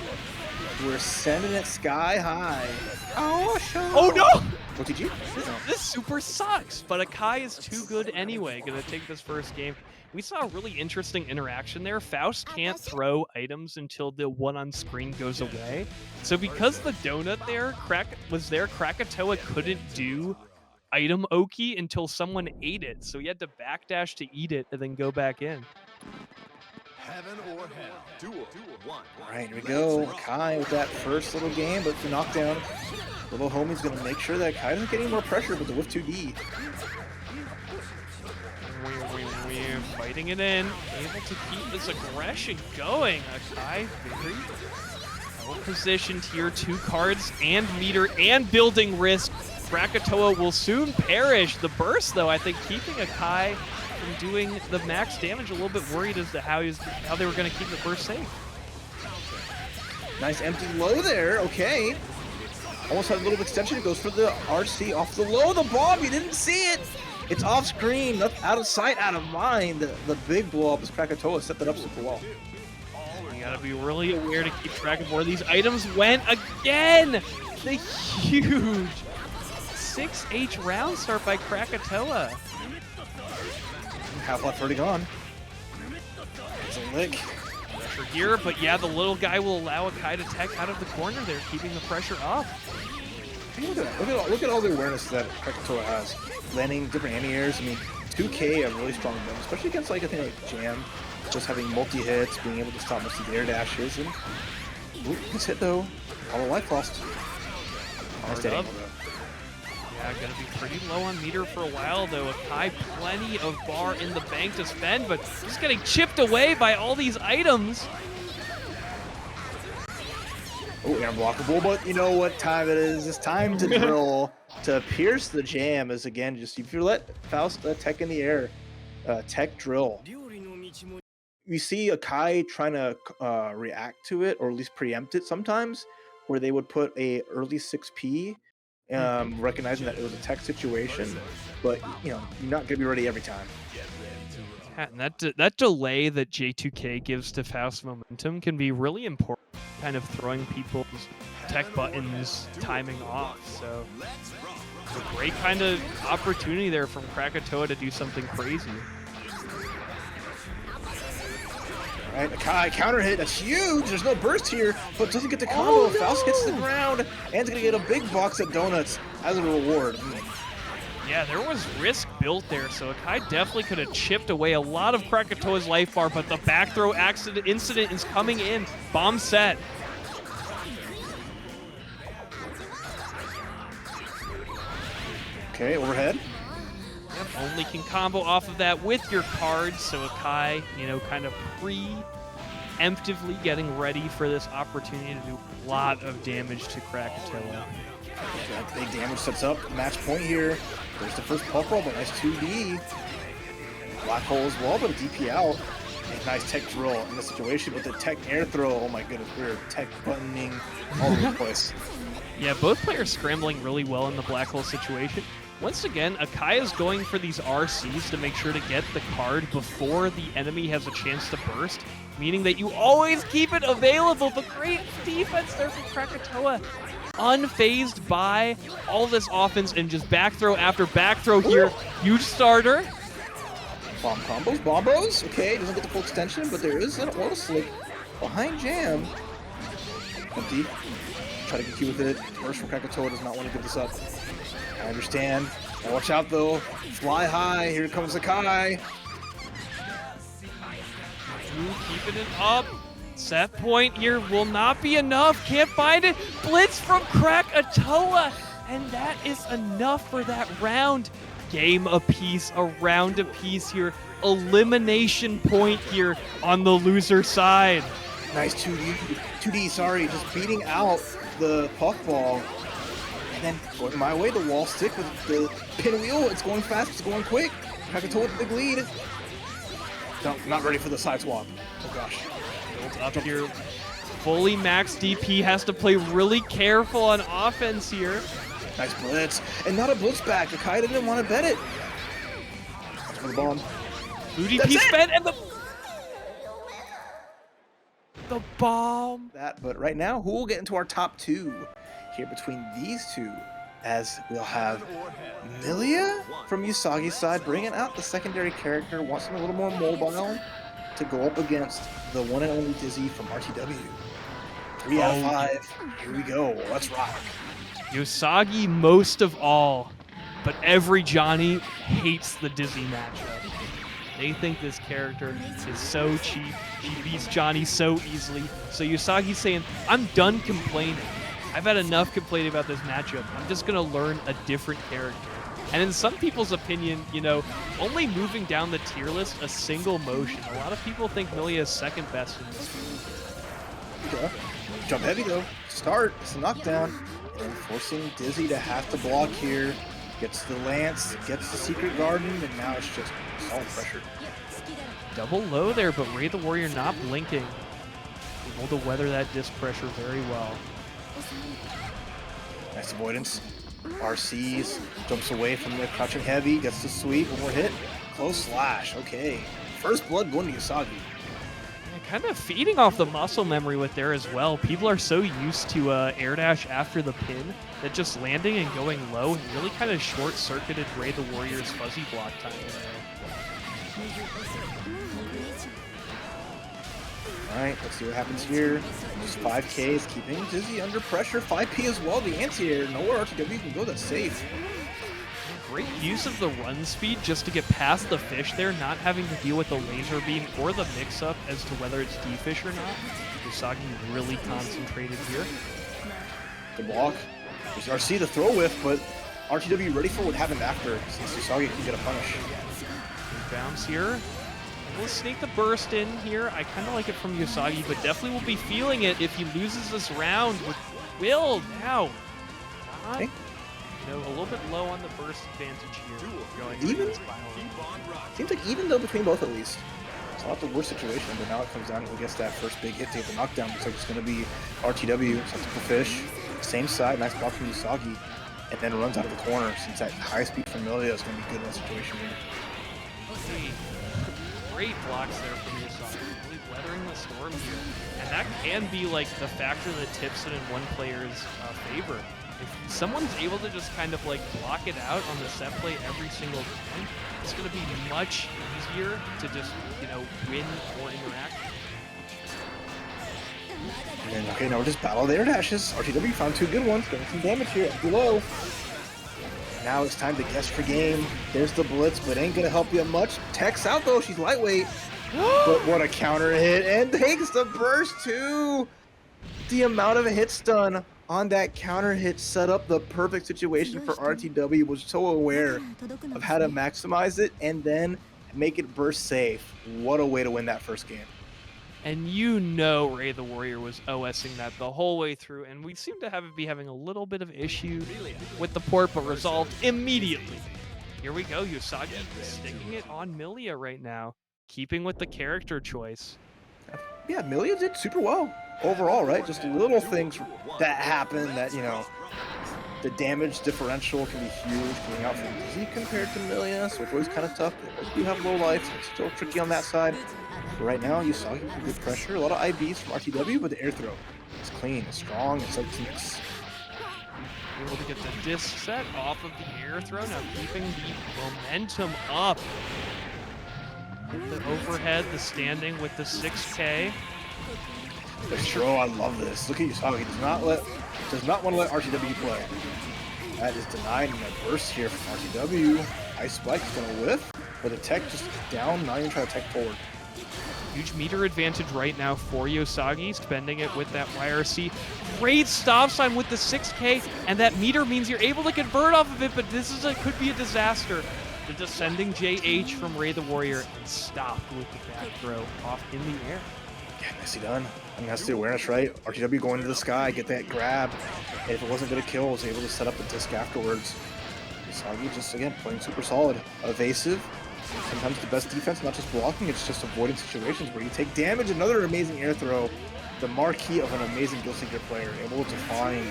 We're sending it sky high. Oh, sure. Oh no! What did you? This super sucks, but Akai is too good anyway. Gonna take this first game. We saw a really interesting interaction there. Faust can't throw items until the one on screen goes away. So because the donut there was there, Krackatoa couldn't do item Oki until someone ate it. So he had to backdash to eat it and then go back in. Heaven or hell. Duel. One. All right, here we go. Kai with that first little game, but the knockdown. Little homie's gonna make sure that Kai doesn't get any more pressure with the whiff 2D. Fighting it in, able to keep this aggression going. Akai very well positioned here, 2 cards and meter and building risk. Krackatoa will soon perish. The burst, though, I think keeping Akai from doing the max damage. A little bit worried as to how they were going to keep the burst safe. Nice empty low there. Okay. Almost had a little bit of extension. It goes for the RC off the low. The bomb, you didn't see it. It's off screen, out of sight, out of mind. The big blow up as Krackatoa set that up super well. You gotta be really aware to keep track of where these items went again. The huge 6H round start by Krackatoa. Half-life already gone. It's a lick. Pressure here, but yeah, the little guy will allow Akai to tech out of the corner there, keeping the pressure up. Look at that. Look at all the awareness that Krackatoa has. Landing different anti-airs. I mean, 2K a really strong win, especially against like I think like Jam. Just having multi-hits, being able to stop most of the air dashes, and ooh, gets hit though. All the life lost. Nice up. Yeah, gonna be pretty low on meter for a while though. Akai plenty of bar in the bank to spend, but just getting chipped away by all these items. Oh, unblockable, but you know what time it is. It's time to drill to pierce the jam. Is again just if you let Faust tech in the air, tech drill. You see Akai trying to react to it or at least preempt it sometimes, where they would put a early 6P, recognizing that it was a tech situation, but you know you're not gonna be ready every time. And that delay that J2K gives to Faust momentum can be really important. Kind of throwing people's tech buttons timing off, so it's a great kind of opportunity there from Krackatoa to do something crazy. All right, Akai counter hit, that's huge. There's no burst here, but doesn't get the combo. Faust hits the ground and is gonna get a big box of donuts as a reward. Yeah, there was risk built there, so Akai definitely could have chipped away a lot of Krakatoa's life bar, but the back throw incident is coming in. Bomb set. Okay, overhead. Yep, only can combo off of that with your cards, so Akai, you know, kind of preemptively getting ready for this opportunity to do a lot of damage to Krackatoa. That big damage sets up match point here. There's the first puff roll, but nice 2D. Black hole as well, but a DP out. A nice tech drill in the situation with the tech air throw. Oh my goodness, we're tech buttoning all over the place. Yeah, both players scrambling really well in the black hole situation. Once again, Akai is going for these RCs to make sure to get the card before the enemy has a chance to burst, meaning that you always keep it available, but great defense there from Krackatoa. Unfazed by all this offense and just back throw after back throw here. Huge starter. Bomb combos. Okay, doesn't get the full extension, but there is an auto slick behind Jam. Empty. Try to get Q with it. Burst from Krackatoa does not want to give this up. I understand. Now watch out though. Fly high. Here comes Akai. Keeping it up. Set point here will not be enough. Can't find it. Blitz from Krackatoa. And that is enough for that round. Game apiece, a round apiece here. Elimination point here on the loser side. Nice 2D, sorry. Just beating out the puffball. And then going my way, the wall stick with the pinwheel. It's going fast, it's going quick. Krackatoa with the big lead. No, not ready for the side swap. Oh gosh. Up here, fully max DP, has to play really careful on offense here. Nice blitz, and not a blitz back. Akai didn't want to bet it. That's for the bomb. Blue DP spent, and the The bomb. But right now, who will get into our top two here between these two? As we'll have Millia from Yousagi's side bringing out the secondary character, wants him a little more mobile to go up against the one and only Dizzy from RTW. 3 out of 5. Here we go. Let's rock. Yousagi most of all, but every Johnny hates the Dizzy matchup. They think this character is so cheap. She beats Johnny so easily. So Yousagi's saying, I'm done complaining. I've had enough complaining about this matchup. I'm just going to learn a different character. And in some people's opinion, you know, only moving down the tier list a single motion. A lot of people think Millia is second best in this game. Okay. Jump heavy though. Start. It's a knockdown. And forcing Dizzy to have to block here. Gets the lance, gets the secret garden, and now it's just solid pressure. Double low there, but Ray the Warrior not blinking. Able to weather that disc pressure very well. Nice avoidance. RCs, jumps away from the crouching heavy, gets the sweep, one more hit. Close slash, okay. First blood going to Yousagi. Yeah, kind of feeding off the muscle memory with there as well. People are so used to air dash after the pin that just landing and going low really kind of short-circuited Ray the Warrior's fuzzy block time there. Alright, let's see what happens here. Just 5Ks, keeping Dizzy under pressure. 5P as well, the anti-air. Nowhere RTW can go, that's safe. Great use of the run speed just to get past the fish there, not having to deal with the laser beam or the mix-up as to whether it's D-fish or not. Yousagi really concentrated here. The block. There's RC to throw with, but RTW ready for what happened after, since Yousagi can get a punish. Good bounce here. We'll sneak the burst in here. I kind of like it from Yousagi, but definitely will be feeling it if he loses this round with Will now. Not, okay. You know, a little bit low on the burst advantage here. Going Even? Seems like even though between both at least. It's not the worst situation, but now it comes down to who gets that first big hit to get the knockdown. Looks like it's going to be RTW, sets up the fish. Same side, nice block from Yousagi, and then runs out of the corner since that high speed from Millia is going to be good in that situation here. Great blocks there from Yousagi, really weathering the storm here. And that can be like the factor that tips it in one player's favor. If someone's able to just kind of like block it out on the set play every single time, it's going to be much easier to just, you know, win or interact. And then, okay, now we're just battle the air dashes. RTW found two good ones, getting some damage here at below. Now it's time to guess for game. There's the blitz, but ain't gonna help you much. Tech's out though, she's lightweight. But what a counter hit, and takes the burst too. The amount of hit stun on that counter hit set up the perfect situation for RTW. Was so aware of how to maximize it and then make it burst safe. What a way to win that first game. And you know Ray the Warrior was OSing that the whole way through, and we seem to be having a little bit of issue with the port, but resolved immediately. Here we go, Yousagi sticking it on Millia right now, keeping with the character choice. Yeah, Millia did super well overall, right? Just little things that happen that, you know, the damage differential can be huge coming out from Dizzy compared to Millia, so it's always kind of tough. They both do have low life, so it's still tricky on that side. But right now, Yousagi with good pressure, a lot of IVs from RTW, but the air throw is clean, it's strong, it's like Phoenix. Able to get the disc set off of the air throw, now keeping the momentum up. The overhead, the standing with the 6K. The throw, I love this. Look at Yousagi, does not want to let RTW play. That is denied in a burst here from RTW. Ice Spike is going to whiff, but the tech just down, not even trying to tech forward. Huge meter advantage right now for Yousagi, spending it with that YRC. Great stop sign with the 6K, and that meter means you're able to convert off of it, but this could be a disaster. The descending JH from Ray the Warrior and stopped with the back throw off in the air. Yeah, nicely done. I mean, that's the awareness, right? RTW going to the sky, get that grab, and if it wasn't going to kill, was able to set up the disc afterwards. Yousagi just, again, playing super solid. Evasive. Sometimes the best defense, not just blocking, it's just avoiding situations where you take damage. Another amazing air throw. The marquee of an amazing Guild Seeker player, able to find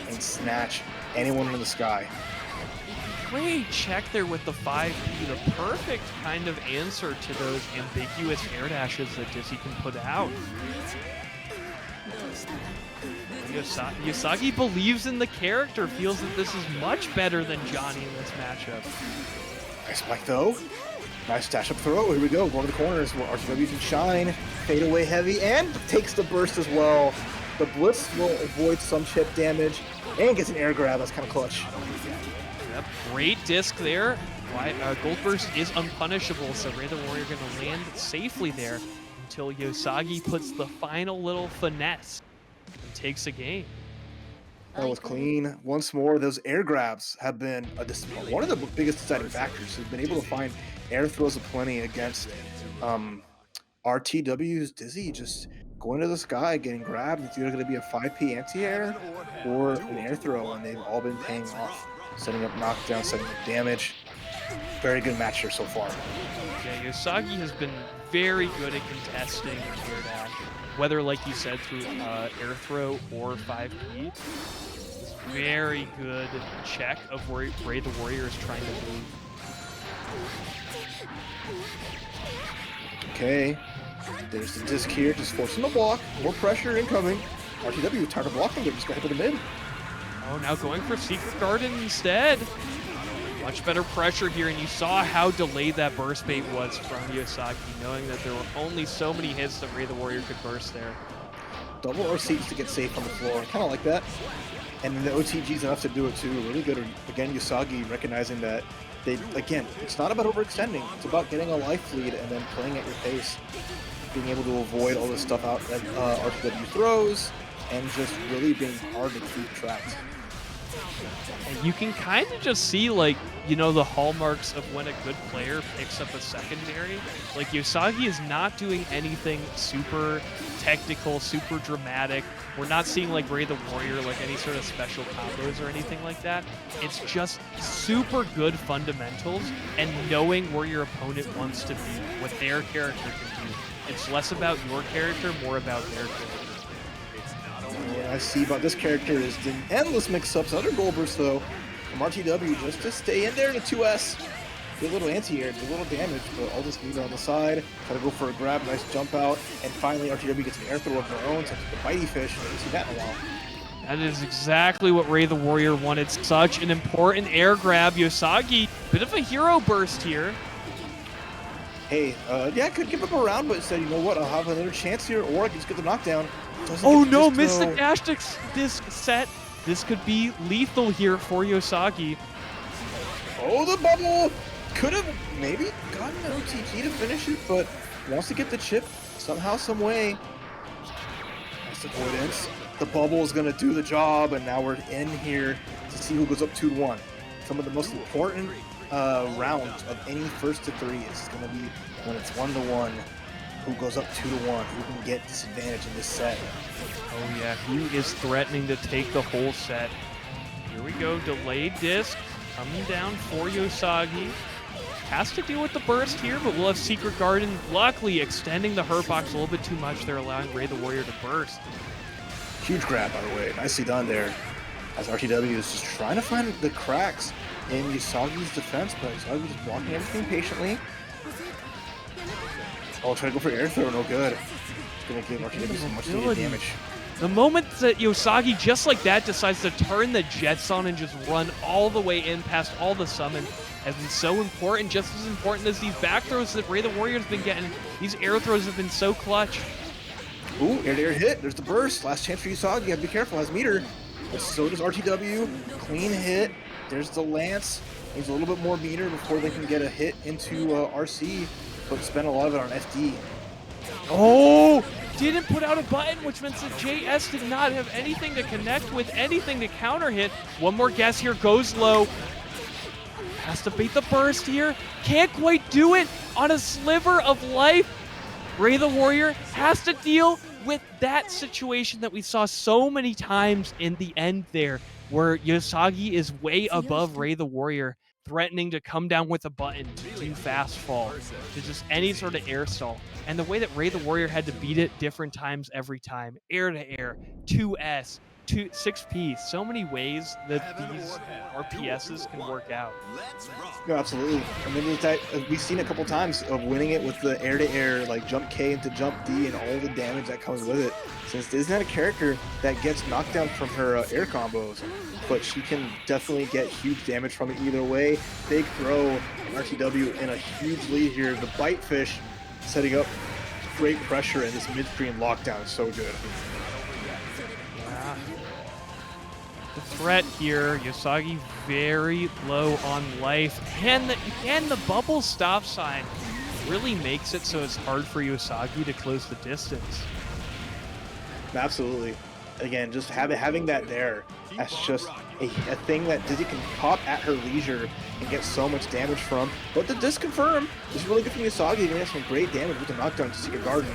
and snatch anyone in the sky. Great check there with the 5P, the perfect kind of answer to those ambiguous air dashes that Dizzy can put out. Yousagi believes in the character, feels that this is much better than Johnny in this matchup. Nice spike though. Nice dash up throw. Here we go. Going to the corners where RTW can shine. Fade away heavy and takes the burst as well. The Blitz will avoid some chip damage and gets an air grab. That's kind of clutch. Yep, great disc there. Gold Burst is unpunishable, so Ray the Warrior going to land safely there until Yousagi puts the final little finesse and takes a game. That was clean. Once more, those air grabs have been one of the biggest deciding factors. We've been able to find air throws aplenty against RTW's Dizzy, just going to the sky, getting grabbed. It's either going to be a 5P anti-air or an air throw, and they've all been paying off. Setting up knockdown, setting up damage. Very good match here so far. Yeah, Yousagi has been very good at contesting air dash, whether, like you said, through air throw or 5P. It's very good check of where Ray the Warrior is trying to move. Okay, there's the disc here, just forcing the block. More pressure incoming. RTW tired of blocking it, just got hit with the mid. Oh, now going for Secret Garden instead. Much better pressure here, and you saw how delayed that burst bait was from Yousagi, knowing that there were only so many hits that Ray the Warrior could burst there. Double RCs to get safe on the floor, kind of like that. And then the OTG's enough to do it too. Really good. Again, Yousagi recognizing that again, it's not about overextending. It's about getting a life lead and then playing at your pace. Being able to avoid all this stuff out that RTW throws, and just really being hard to keep tracked. And you can kind of just see, like, you know, the hallmarks of when a good player picks up a secondary. Like, Yousagi is not doing anything super technical, super dramatic. We're not seeing, like, Ray the Warrior, like, any sort of special combos or anything like that. It's just super good fundamentals and knowing where your opponent wants to be, what their character can do. It's less about your character, more about their character. What I see about this character is the endless mix-ups. Another goal burst, though, from RTW, just to stay in there in a 2S. Get a little anti-air, do a little damage, but all this meat on the side. Try to go for a grab, nice jump out, and finally RTW gets an air throw of their own, such as the Bitey Fish. I haven't seen that in a while. That is exactly what Ray the Warrior wanted. Such an important air grab. Yousagi, bit of a hero burst here. Hey, yeah, I could give him a round, but said, you know what, I'll have another chance here, or I can just get the knockdown. Oh no, missed the dash disc set. This could be lethal here for Yousagi. Oh, the bubble! Could have maybe gotten an OTG to finish it, but wants to get the chip somehow, some way. Nice avoidance. The bubble is going to do the job, and now we're in here to see who goes up 2-1. Some of the most important rounds of any first to three is going to be when it's 1-1. Who goes up 2-1? Who can get disadvantage in this set? Oh yeah, who is threatening to take the whole set? Here we go, delayed disc coming down for Yousagi. Has to deal with the burst here, but we'll have Secret Garden luckily extending the hurt box a little bit too much. They're allowing Ray the Warrior to burst. Huge grab, by the way. Nicely done there. As RTW is just trying to find the cracks in Usagi's defense, but Usagi's just blocking everything patiently. Oh, try to go for air throw, no good. It's gonna give RTW some much needed damage. The moment that Yousagi, just like that, decides to turn the Jets on and just run all the way in past all the summon has been so important, just as important as these back throws that Ray the Warrior's been getting. These air throws have been so clutch. Ooh, air-to-air hit. There's the burst. Last chance for Yousagi. You have to be careful. Has meter. But so does RTW. Clean hit. There's the Lance. Needs a little bit more meter before they can get a hit into RC, but spend a lot of it on FD. Oh! Didn't put out a button, which means that JS did not have anything to connect with, anything to counter hit. One more guess here, goes low. Has to bait the burst here. Can't quite do it on a sliver of life. Ray the Warrior has to deal with that situation that we saw so many times in the end there, where Yousagi is way above Ray the Warrior, threatening to come down with a button to fast fall, to just any sort of air stall. And the way that Ray the Warrior had to beat it different times every time. Air to air, 2S, 6P. So many ways that these RPSs can work out. No, absolutely. I mean, we've seen a couple times of winning it with the air-to-air, like jump K into jump D and all the damage that comes with it. Since isn't that a character that gets knocked down from her air combos, but she can definitely get huge damage from it either way. Big throw, RTW in a huge lead here. The bite fish setting up great pressure, and this midstream lockdown is so good. Yeah. The threat here, Yousagi very low on life, and the bubble stop sign really makes it so it's hard for Yousagi to close the distance. Absolutely. Again, just having that there, that's just a thing that Dizzy can pop at her leisure and get so much damage from. But the disconfirm is really good from Yousagi, getting some great damage with the knockdown to Secret Garden.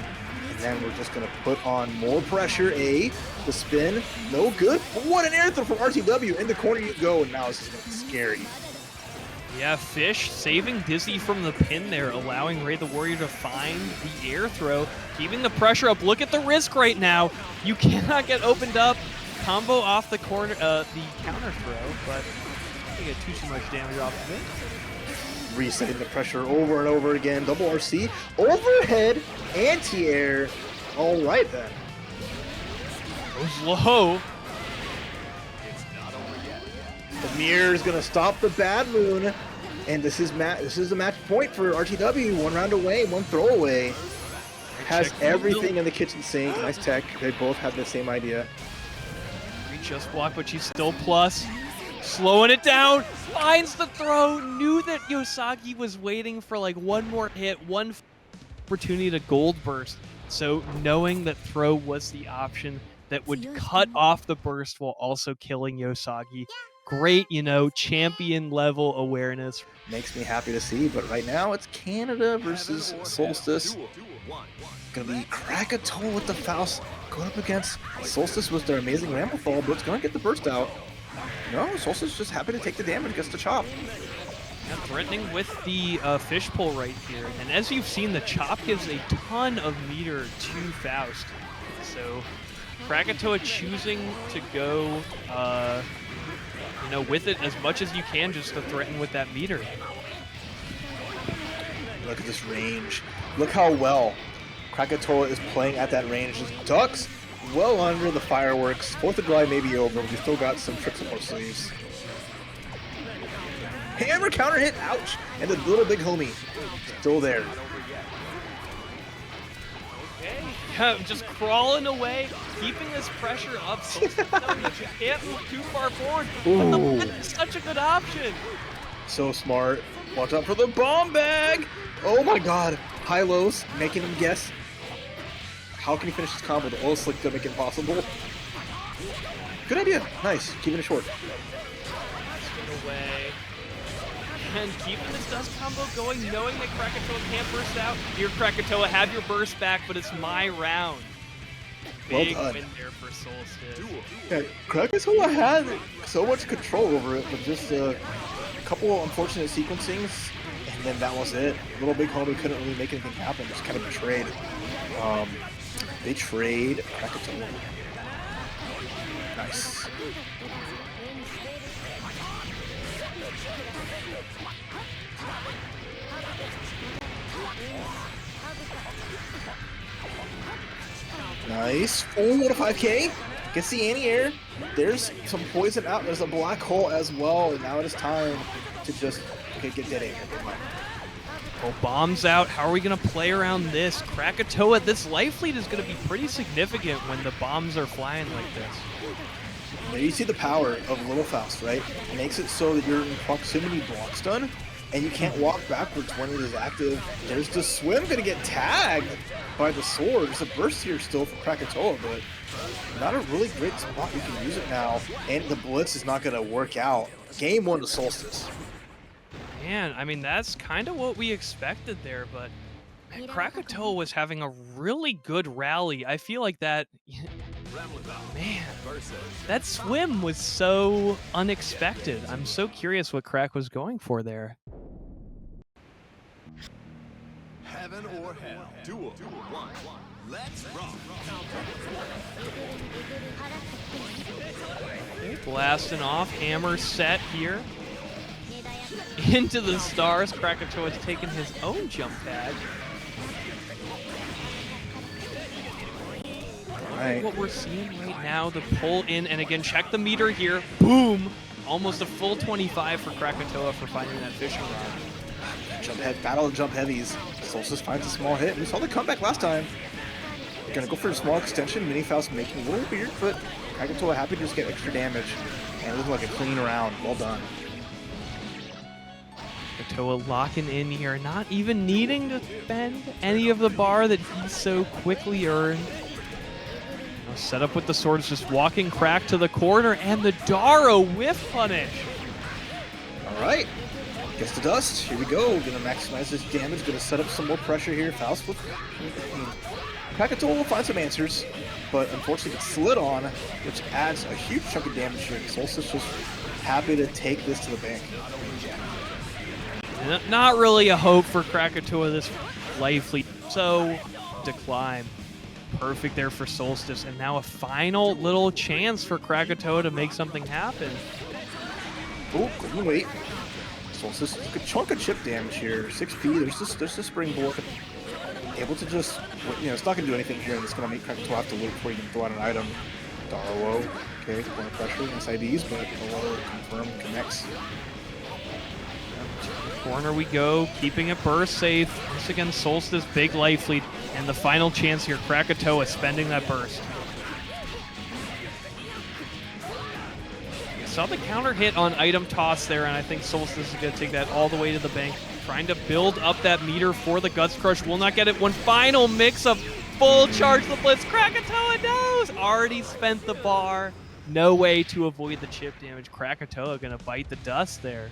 And then we're just going to put on more pressure. The spin, no good. What an air throw from RTW. In the corner you go, and now this is going to be scary. Yeah, Fish saving Dizzy from the pin there, allowing Ray the Warrior to find the air throw, keeping the pressure up. Look at the risk right now. You cannot get opened up. Combo off the corner, the counter throw, but you get too much damage off of it. Resetting the pressure over and over again. Double RC, overhead, anti-air. All right then. Goes low. The mirror is going to stop the Bad Moon, and this is the match point for RTW. 1 round away, 1 throw away. Has everything in the kitchen sink. Nice tech. They both have the same idea. Just block, but she's still plus. Slowing it down. Finds the throw. Knew that Yousagi was waiting for like one more hit, one opportunity to gold burst. So knowing that throw was the option that would cut off the burst while also killing Yousagi. Great, champion level awareness. Makes me happy to see, but right now it's Canada versus Solstice. Gonna be Krackatoa with the Faust going up against Solstice with their amazing Ramlethal, but it's gonna get the burst out. No, Solstice just happy to take the damage, gets the chop. Yeah, threatening with the fish pull right here. And as you've seen, the chop gives a ton of meter to Faust. So Krackatoa choosing to go with it as much as you can just to threaten with that meter. Look at this range. Look how well Krackatoa is playing at that range. Just ducks well under the fireworks. 4th of July may be over, but we still got some tricks up our sleeves. Hammer counter hit, ouch! And the little big homie still there. Okay, just crawling away, keeping this pressure up so knowing that you can't move too far forward. But the blitz is such a good option. So smart. Watch out for the bomb bag! Oh my god. High-lows, making him guess. How can he finish this combo? The oil slick to make it impossible. Good idea. Nice. Keeping it short. Spin away. And keeping this dust combo going, knowing that Krackatoa can't burst out. Here, Krackatoa, have your burst back, but it's my round. Big win there for Solstice. Yeah, Krackatoa had so much control over it, but just a couple unfortunate sequencings, and then that was it. Little Big Homie couldn't really make anything happen, just kind of betrayed. They trade Krackatoa. Nice. Nice. Oh, what a 5K. Gets the anti-air. There's some poison out. There's a black hole as well. And now it is time to just get dead air. Oh, bombs out. How are we going to play around this? Krackatoa, this life lead is going to be pretty significant when the bombs are flying like this. Now you see the power of Little Faust, right? It makes it so that you're in proximity block stun, and you can't walk backwards when it is active. There's the swim going to get tagged by the sword. There's a burst here still for Krackatoa, but not a really great spot. You can use it now, and the blitz is not going to work out. Game 1 to Solstice. Man, I mean, that's kind of what we expected there, but man, Krackatoa was having a really good rally. I feel like that... Man, that swim was so unexpected. I'm so curious what Krack was going for there. Heaven or hell. Duel. Okay, blasting off, hammer set here. Into the stars, Krackatoa has taken his own jump pad. Right. What we're seeing right now, the pull in, and again, check the meter here. Boom! Almost a full 25 for Krackatoa for finding that fishing rod. Jump head, battle of jump heavies. Solstice finds a small hit. We saw the comeback last time. Gonna go for a small extension. Mini Faust making a little weird, but Krackatoa happy to just get extra damage. And looking like a clean round. Well done. Krackatoa locking in here, not even needing to bend any of the bar that he so quickly earned. Set up with the swords, just walking Crack to the corner, and the Dara whiff punish. All right. Gets the dust. Here we go. Gonna maximize this damage. Gonna set up some more pressure here. Faust with... Krackatoa will find some answers, but unfortunately gets slid on, which adds a huge chunk of damage here. Solstice just happy to take this to the bank. Not really a hope for Krackatoa this life lead. So, decline. Perfect there for Solstice, and now a final little chance for Krackatoa to make something happen. Oh, couldn't wait. Solstice, a good chunk of chip damage here. 6p, there's the springboard. Able to just, you know, it's not going to do anything here, and it's going to make Krackatoa have to wait before you can throw out an item. Darlow, okay, point of pressure against IDs, but Darlow confirm connects. Corner we go, keeping it burst safe. Once again, Solstice, big life lead, and the final chance here, Krackatoa spending that burst. Saw the counter hit on item toss there, and I think Solstice is going to take that all the way to the bank. Trying to build up that meter for the Guts Crush. Will not get it. One final mix of full charge the Blitz. Krackatoa knows! Already spent the bar. No way to avoid the chip damage. Krackatoa going to bite the dust there.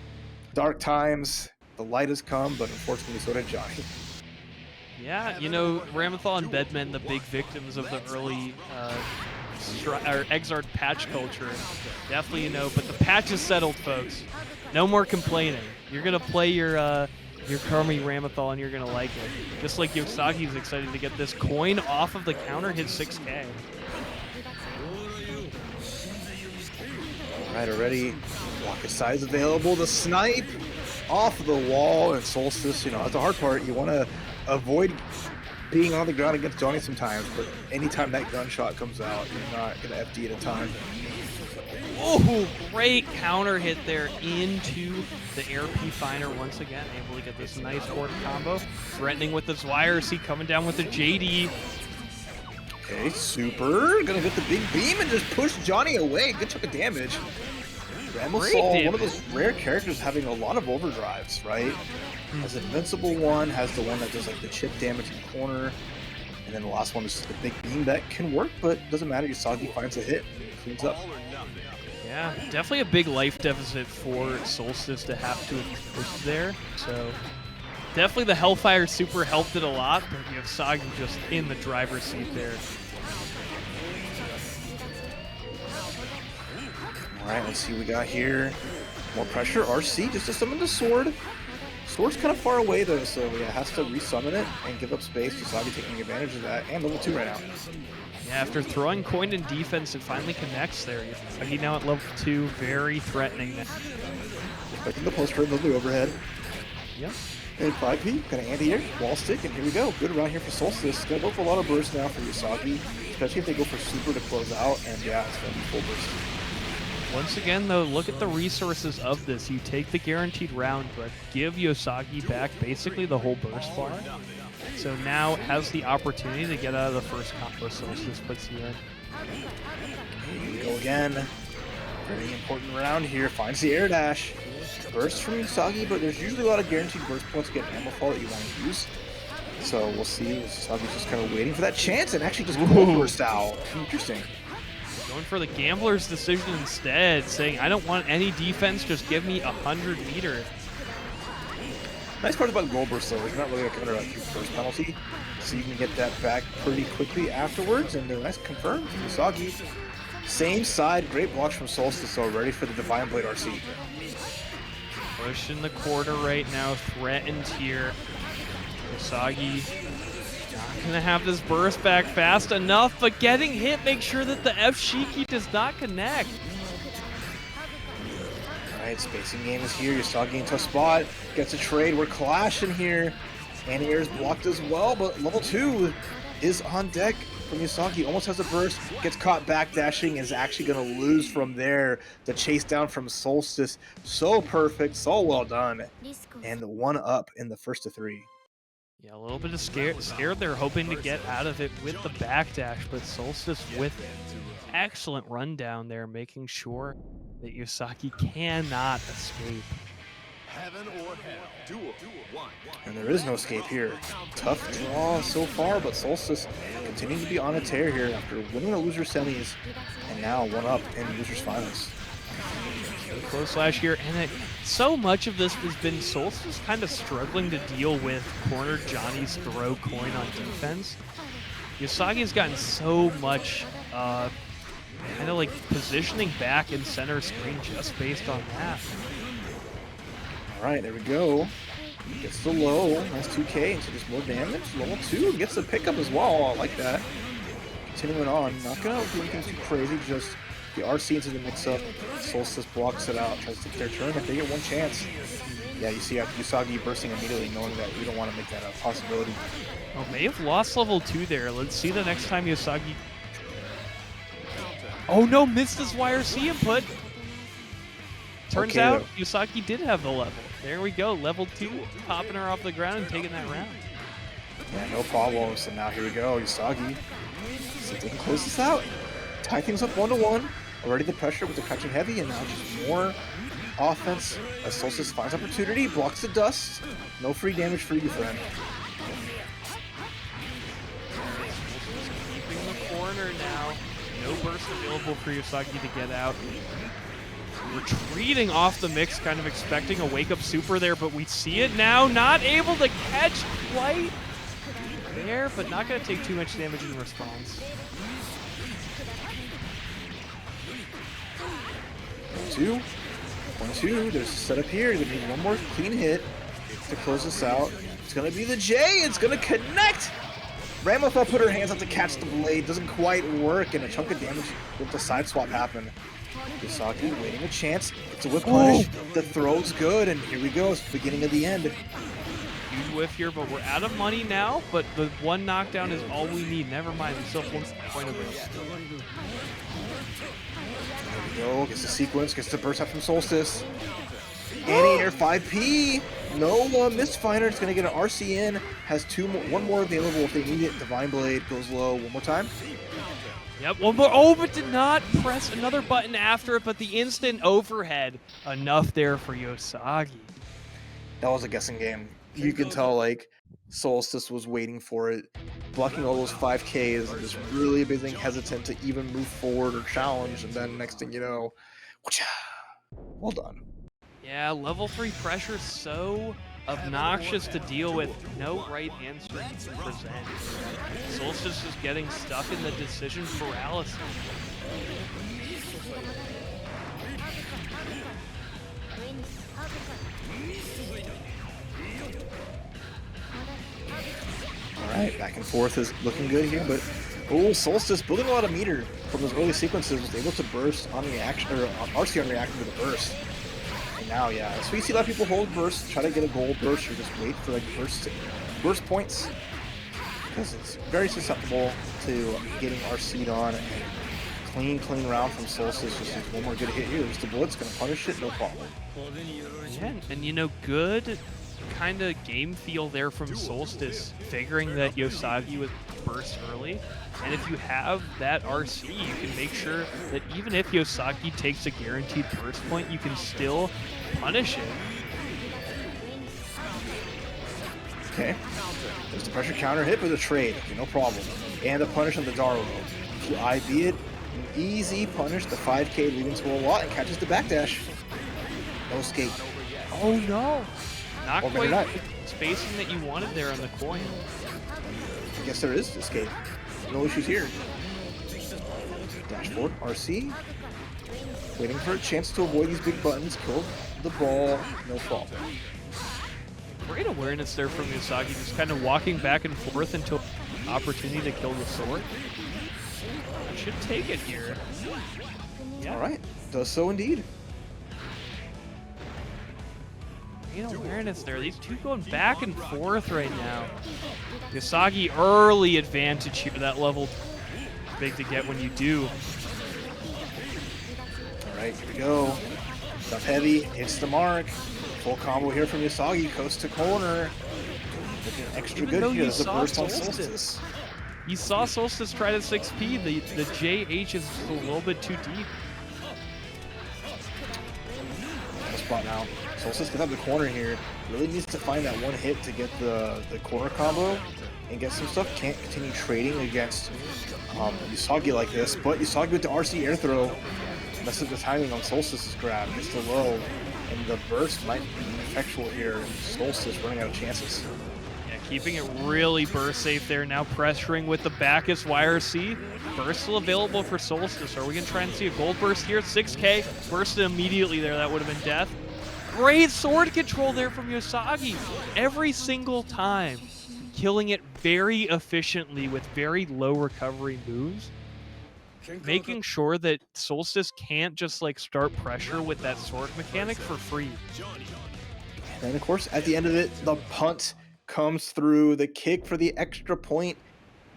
Dark times. The light has come, but unfortunately so did Johnny. Yeah, you know, Ramlethal and Bedmen, the big victims of the early XRD patch culture. Definitely, you know, but the patch is settled, folks. No more complaining. You're going to play your Karmi Ramlethal and you're going to like it. Just like Yousagi's excited to get this coin off of the counter, hit 6k. All right, already. Rocket size available. The snipe off of the wall, and Solstice, you know, that's the hard part. You want to avoid being on the ground against Johnny sometimes, but anytime that gunshot comes out, you're not going to FD at a time. Oh, great counter hit there into the Air P Finer once again. Able to get this nice board combo. Threatening with this YRC, coming down with the JD. Okay, super. Gonna get the big beam and just push Johnny away. Good chunk of damage. Ramlethal, one of those rare characters having a lot of overdrives, right? Has an invincible one, has the one that does like the chip damage in the corner, and then the last one is just the big beam that can work, but doesn't matter. Yousagi finds a hit, cleans up. Yeah, definitely a big life deficit for Solstice to have to push there. So definitely the Hellfire super helped it a lot, but Yousagi just in the driver's seat there. All right, let's see what we got here. More pressure. RC just to summon the sword. Sword's kind of far away though, so yeah, has to resummon it and give up space. Yousagi taking advantage of that, and level 2 right now. Yeah, after throwing coin in defense, it finally connects there. Yousagi now at level 2, very threatening. Expecting the poster, the overhead. Yep. And 5p, got an anti-air, wall stick, and here we go. Good round here for Solstice. Gonna go for a lot of bursts now for Yousagi, especially if they go for super to close out, and yeah, it's gonna be full burst. Once again, though, look at the resources of this. You take the guaranteed round, but give Yousagi back basically the whole burst bar. So now has the opportunity to get out of the first combo Solstice puts you in. Here we go again. Very important round here. Finds the air dash. Burst from Yousagi, but there's usually a lot of guaranteed burst points to get Ramlethal that you want to use. So we'll see. Youusagi's just kind of waiting for that chance and actually just burst out. Interesting. Going for the gambler's decision instead, saying, I don't want any defense, just give me 100 meters. Nice part about Gold Burst, though, is not really a counter burst penalty, so you can get that back pretty quickly afterwards, and nice confirm from Yousagi. Same side, great blocks from Solstice, so ready for the Divine Blade RC. Push in the quarter right now, threatened here. Yousagi gonna have this burst back fast enough, but getting hit makes sure that the F Shiki does not connect. Alright, spacing game is here. Yousagi into a spot. Gets a trade. We're clashing here. Anti-air is blocked as well, but level 2 is on deck from Yousagi. Almost has a burst. Gets caught backdashing. Is actually going to lose from there. The chase down from Solstice. So perfect. So well done. And the 1-up in the first of 3. Yeah, a little bit of scared there, hoping to get out of it with the backdash, but Solstice with excellent rundown there, making sure that Yousagi cannot escape. Heaven or hell. Duel. One. And there is no escape here. Tough draw so far, but Solstice continuing to be on a tear here after winning the loser semis and now 1-up in losers finals. Close last year, and so much of this has been Solstice kind of struggling to deal with corner Johnny's throw coin on defense. Yousagi has gotten so much kind of like positioning back in center screen just based on that. Alright, there we go. Gets the low, nice 2k, so just more damage. Level 2 gets the pickup as well, I like that. Continuing on, not gonna do anything too crazy, just the RC into the mix-up. Solstice blocks it out, tries to take their turn if they get one chance. Yeah, you see Yousagi bursting immediately, knowing that we don't want to make that a possibility. Oh, may have lost level 2 there. Let's see the next time Yousagi... Oh no, missed his YRC input! Turns out, Yousagi did have the level. There we go, level 2, popping her off the ground and taking that round. Yeah, no problem. So now here we go, Yousagi. See if they can close this out. Tie things up 1-1. Already the pressure with the crouching heavy, and now just more offense as Solstice finds opportunity, blocks the dust. No free damage for you, friend. Keeping the corner now. No burst available for Yousagi to get out. Retreating off the mix, kind of expecting a wake-up super there, but we see it now. Not able to catch quite there, but not going to take too much damage in response. 1-2. There's a setup here. Gonna need one more clean hit to close this out. It's gonna be the J. It's gonna connect. Ramlethal put her hands up to catch the blade. Doesn't quite work, and a chunk of damage with the side swap happen. Yousagi waiting a chance. It's a whip punish. The throw's good, and here we go. It's the beginning of the end. Huge whiff here, but we're out of money now. But the one knockdown is all we need. Never mind. We still have 1 point of this. There we go, gets the sequence, gets the burst out from Solstice. Anti-air 5P, no misfiner, it's gonna get an RC in, has one more available if they need it. Divine Blade goes low, one more time. Yep, one more, oh, but did not press another button after it, but the instant overhead, enough there for Yousagi. That was a guessing game. You can tell, like, Solstice was waiting for it, blocking all those 5Ks and just really being hesitant to even move forward or challenge, and then next thing you know, well done. Yeah, level 3 pressure so obnoxious to deal with. No right answer to present. Solstice is getting stuck in the decision paralysis. Alright, back and forth is looking good here, but Solstice building a lot of meter from those early sequences, was able to burst on reaction, or RC on reaction to the burst. And now, yeah, so you see a lot of people hold burst, try to get a gold burst, or just wait for like burst points, because it's very susceptible to getting RC'd on. And clean round from Solstice. Just needs one more good hit here. Just the bullet's gonna punish it, no problem. Yeah, and you know, good kind of game feel there from Solstice, figuring that Yousagi would burst early. And if you have that RC, you can make sure that even if Yousagi takes a guaranteed burst point, you can still punish it. Okay. There's the pressure counter hit with a trade. Okay, no problem. And a punish on the Daro. If you IB it, an easy punish, the 5K leading to a lot, and catches the backdash. No escape. Oh no! Not Or quite not. spacing that you wanted there on the coin. I guess there is escape. No issues here. Dash forward, RC. Waiting for a chance to avoid these big buttons. Kill the ball, no problem. Great awareness there from Yousagi, just kind of walking back and forth until opportunity to kill the sword. Should take it here. Yeah. All right, does so indeed. Great awareness there. These two going back and forth right now. Yousagi early advantage here. That level big to get when you do. All right, here we go. Up heavy, hits the mark. Full combo here from Yousagi, coast to corner. Looking extra good here. There's a burst on Solstice. You saw Solstice try to 6P. The JH is a little bit too deep. Spot now. Solstice gets out the corner here. Really needs to find that one hit to get the corner combo and get some stuff. Can't continue trading against Yousagi like this, but Yousagi with the RC air throw messes up the timing on Solstice's grab. Gets the low, and the burst might be ineffectual here. And Solstice running out of chances. Yeah, keeping it really burst safe there. Now pressuring with the Bacchus YRC. Burst still available for Solstice. Are we going to try and see a gold burst here? 6K. Bursted immediately there. That would have been death. Great sword control there from Yousagi. Every single time. Killing it very efficiently with very low recovery moves. Making sure that Solstice can't just like start pressure with that sword mechanic for free. And of course, at the end of it, the punt comes through. The kick for the extra point.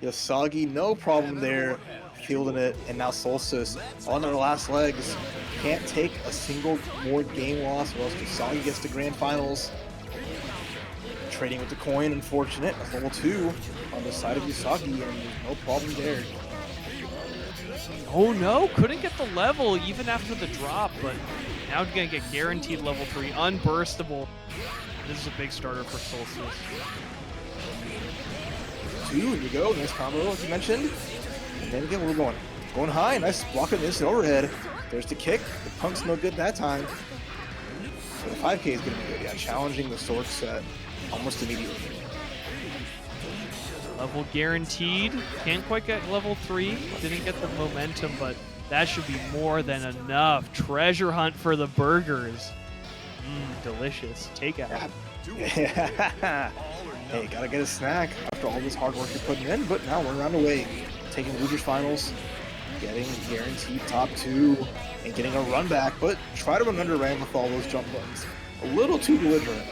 Yousagi, no problem there, fielding it, and now Solstice on their last legs. Can't take a single more game loss, or else Yousagi gets to grand finals. Trading with the coin, unfortunate. Level 2 on the side of Yousagi, and no problem there. Oh no, couldn't get the level even after the drop, but now it's going to get guaranteed level 3, unburstable. This is a big starter for Solstice. 2, here we go, nice combo as you mentioned. And then again, we're going high, nice block of instant overhead. There's the kick, the punk's no good that time. So the 5K is gonna be good, yeah, challenging the sword set almost immediately. Level guaranteed, can't quite get level 3, didn't get the momentum, but that should be more than enough. Treasure hunt for the burgers. Delicious, takeout. Yeah. Hey, gotta get a snack after all this hard work you're putting in, but now we're on the way. Taking losers finals, getting guaranteed top 2, and getting a run back, but try to run under Ramlethal those jump buttons. A little too belligerent.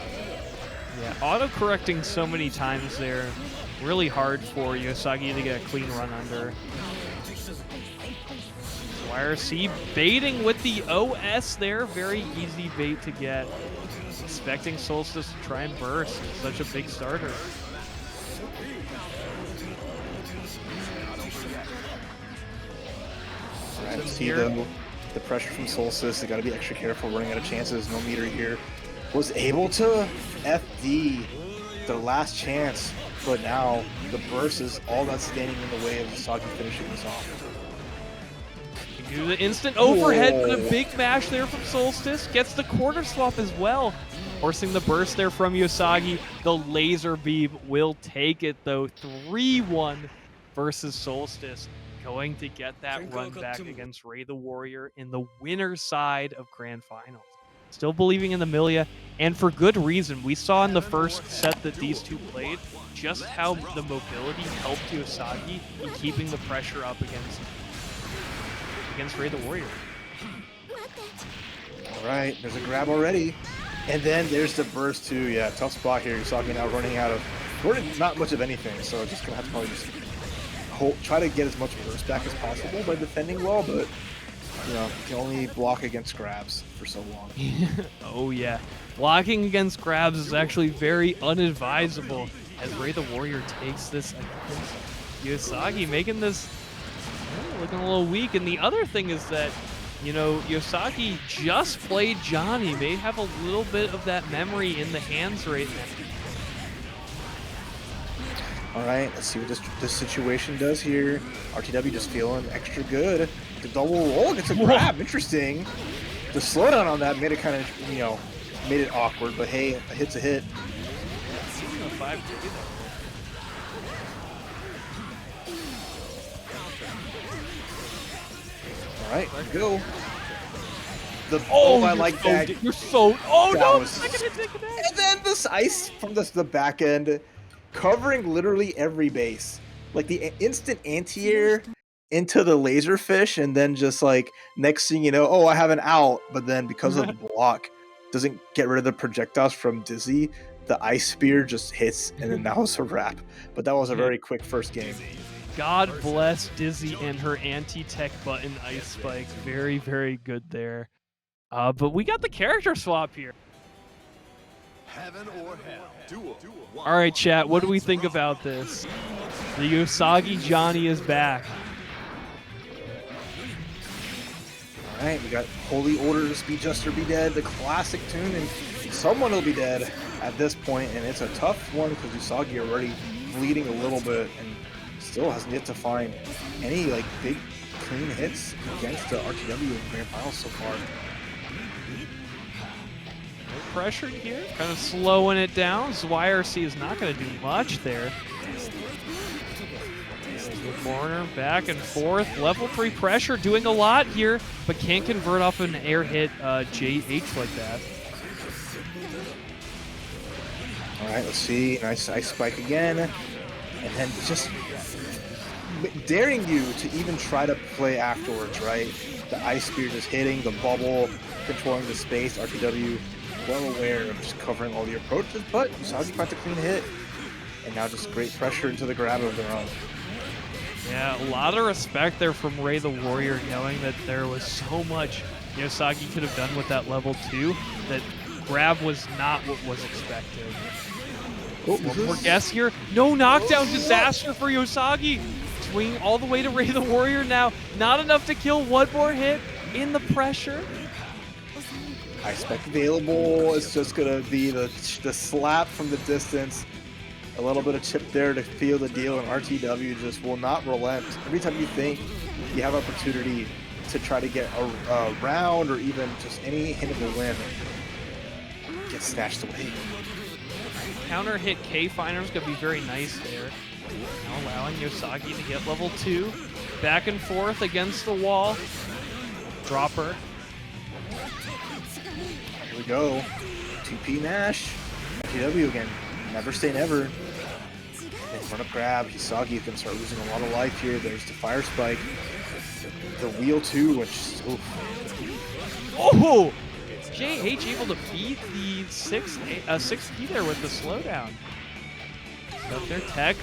Yeah, auto-correcting so many times there. Really hard for Yousagi to get a clean run under. YRC baiting with the OS there. Very easy bait to get. Expecting Solstice to try and burst. Such a big starter. Right, see the pressure from Solstice. They got to be extra careful, running out of chances. No meter here. Was able to FD the last chance, but now the burst is all that's standing in the way of Yousagi finishing this off. You do the instant overhead, but a big mash there from Solstice. Gets the quarter swap as well. Forcing the burst there from Yousagi. The laser beam will take it though. 3-1 versus Solstice. Going to get that run back against Ray the Warrior in the winner's side of Grand Finals. Still believing in the Millia, and for good reason. We saw in the first set that these two played just how the mobility helped Yousagi in keeping the pressure up against Ray the Warrior. All right, there's a grab already. And then there's the burst too. Yeah, tough spot here. Yousagi now running out of not much of anything, so just gonna have to probably just try to get as much burst back as possible by defending well, but you know, can only block against grabs for so long. Oh yeah, blocking against grabs is actually very unadvisable as Ray the Warrior takes this against Yousagi, making this looking a little weak. And the other thing is that, you know, Yousagi just played Johnny. May have a little bit of that memory in the hands right now. All right, let's see what this situation does here. RTW just feeling extra good. The double roll gets a grab. Interesting. The slowdown on that made it kind of, you know, made it awkward. But hey, a hit's a hit. All right, let's go. I like that. You're so. Oh that no! Was, and then this ice from the back end, covering literally every base like the instant anti-air into the laser fish, and then just like next thing you know, oh, I have an out, but then because of the block doesn't get rid of the projectiles from Dizzy, the ice spear just hits, and then that was a wrap. But that was a very quick first game. God bless Dizzy and her anti-tech button ice spike. Very, very good there. But we got the character swap here. Heaven or hell. Duel. All right, chat. What do we think about this? The Yousagi Johnny is back. All right, we got Holy Order, Speed Juster Be Dead, the classic tune, and someone will be dead at this point, and it's a tough one because Yousagi already bleeding a little bit and still hasn't yet to find any like big clean hits against the RTW in Grand Finals so far. Pressured here, kind of slowing it down. Zwei is not going to do much there. The corner, back and forth. Level 3 pressure, doing a lot here, but can't convert off an air hit JH like that. All right, let's see. Nice ice spike again. And then just daring you to even try to play afterwards, right? The ice spear just hitting, the bubble, controlling the space. RTW well aware of just covering all the approaches, but Yousagi finds a clean hit. And now just great pressure into the grab of their own. Yeah, a lot of respect there from Ray the Warrior, knowing that there was so much Yousagi could have done with that level 2, that grab was not what was expected. Oh, One more guess here. No knockdown, disaster for Yousagi. Swinging all the way to Ray the Warrior now. Not enough to kill, one more hit in the pressure. Ice spec available. It's just gonna be the slap from the distance. A little bit of chip there to seal the deal, and RTW just will not relent. Every time you think you have opportunity to try to get a round or even just any hint of a win, gets snatched away. Counter hit K-Finer's gonna be very nice there. Now allowing Yousagi to get level 2. Back and forth against the wall. Dropper. Here we go. 2P Nash. RTW again. Never say never. In front of grab, Yousagi can start losing a lot of life here. There's the fire spike. The wheel too, which oh! JH able to beat the 6P there with the slowdown. Up there, tech.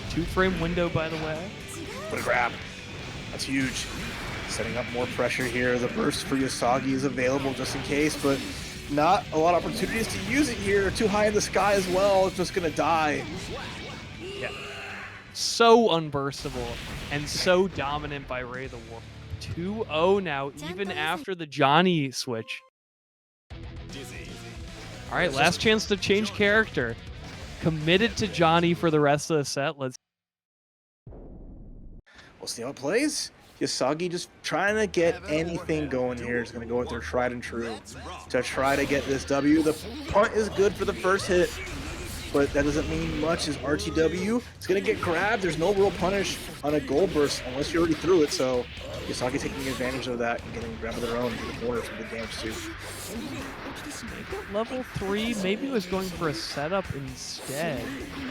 2-frame window, by the way. What a grab. That's huge. Setting up more pressure here. The burst for Yousagi is available just in case, but not a lot of opportunities to use it here. Too high in the sky as well. It's just going to die. Yeah. So unburstable and so dominant by Ray the War. 2-0 now, even after the Johnny switch. All right, last chance to change character. Committed to Johnny for the rest of the set. We'll see how it plays. Yousagi just trying to get anything going here. Is going to go with their tried and true to try to get this W. The punt is good for the first hit, but that doesn't mean much as RTW. It's going to get grabbed. There's no real punish on a goal burst unless you already threw it, so Yousagi taking advantage of that and getting grabbed of their own into the corner for the damage too. Level 3, maybe was going for a setup instead.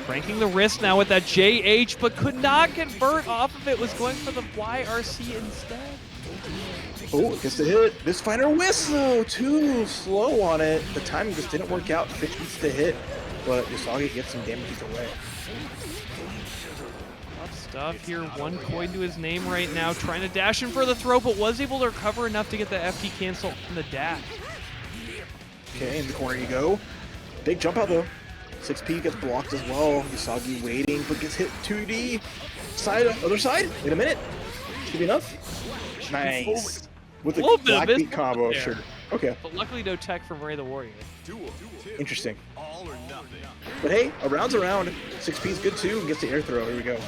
Cranking the wrist now with that JH, but could not convert off of it. Was going for the YRC instead. Oh, gets the hit. This fighter whistle too slow on it. The timing just didn't work out. Fish gets the hit, but Yousagi gets some damage either way. Tough stuff here. 1 coin to his name right now. Trying to dash in for the throw, but was able to recover enough to get the FP cancel from the dash. Okay, in the corner you go. Big jump out though. 6P gets blocked as well. Yousagi waiting, but gets hit 2D. Side, other side. Wait a minute. Should be enough. Nice. With the black beat combo, sure. Okay. But luckily no tech from Ray the Warrior. Interesting. But hey, a round's a round. 6P's good too, and gets the air throw. Here we go.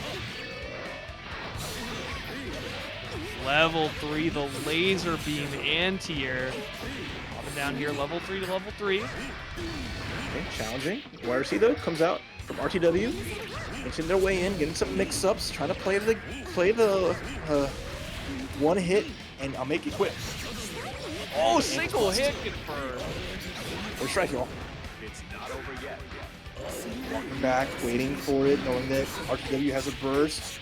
Level 3, the laser beam anti-air. Down here, level 3 to level 3. Okay, challenging. YRC though comes out from RTW, making their way in, getting some mix-ups, trying to play the one hit, and I'll make you quit. Oh, single hit confirmed. We're strike, y'all. It's not over yet. Walking back, waiting for it, knowing that RTW has a burst.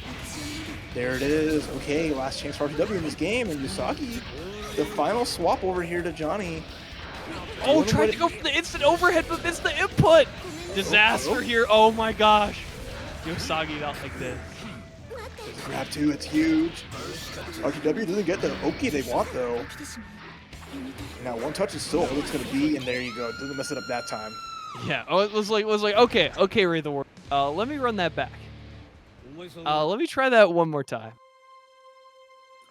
There it is. Okay, last chance for RTW in this game, and Yousagi, the final swap over here to Johnny. Oh, tried to go for the instant overhead, but missed the input. Disaster here. Oh my gosh. Yousagi not like this. There's a grab too, it's huge. RTW doesn't get the okay they want though. Now one touch is still all it's gonna be, and there you go. Doesn't mess it up that time. Yeah. Oh, it was like okay, Ray the War. Let me run that back. Let me try that one more time.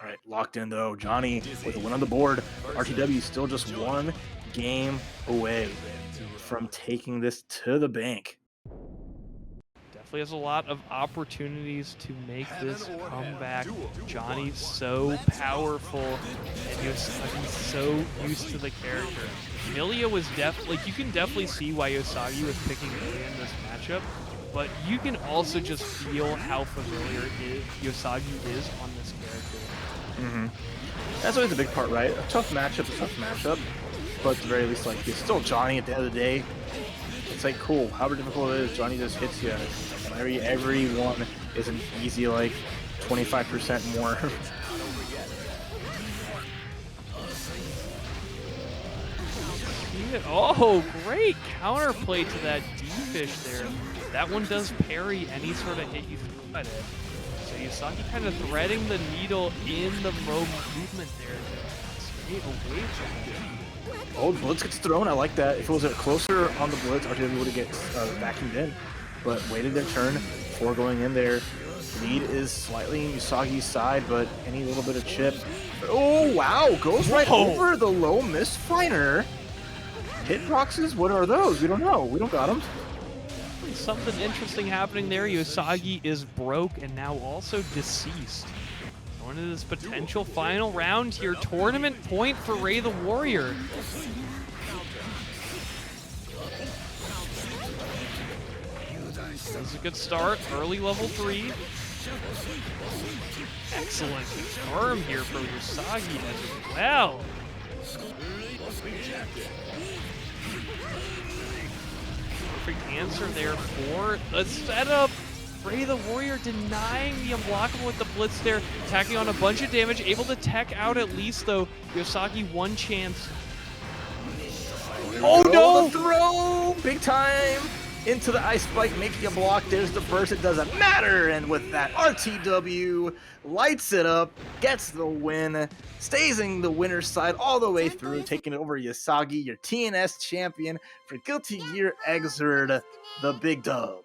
All right, locked in though. Johnny with a win on the board. RTW still just one game away from taking this to the bank. Definitely has a lot of opportunities to make this comeback. Johnny's so powerful, and Yosagi's so used to the character. Millia was like you can definitely see why Yousagi was picking Millia in this matchup, but you can also just feel how familiar Yousagi is on this character. That's always a big part, right? A tough matchup, but at the very least, like, it's still Johnny at the end of the day. It's like, cool, however difficult it is, Johnny just hits you. And every one is an easy, like, 25% more. Oh, great counterplay to that D-fish there. That one does parry any sort of hit you throw at it. So Yousagi kind of threading the needle in the movement there to stay away from it. Oh, the blitz gets thrown. I like that. If it was closer on the blitz, RTW would have get vacuumed in. But waited their turn before going in there. Lead is slightly in Usagi's side, but any little bit of chip. Oh, wow. Goes right over the low misfiner. Hitboxes? What are those? We don't know. We don't got them. Something interesting happening there. Yousagi is broke and now also deceased. Going into this potential final round here. Tournament point for Ray the Warrior. This is a good start. Early level 3. Excellent confirm here for Yousagi as well. Perfect answer there for the setup. Ray the Warrior denying the unblockable with the blitz there, tacking on a bunch of damage, able to tech out at least though. Yousagi one chance. Oh no! The throw! Big time! Into the ice spike, making a block. There's the burst, it doesn't matter. And with that, RTW lights it up, gets the win, stays in the winner's side all the way through, taking it over Yousagi, your TNS champion for Guilty Gear Xrd, the big dub.